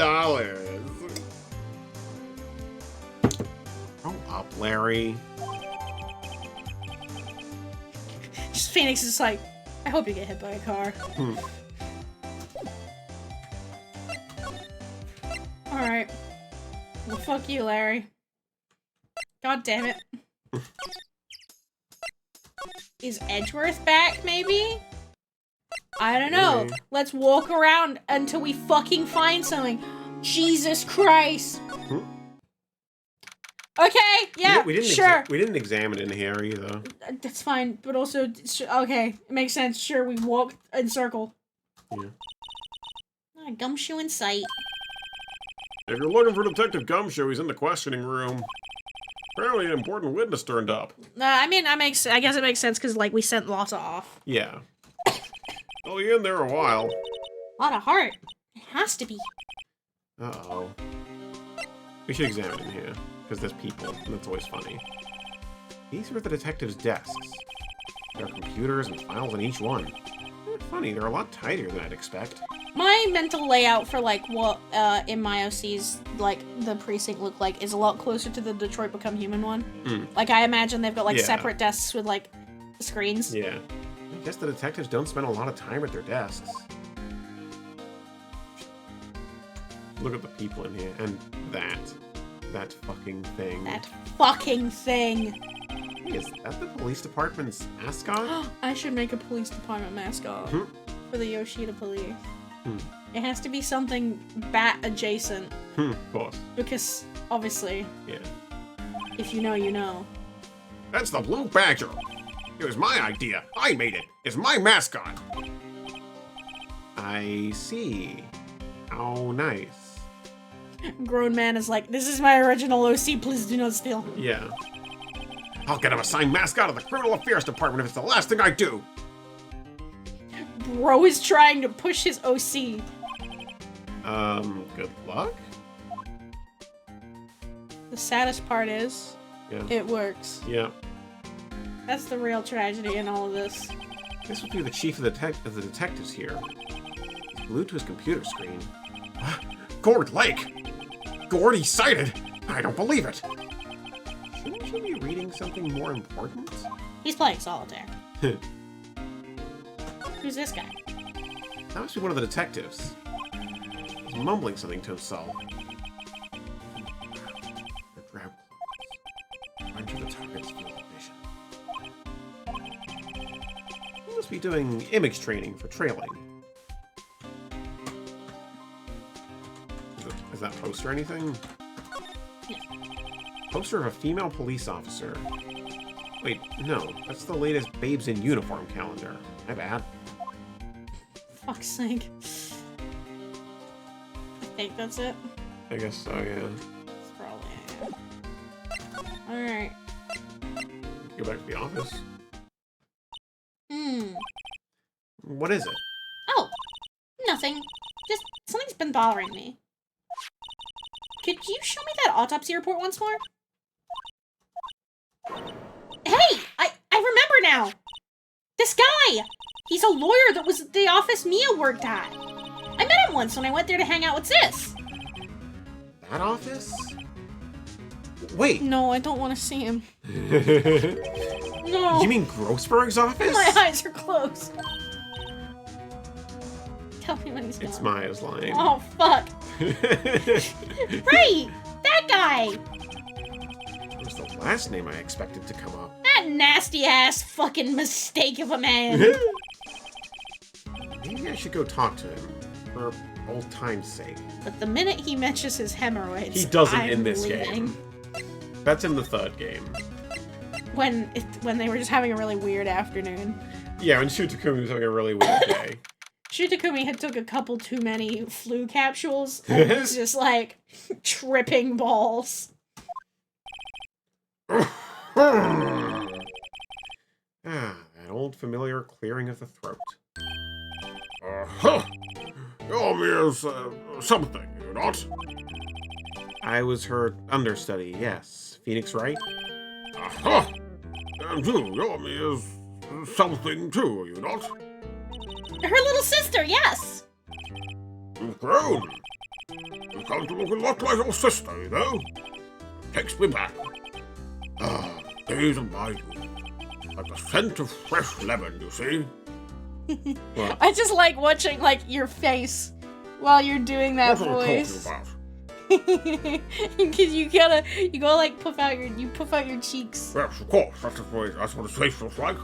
Grow up, Larry.
Just Phoenix is like, I hope you get hit by a car. Alright. Well, fuck you, Larry. God damn it. Is Edgeworth back, maybe? I don't know.
Maybe.
Let's walk around until we fucking find something. Jesus Christ. Okay, yeah,
we didn't
sure.
we didn't examine in here either.
That's fine, but also, okay, it makes sense. Sure, we walk in circle.
Yeah.
Gumshoe in sight.
If you're looking for Detective Gumshoe, he's in the questioning room. Apparently an important witness turned up.
I mean, I guess it makes sense because, like, we sent Lotta off.
Yeah.
Well, he in there a while.
Lotta heart. It has to be.
Uh-oh. We should examine in here, because there's people, and that's always funny. These are the detectives' desks. There are computers and files on each one. Funny, they're a lot tidier than I'd expect.
My mental layout for, like, what in my OC's, like, the precinct looked like is a lot closer to the Detroit Become Human one. Like, I imagine they've got, like,
Yeah.
separate desks with, like, screens.
Yeah. I guess the detectives don't spend a lot of time at their desks. Look at the people in here, and that fucking thing.
That fucking thing.
Is that the police department's mascot?
I should make a police department mascot for the Yoshida police. It has to be something bat adjacent.
Of course.
Because, obviously,
Yeah.
if you know, you know.
That's the Blue Badger. It was my idea. I made it. It's my mascot.
I see. How nice.
Grown man is like, this is my original OC, please do not steal.
Yeah.
I'll get him assigned mascot of the Criminal Affairs Department if it's the last thing I do.
Bro is trying to push his OC.
Good luck?
The saddest part is,
Yeah.
it works.
Yeah.
That's the real tragedy in all of this.
This would be the chief of the detectives here. He's glued to his computer screen.
Gord Lake! Gord, he's sighted! I don't believe it!
Shouldn't you be reading something more important?
He's playing solitaire. Who's this guy?
That must be one of the detectives. He's mumbling something to himself. The grab clothes. Enter the target's field of vision. He must be doing image training for trailing. Is that poster anything?
Yeah.
Poster of a female police officer. Wait, no. That's the latest Babes in Uniform calendar. My bad.
Fuck's sake. I think that's it.
I guess so, yeah.
That's probably it. Alright.
Go back to the office. What is it?
Oh! Nothing. Just something's been bothering me. Could you show me that autopsy report once more? Hey! I remember now! This guy! He's a lawyer that was at the office Mia worked at. I met him once when I went there to hang out with Sis.
That office? Wait.
No, I don't want to see him.
You
No.
mean Grossberg's office?
My eyes are closed. Tell me when he's done.
It's Maya's line.
Oh, fuck. Right! That guy!
It was the last name I expected to come up.
That nasty-ass fucking mistake of a man.
Maybe I should go talk to him. For old time's sake.
But the minute he mentions his hemorrhoids,
He doesn't
I'm
in this
leaving.
game. That's in the third game.
When they were just having a really weird afternoon.
Yeah, when Shutakumi was having a really weird day.
Shutakumi had took a couple too many flu capsules and was just like tripping balls.
That old familiar clearing of the throat.
Your Mia's something, you not?
I was her understudy, yes. Phoenix Wright?
Aha! And you, your Mia's something too, you not?
Her little sister, yes!
You've grown. You come to look a lot like your sister, you know? Takes me back. Days of my youth. Like the scent of fresh lemon, you see?
What?
I just like watching like your face while you're doing that
What are you
voice.
talking about?
Cause you gotta like puff out your cheeks.
Yes, of course. That's what his face looks like.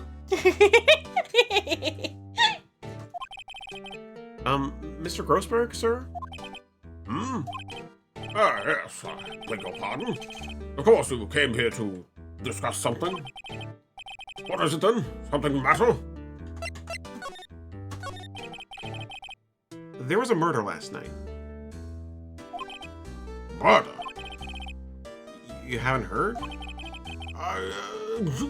Mr. Grossberg, sir?
Hmm? Yes, I beg your pardon. Of course you came here to discuss something. What is it then? Something the matter?
There was a murder last night.
Murder?
You haven't heard?
I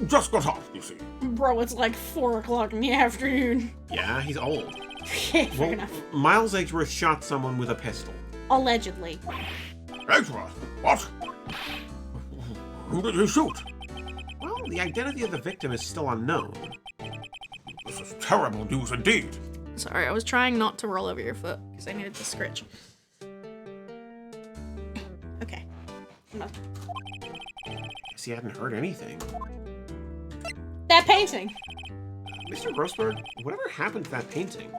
just got up, you see.
Bro, it's like 4 o'clock in the afternoon.
Yeah, he's old.
Okay, fair enough.
Miles Edgeworth shot someone with a pistol.
Allegedly.
Edgeworth? What? Who did he shoot?
Well, the identity of the victim is still unknown.
This is terrible news indeed.
Sorry, I was trying not to roll over your foot because I needed to scritch. Okay. I'm done.
Guess he hadn't heard anything.
That painting!
Mr. Grossberg, whatever happened to that painting?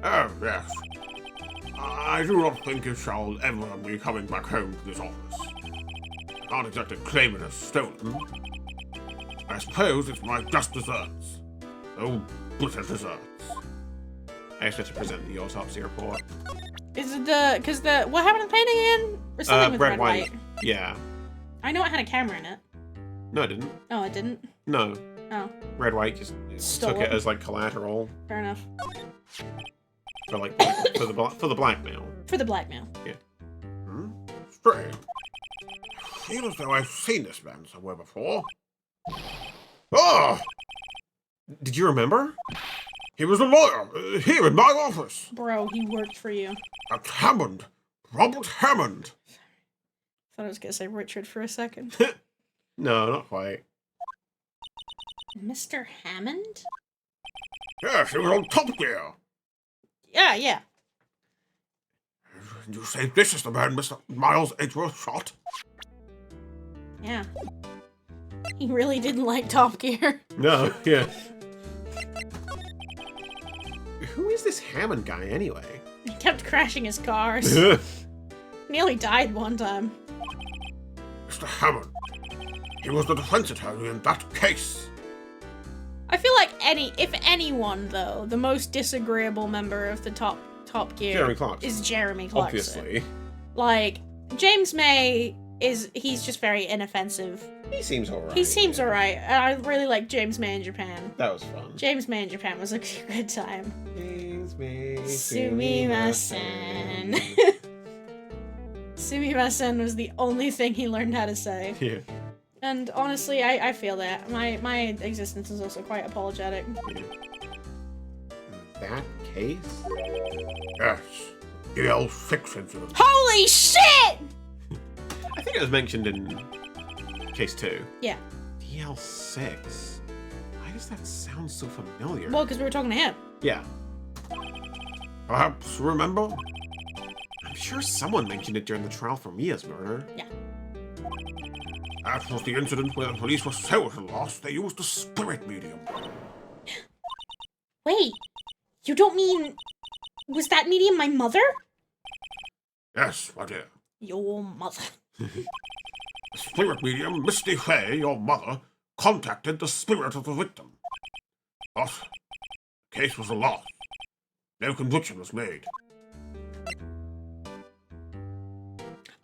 Oh, yes. I do not think it shall ever be coming back home to this office. I can't exactly claim it as stolen. I suppose it's my just desserts. Oh, bitter desserts.
I expect to present the autopsy report.
Is it what happened to the painting again? Or something with red, white?
Yeah.
I know it had a camera in it.
No, it didn't.
Oh, it didn't?
No.
Oh,
Red White just
Stole
took it
it.
as like collateral
fair enough.
for like for the blackmail.
For the blackmail.
Hmm? Strange. I feel as though I've seen this man somewhere before. Oh!
Did you remember?
He was a lawyer here in my office.
Bro, he worked for you.
That's Hammond. Robert Hammond.
Thought I was gonna say Richard for a second.
No, not quite.
Mr. Hammond?
Yes, he was on Top Gear.
Yeah.
You say this is the man Mr. Miles Edgeworth shot?
Yeah. He really didn't like Top Gear.
No, yeah. Who is this Hammond guy anyway?
He kept crashing his cars. Nearly died one time.
Mr. Hammond. He was the defense attorney in that case.
I feel like if anyone though, the most disagreeable member of the Top Gear
Jeremy Clarkson.
is Jeremy Clarkson.
Obviously.
Like, James May he's just very inoffensive.
He seems alright.
He seems alright. I really like James May in Japan.
That was fun.
James May in Japan was a good time.
James May,
Sumimasen. Sumimasen was the only thing he learned how to say.
Yeah.
And honestly, I feel that. My existence is also quite apologetic.
That case?
Yes. DL6 incident.
Holy shit!
I think it was mentioned in case 2.
Yeah.
DL6? Why does that sound so familiar?
Well, because we were talking to him.
Yeah.
Perhaps remember?
I'm sure someone mentioned it during the trial for Mia's murder.
Yeah.
That was the incident where the police were so at a loss they used a spirit medium.
Wait, you don't mean... Was that medium my mother?
Yes, my dear.
Your mother.
The spirit medium, Misty Fay, your mother, contacted the spirit of the victim. But the case was a loss. No conviction was made.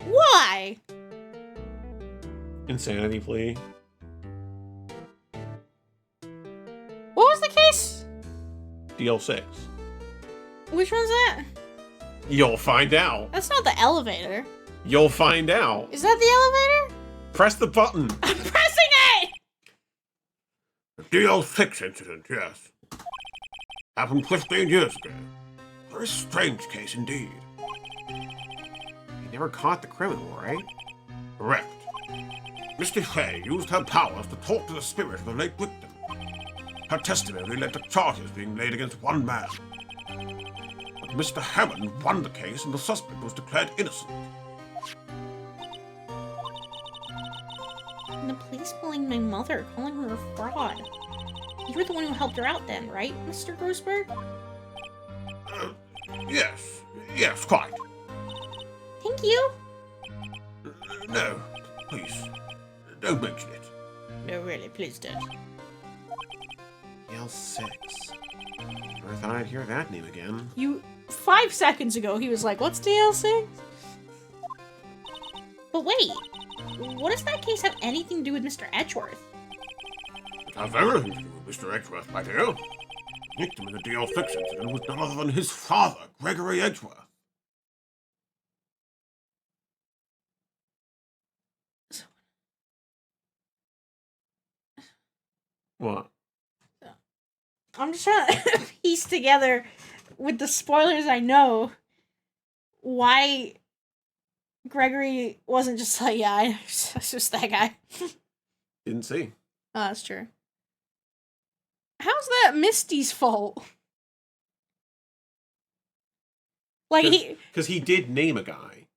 Why?
Insanity plea.
What was the case?
DL6.
Which one's that?
You'll find out.
That's not the elevator.
You'll find out.
Is that the elevator?
Press the button.
I'm pressing it!
The DL6 incident, yes. Happened 15 years ago. Very strange case indeed.
You never caught the criminal, right?
Correct. Misty Fay used her powers to talk to the spirit of the late victim. Her testimony led to charges being laid against one man. But Mr. Hammond won the case and the suspect was declared innocent.
And the police bullying my mother, calling her a fraud. You were the one who helped her out then, right, Mr. Grossberg?
Yes, quite.
Thank you.
No, please, don't mention it.
No, really, please don't.
DL6. Never thought I'd hear that name again.
5 seconds ago, he was like, what's DLC? But wait, what does that case have anything to do with Mr. Edgeworth?
It has everything to do with Mr. Edgeworth, my dear. The victim in the DL6 incident was none other than his father, Gregory Edgeworth.
What?
I'm just trying to piece together, with the spoilers I know, why Gregory wasn't just like, yeah, it's just that guy.
Didn't see.
Oh, that's true. How's that Misty's fault? Like,
Because he did name a guy.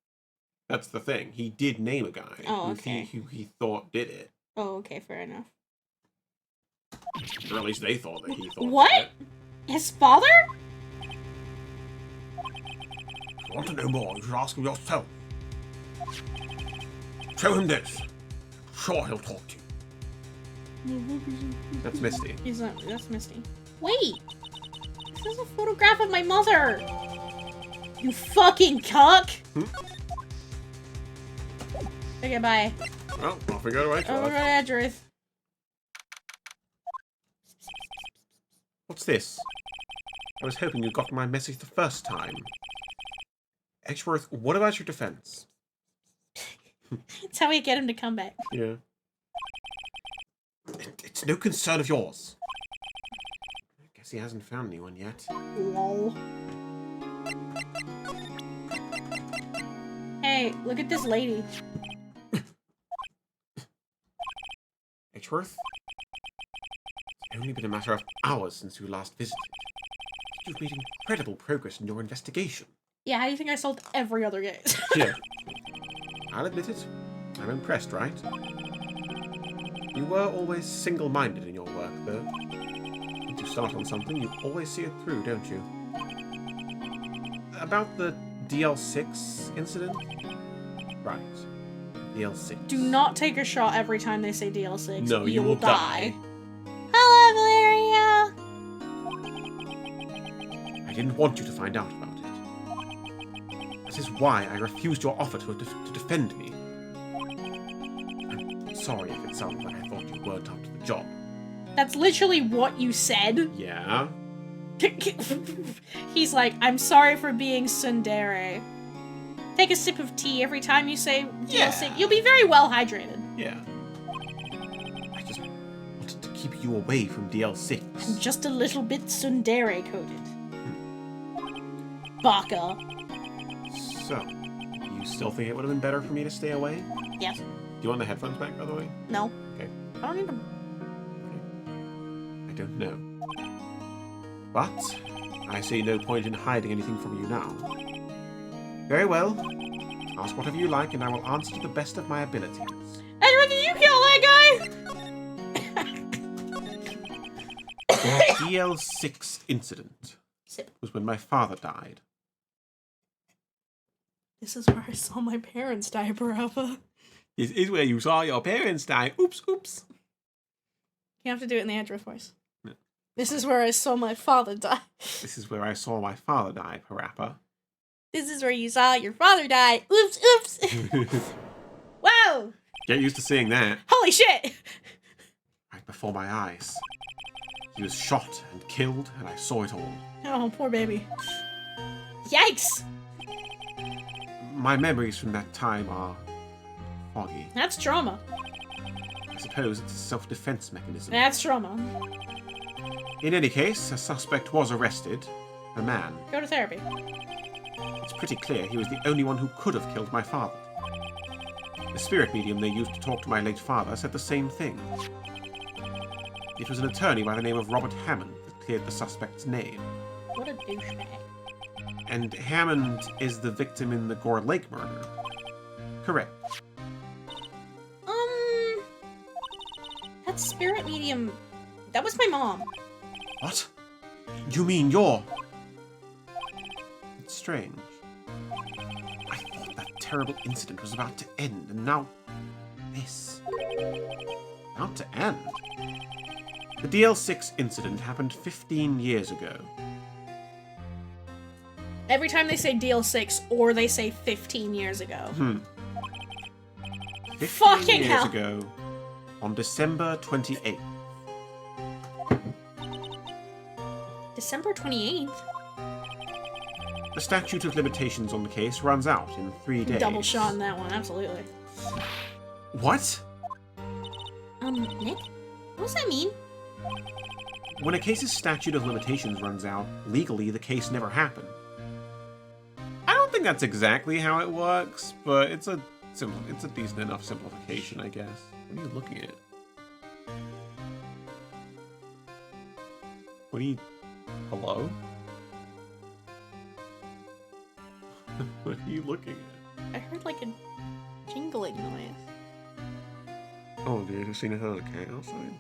That's the thing. He did name a guy
Oh, okay.
who he thought did it.
Oh, okay, fair enough.
Or at least they thought that he thought
What?
did it.
His father?
If you want to know more, you should ask him yourself. Show him this. I'm sure he'll talk to you.
That's Misty.
He's not. That's Misty. Wait! This is a photograph of my mother! You fucking cuck! Okay, bye.
Well, off we go to
Oh,
Edgeworth.
we're going to Edgeworth.
What's this? I was hoping you got my message the first time. Edgeworth, what about your defense?
That's how we get him to come back.
Yeah. It's no concern of yours. I guess he hasn't found anyone yet.
Lol. Hey, look at this lady.
Edgeworth? It's only been a matter of hours since you last visited. You've made incredible progress in your investigation.
Yeah, how do you think I solved every other case?
Yeah. I'll admit it. I'm impressed, right? You were always single-minded in your work, though. Once you start on something, you always see it through, don't you? About the DL6 incident? Right. DL6.
Do not take a shot every time they say DL6.
No, you will die.
Hello, Valeria!
I didn't want you to find out about it. That is why I refused your offer to defend me. I'm sorry if it sounded like I thought you weren't up to the job.
That's literally what you said.
Yeah?
He's like, I'm sorry for being tsundere. Take a sip of tea every time you say DLC.
Yeah.
You'll be very well hydrated.
Yeah. I just wanted to keep you away from DL6.
I'm just a little bit tsundere coated. Baka.
So, you still think it would have been better for me to stay away?
Yes.
Do you want the headphones back, by the way?
No.
Okay.
I don't need them.
I don't know. But, I see no point in hiding anything from you now. Very well. Ask whatever you like, and I will answer to the best of my abilities.
Edward, did you kill that guy?
The DL6 incident
Sip.
was when my father died.
This is where I saw my parents die, Barappa.
This is where you saw your parents die. Oops, oops.
You have to do it in the Edgeworth voice.
No.
This is where I saw my father die.
This is where I saw my father die, Parappa.
This is where you saw your father die. Oops, oops. Whoa!
Get used to seeing that.
Holy shit!
Right before my eyes. He was shot and killed, and I saw it all.
Oh, poor baby. Yikes!
My memories from that time are foggy.
That's trauma.
I suppose it's a self-defense mechanism.
That's trauma.
In any case, a suspect was arrested. A man.
Go to therapy.
It's pretty clear he was the only one who could have killed my father. The spirit medium they used to talk to my late father said the same thing. It was an attorney by the name of Robert Hammond that cleared the suspect's name.
What a douchebag.
And Hammond is the victim in the Gore Lake murder. Correct.
That spirit medium, that was my mom.
What? You mean you're... It's strange. I thought that terrible incident was about to end, and now... this. About to end? The DL6 incident happened 15 years ago.
Every time they say DL6 or they say 15 years ago.
15
Fucking
years
hell.
ago, on December 28th.
December 28th?
The statute of limitations on the case runs out in 3 days.
Double shot on that one, absolutely.
What?
Nick? What does that mean?
When a case's statute of limitations runs out, legally the case never happened. I don't think that's exactly how it works, but it's a decent enough simplification, I guess. What are you looking at? What are you... Hello? What are you looking at?
I heard like a jingling noise.
Oh, did you just see another cat outside?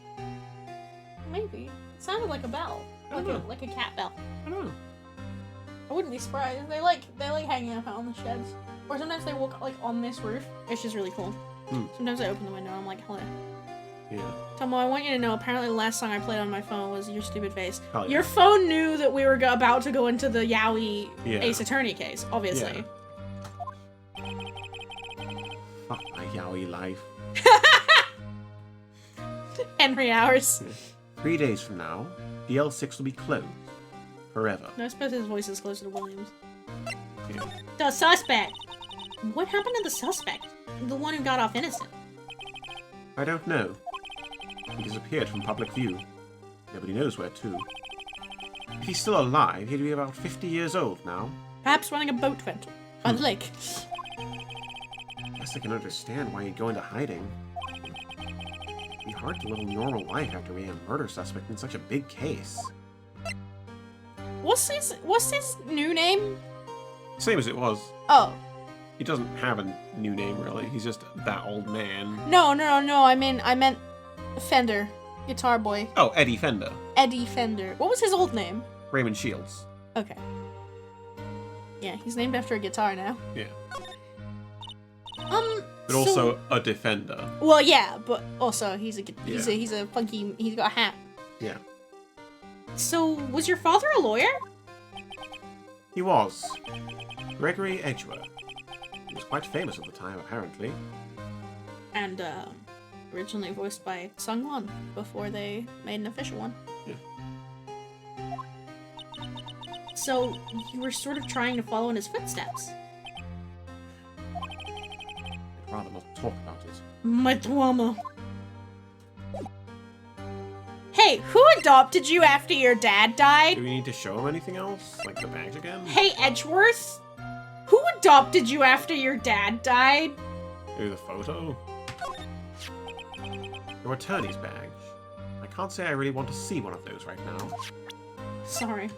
Maybe. It sounded like a bell. Like a cat bell.
I don't know.
I wouldn't be surprised. They like hanging out on the sheds. Or sometimes they walk like on this roof. It's just really cool. Sometimes I open the window and I'm like, hello.
Yeah.
Tomo, I want you to know, apparently the last song I played on my phone was Your Stupid Face.
Oh, yeah.
Your phone knew that we were about to go into the Yaoi
Yeah.
Ace Attorney case, obviously.
Fuck my yaoi life.
Henry Hours.
3 days from now, DL6 will be closed. Forever.
No, I suppose his voice is closer to Williams.
Yeah.
The suspect! What happened to the suspect? The one who got off innocent.
I don't know. He disappeared from public view. Nobody knows where to. If he's still alive, he'd be about 50 years old now.
Perhaps running a boat rental. By the lake.
Guess I can understand why he'd go into hiding. It'd be hard to live a normal life after being a murder suspect in such a big case.
What's his new name?
Same as it was.
Oh.
He doesn't have a new name, really. He's just that old man.
No, I meant Fender. Guitar Boy.
Oh, Eddie Fender.
Eddie Fender. What was his old name?
Raymond Shields.
Okay. Yeah, he's named after a guitar now.
Yeah. But
so-
also a defender.
Well, yeah, but also he's a funky. He's got a hat.
Yeah.
So, was your father a lawyer?
He was. Gregory Edgeworth. He was quite famous at the time, apparently.
And originally voiced by Sungwon before they made an official one.
Yeah.
So you were sort of trying to follow in his footsteps.
I'd rather not talk about it.
My drama. Hey, who adopted you after your dad
Do
died?
we need to show him anything else? Like the badge again?
Hey, Edgeworth? Who adopted you after your dad died?
Maybe the photo? Your attorney's badge. I can't say I really want to see one of those right now.
Sorry.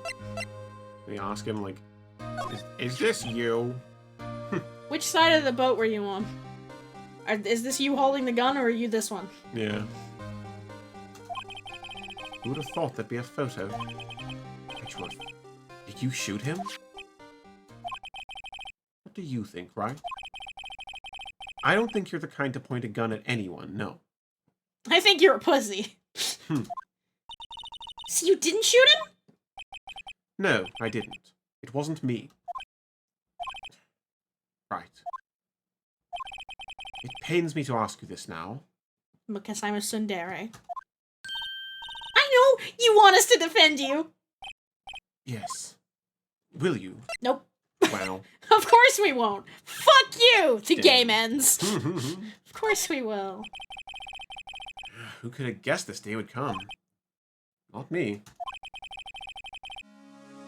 We ask him, like, is this you?
Which side of the boat were you on? Is this you holding the gun, or are you this one?
Yeah. Who would have thought there'd be a photo? Edgeworth, did you shoot him? What do you think, right? I don't think you're the kind to point a gun at anyone, no.
I think you're a pussy. So you didn't shoot him?
No, I didn't. It wasn't me. Right. It pains me to ask you this now.
Because I'm a tsundere. I know! You want us to defend you!
Yes. Will you?
Nope.
Wow.
Of course we won't! Fuck you! The
Damn.
game ends! Of course we will.
Who could have guessed this day would come? Not me.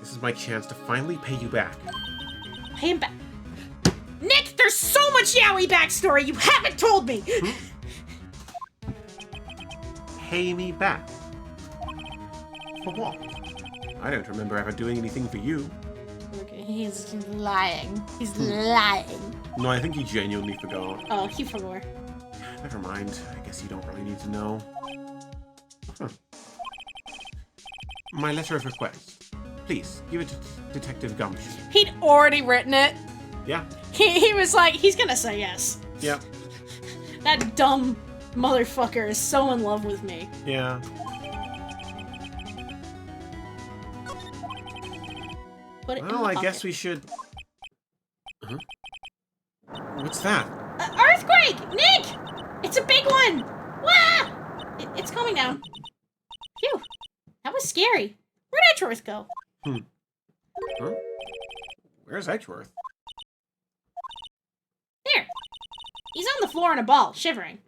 This is my chance to finally pay you back.
Pay him back. Nick, there's so much Yaoi backstory you haven't told me!
Pay me back? For what? I don't remember ever doing anything for you.
Okay, he's lying. He's lying.
No, I think he genuinely forgot.
Oh, he forgot.
Never mind. I guess you don't really need to know. Huh. My letter of request. Please, give it to Detective Gumshoe.
He'd already written it.
Yeah?
He was like, he's gonna say yes.
Yeah.
That dumb motherfucker is so in love with me.
Yeah.
Put it in
Well,
the
I
pocket.
guess we should... Huh? What's that?
Earthquake! Nick! It's a big one! Wah! It's coming down. Phew. That was scary. Where'd Edgeworth go?
Huh? Where's Edgeworth?
There. He's on the floor in a ball, shivering.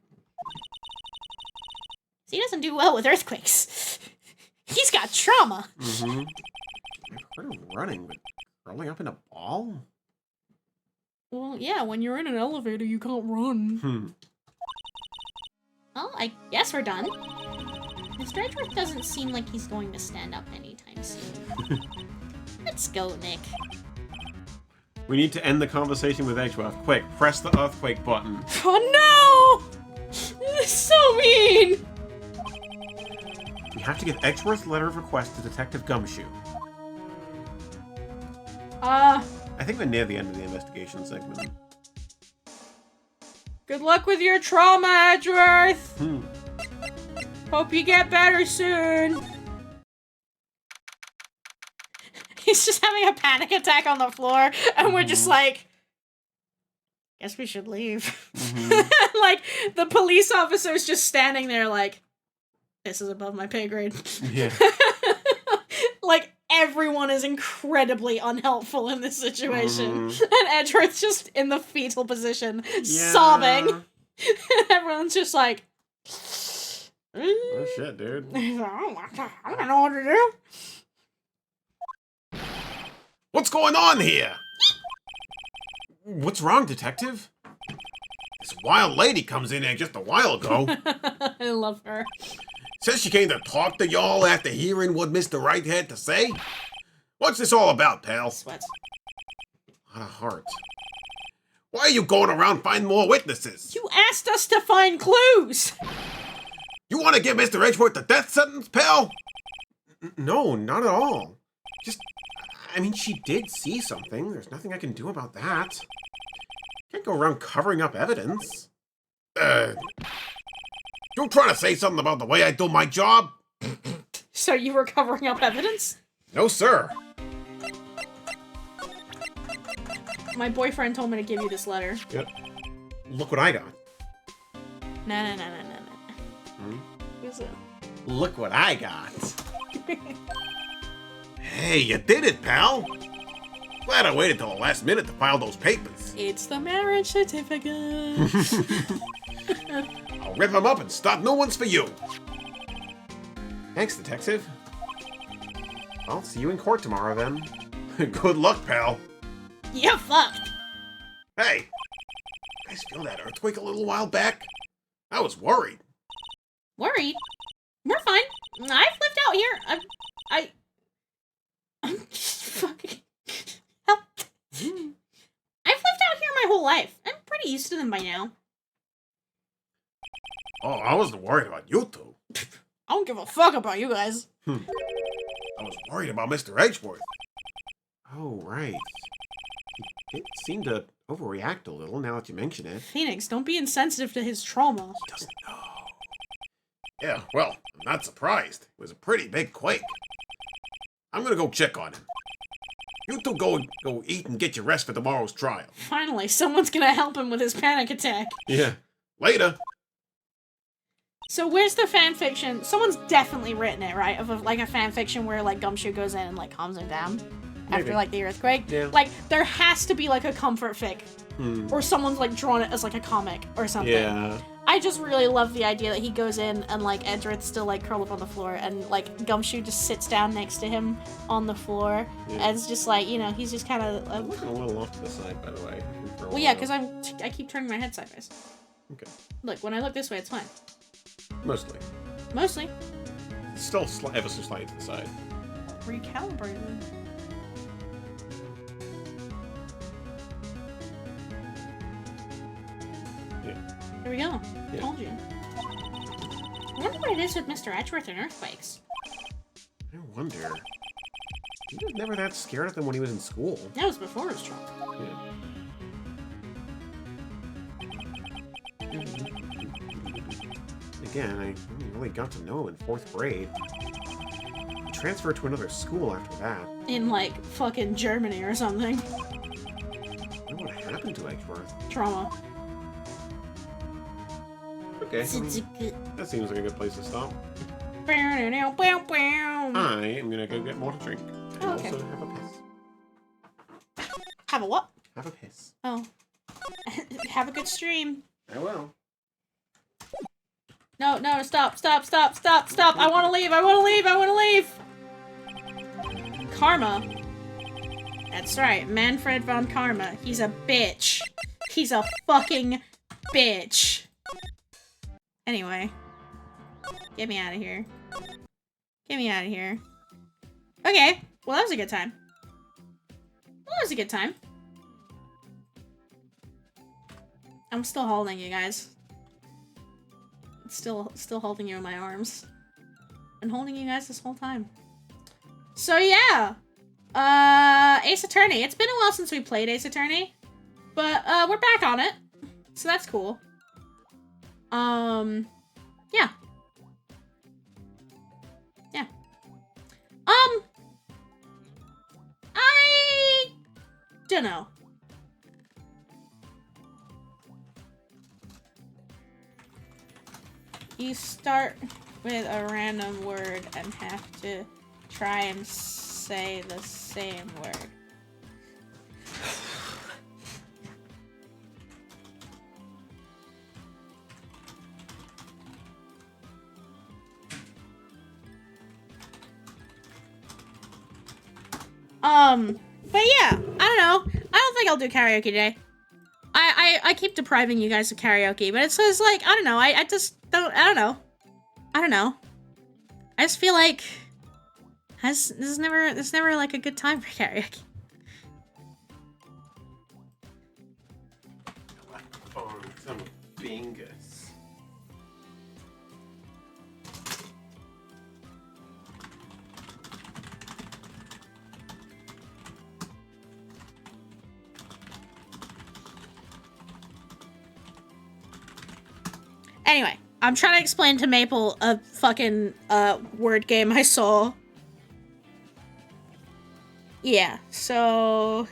He doesn't do well with earthquakes. He's got trauma.
Mm-hmm. I've heard of running, but rolling up in a ball?
Well, yeah, when you're in an elevator, you can't run. Well, I guess we're done. Mr. Edgeworth doesn't seem like he's going to stand up anytime soon. Let's go, Nick.
We need to end the conversation with Edgeworth. Quick, press the earthquake button.
Oh no! This is so mean!
We have to give Edgeworth's letter of request to Detective Gumshoe. I think we're near the end of the investigation segment.
Good luck with your trauma, Edgeworth! Hope you get better soon. He's just having a panic attack on the floor, and we're just like, guess we should leave. Like, the police officer's just standing there like, this is above my pay grade.
Yeah.
Like, everyone is incredibly unhelpful in this situation. And Edgeworth's just in the fetal position, sobbing. Everyone's just like,
Oh shit, dude.
I don't know what to do.
What's going on here? What's wrong, Detective? This wild lady comes in here just a while ago.
I love her.
Says she came to talk to y'all after hearing what Mr. Wright had to say. What's this all about, pal?
Sweats.
What a heart. Why are you going around finding more witnesses?
You asked us to find clues!
You want to give Mr. Edgeworth the death sentence, pal? No, not at all. Just, I mean, she did see something. There's nothing I can do about that. Can't go around covering up evidence. You trying to say something about the way I do my job?
So you were covering up evidence?
No, sir.
My boyfriend told me to give you this letter.
Yep. Look what I got.
No.
Hmm?
Who's it?
Look what I got. Hey, you did it, pal. Glad I waited till the last minute to file those papers.
It's the marriage certificate.
I'll rip them up and start new ones for you. Thanks, Detective. I'll see you in court tomorrow, then. Good luck, pal.
You're fucked.
Hey, you guys feel that earthquake a little while back? I was worried.
Worried? We're fine. I've lived out here. I'm just fucking... Help. I've lived out here my whole life. I'm pretty used to them by now.
Oh, I wasn't worried about you two.
I don't give a fuck about you guys.
I was worried about Mr. Edgeworth. Oh, right. He did seem to overreact a little now that you mention it.
Phoenix, don't be insensitive to his trauma.
He doesn't know. Yeah, well, I'm not surprised. It was a pretty big quake. I'm gonna go check on him. You two go eat and get your rest for tomorrow's trial.
Finally, someone's gonna help him with his panic attack.
Yeah. Later.
So where's the fanfiction? Someone's definitely written it, right? Of like a fanfiction where like Gumshoe goes in and like calms him down after
Maybe.
like the earthquake.
Yeah.
Like there has to be like a comfort fic, or someone's like drawn it as like a comic or something.
Yeah.
I just really love the idea that he goes in and like Edgeworth's still like curled up on the floor and like Gumshoe just sits down next to him on the floor and it's just like, you know, he's just kind of
I'm looking a little off to the side, by the way.
well, yeah, because I keep turning my head sideways.
Okay.
Look, when I look this way, it's fine.
Mostly.
Mostly.
It's still ever so slightly to the side.
Recalibrated.
Yeah.
There we go.
Yeah.
Told you. I wonder what it is with Mr. Edgeworth and earthquakes.
I wonder. He was never that scared of them when he was in school.
That was before his trauma.
Yeah. Again, I only really got to know him in 4th grade. transfer to another school after that.
In, like, fucking Germany or something.
I wonder what happened to Edgeworth.
Trauma.
Okay, that seems like a good place to stop. I am gonna go get more to drink. And
Okay.
also have a piss.
Have a what?
Have a piss.
Oh. Have a good stream.
I will.
No, no, stop. I wanna leave. Karma. That's right, Manfred von Karma. He's a bitch. He's a fucking bitch. Anyway. Get me out of here. Okay, well that was a good time. I'm still holding you guys. Still holding you in my arms. Been holding you guys this whole time. So yeah. Ace Attorney. It's been a while since we played Ace Attorney. But we're back on it. So that's cool. Yeah. I don't know. You start with a random word and have to try and say the same word. But yeah, I don't know. I don't think I'll do karaoke today. I keep depriving you guys of karaoke, but it says like, I don't know, I don't know. I just feel like this is never like a good time for karaoke.
On some fingers.
Anyway, I'm trying to explain to Maple a fucking word game I saw. Yeah, so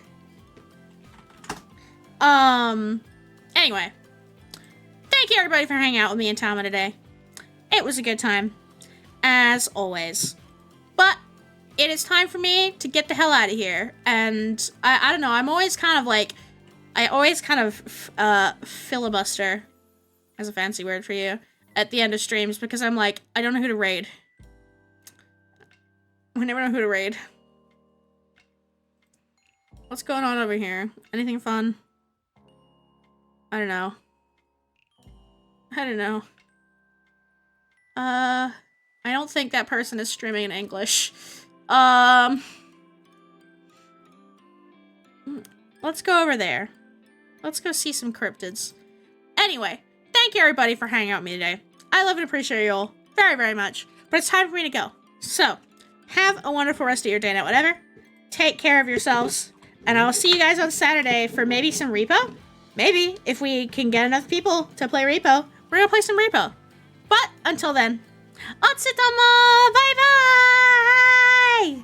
anyway. Thank you everybody for hanging out with me and Tama today. It was a good time, as always. But it is time for me to get the hell out of here. And I don't know, I'm always kind of like, filibuster, as a fancy word for you, at the end of streams, because I'm like, I don't know who to raid. I never know who to raid. What's going on over here? Anything fun? I don't know. I don't think that person is streaming in English. Let's go over there. Let's go see some cryptids. Anyway, thank you everybody for hanging out with me today. I love and appreciate you all very, very much. But it's time for me to go. So, have a wonderful rest of your day, night, whatever. Take care of yourselves. And I will see you guys on Saturday for maybe some Repo. Maybe, if we can get enough people to play Repo, we're gonna play some Repo. But, until then, Otsutama! Bye-bye!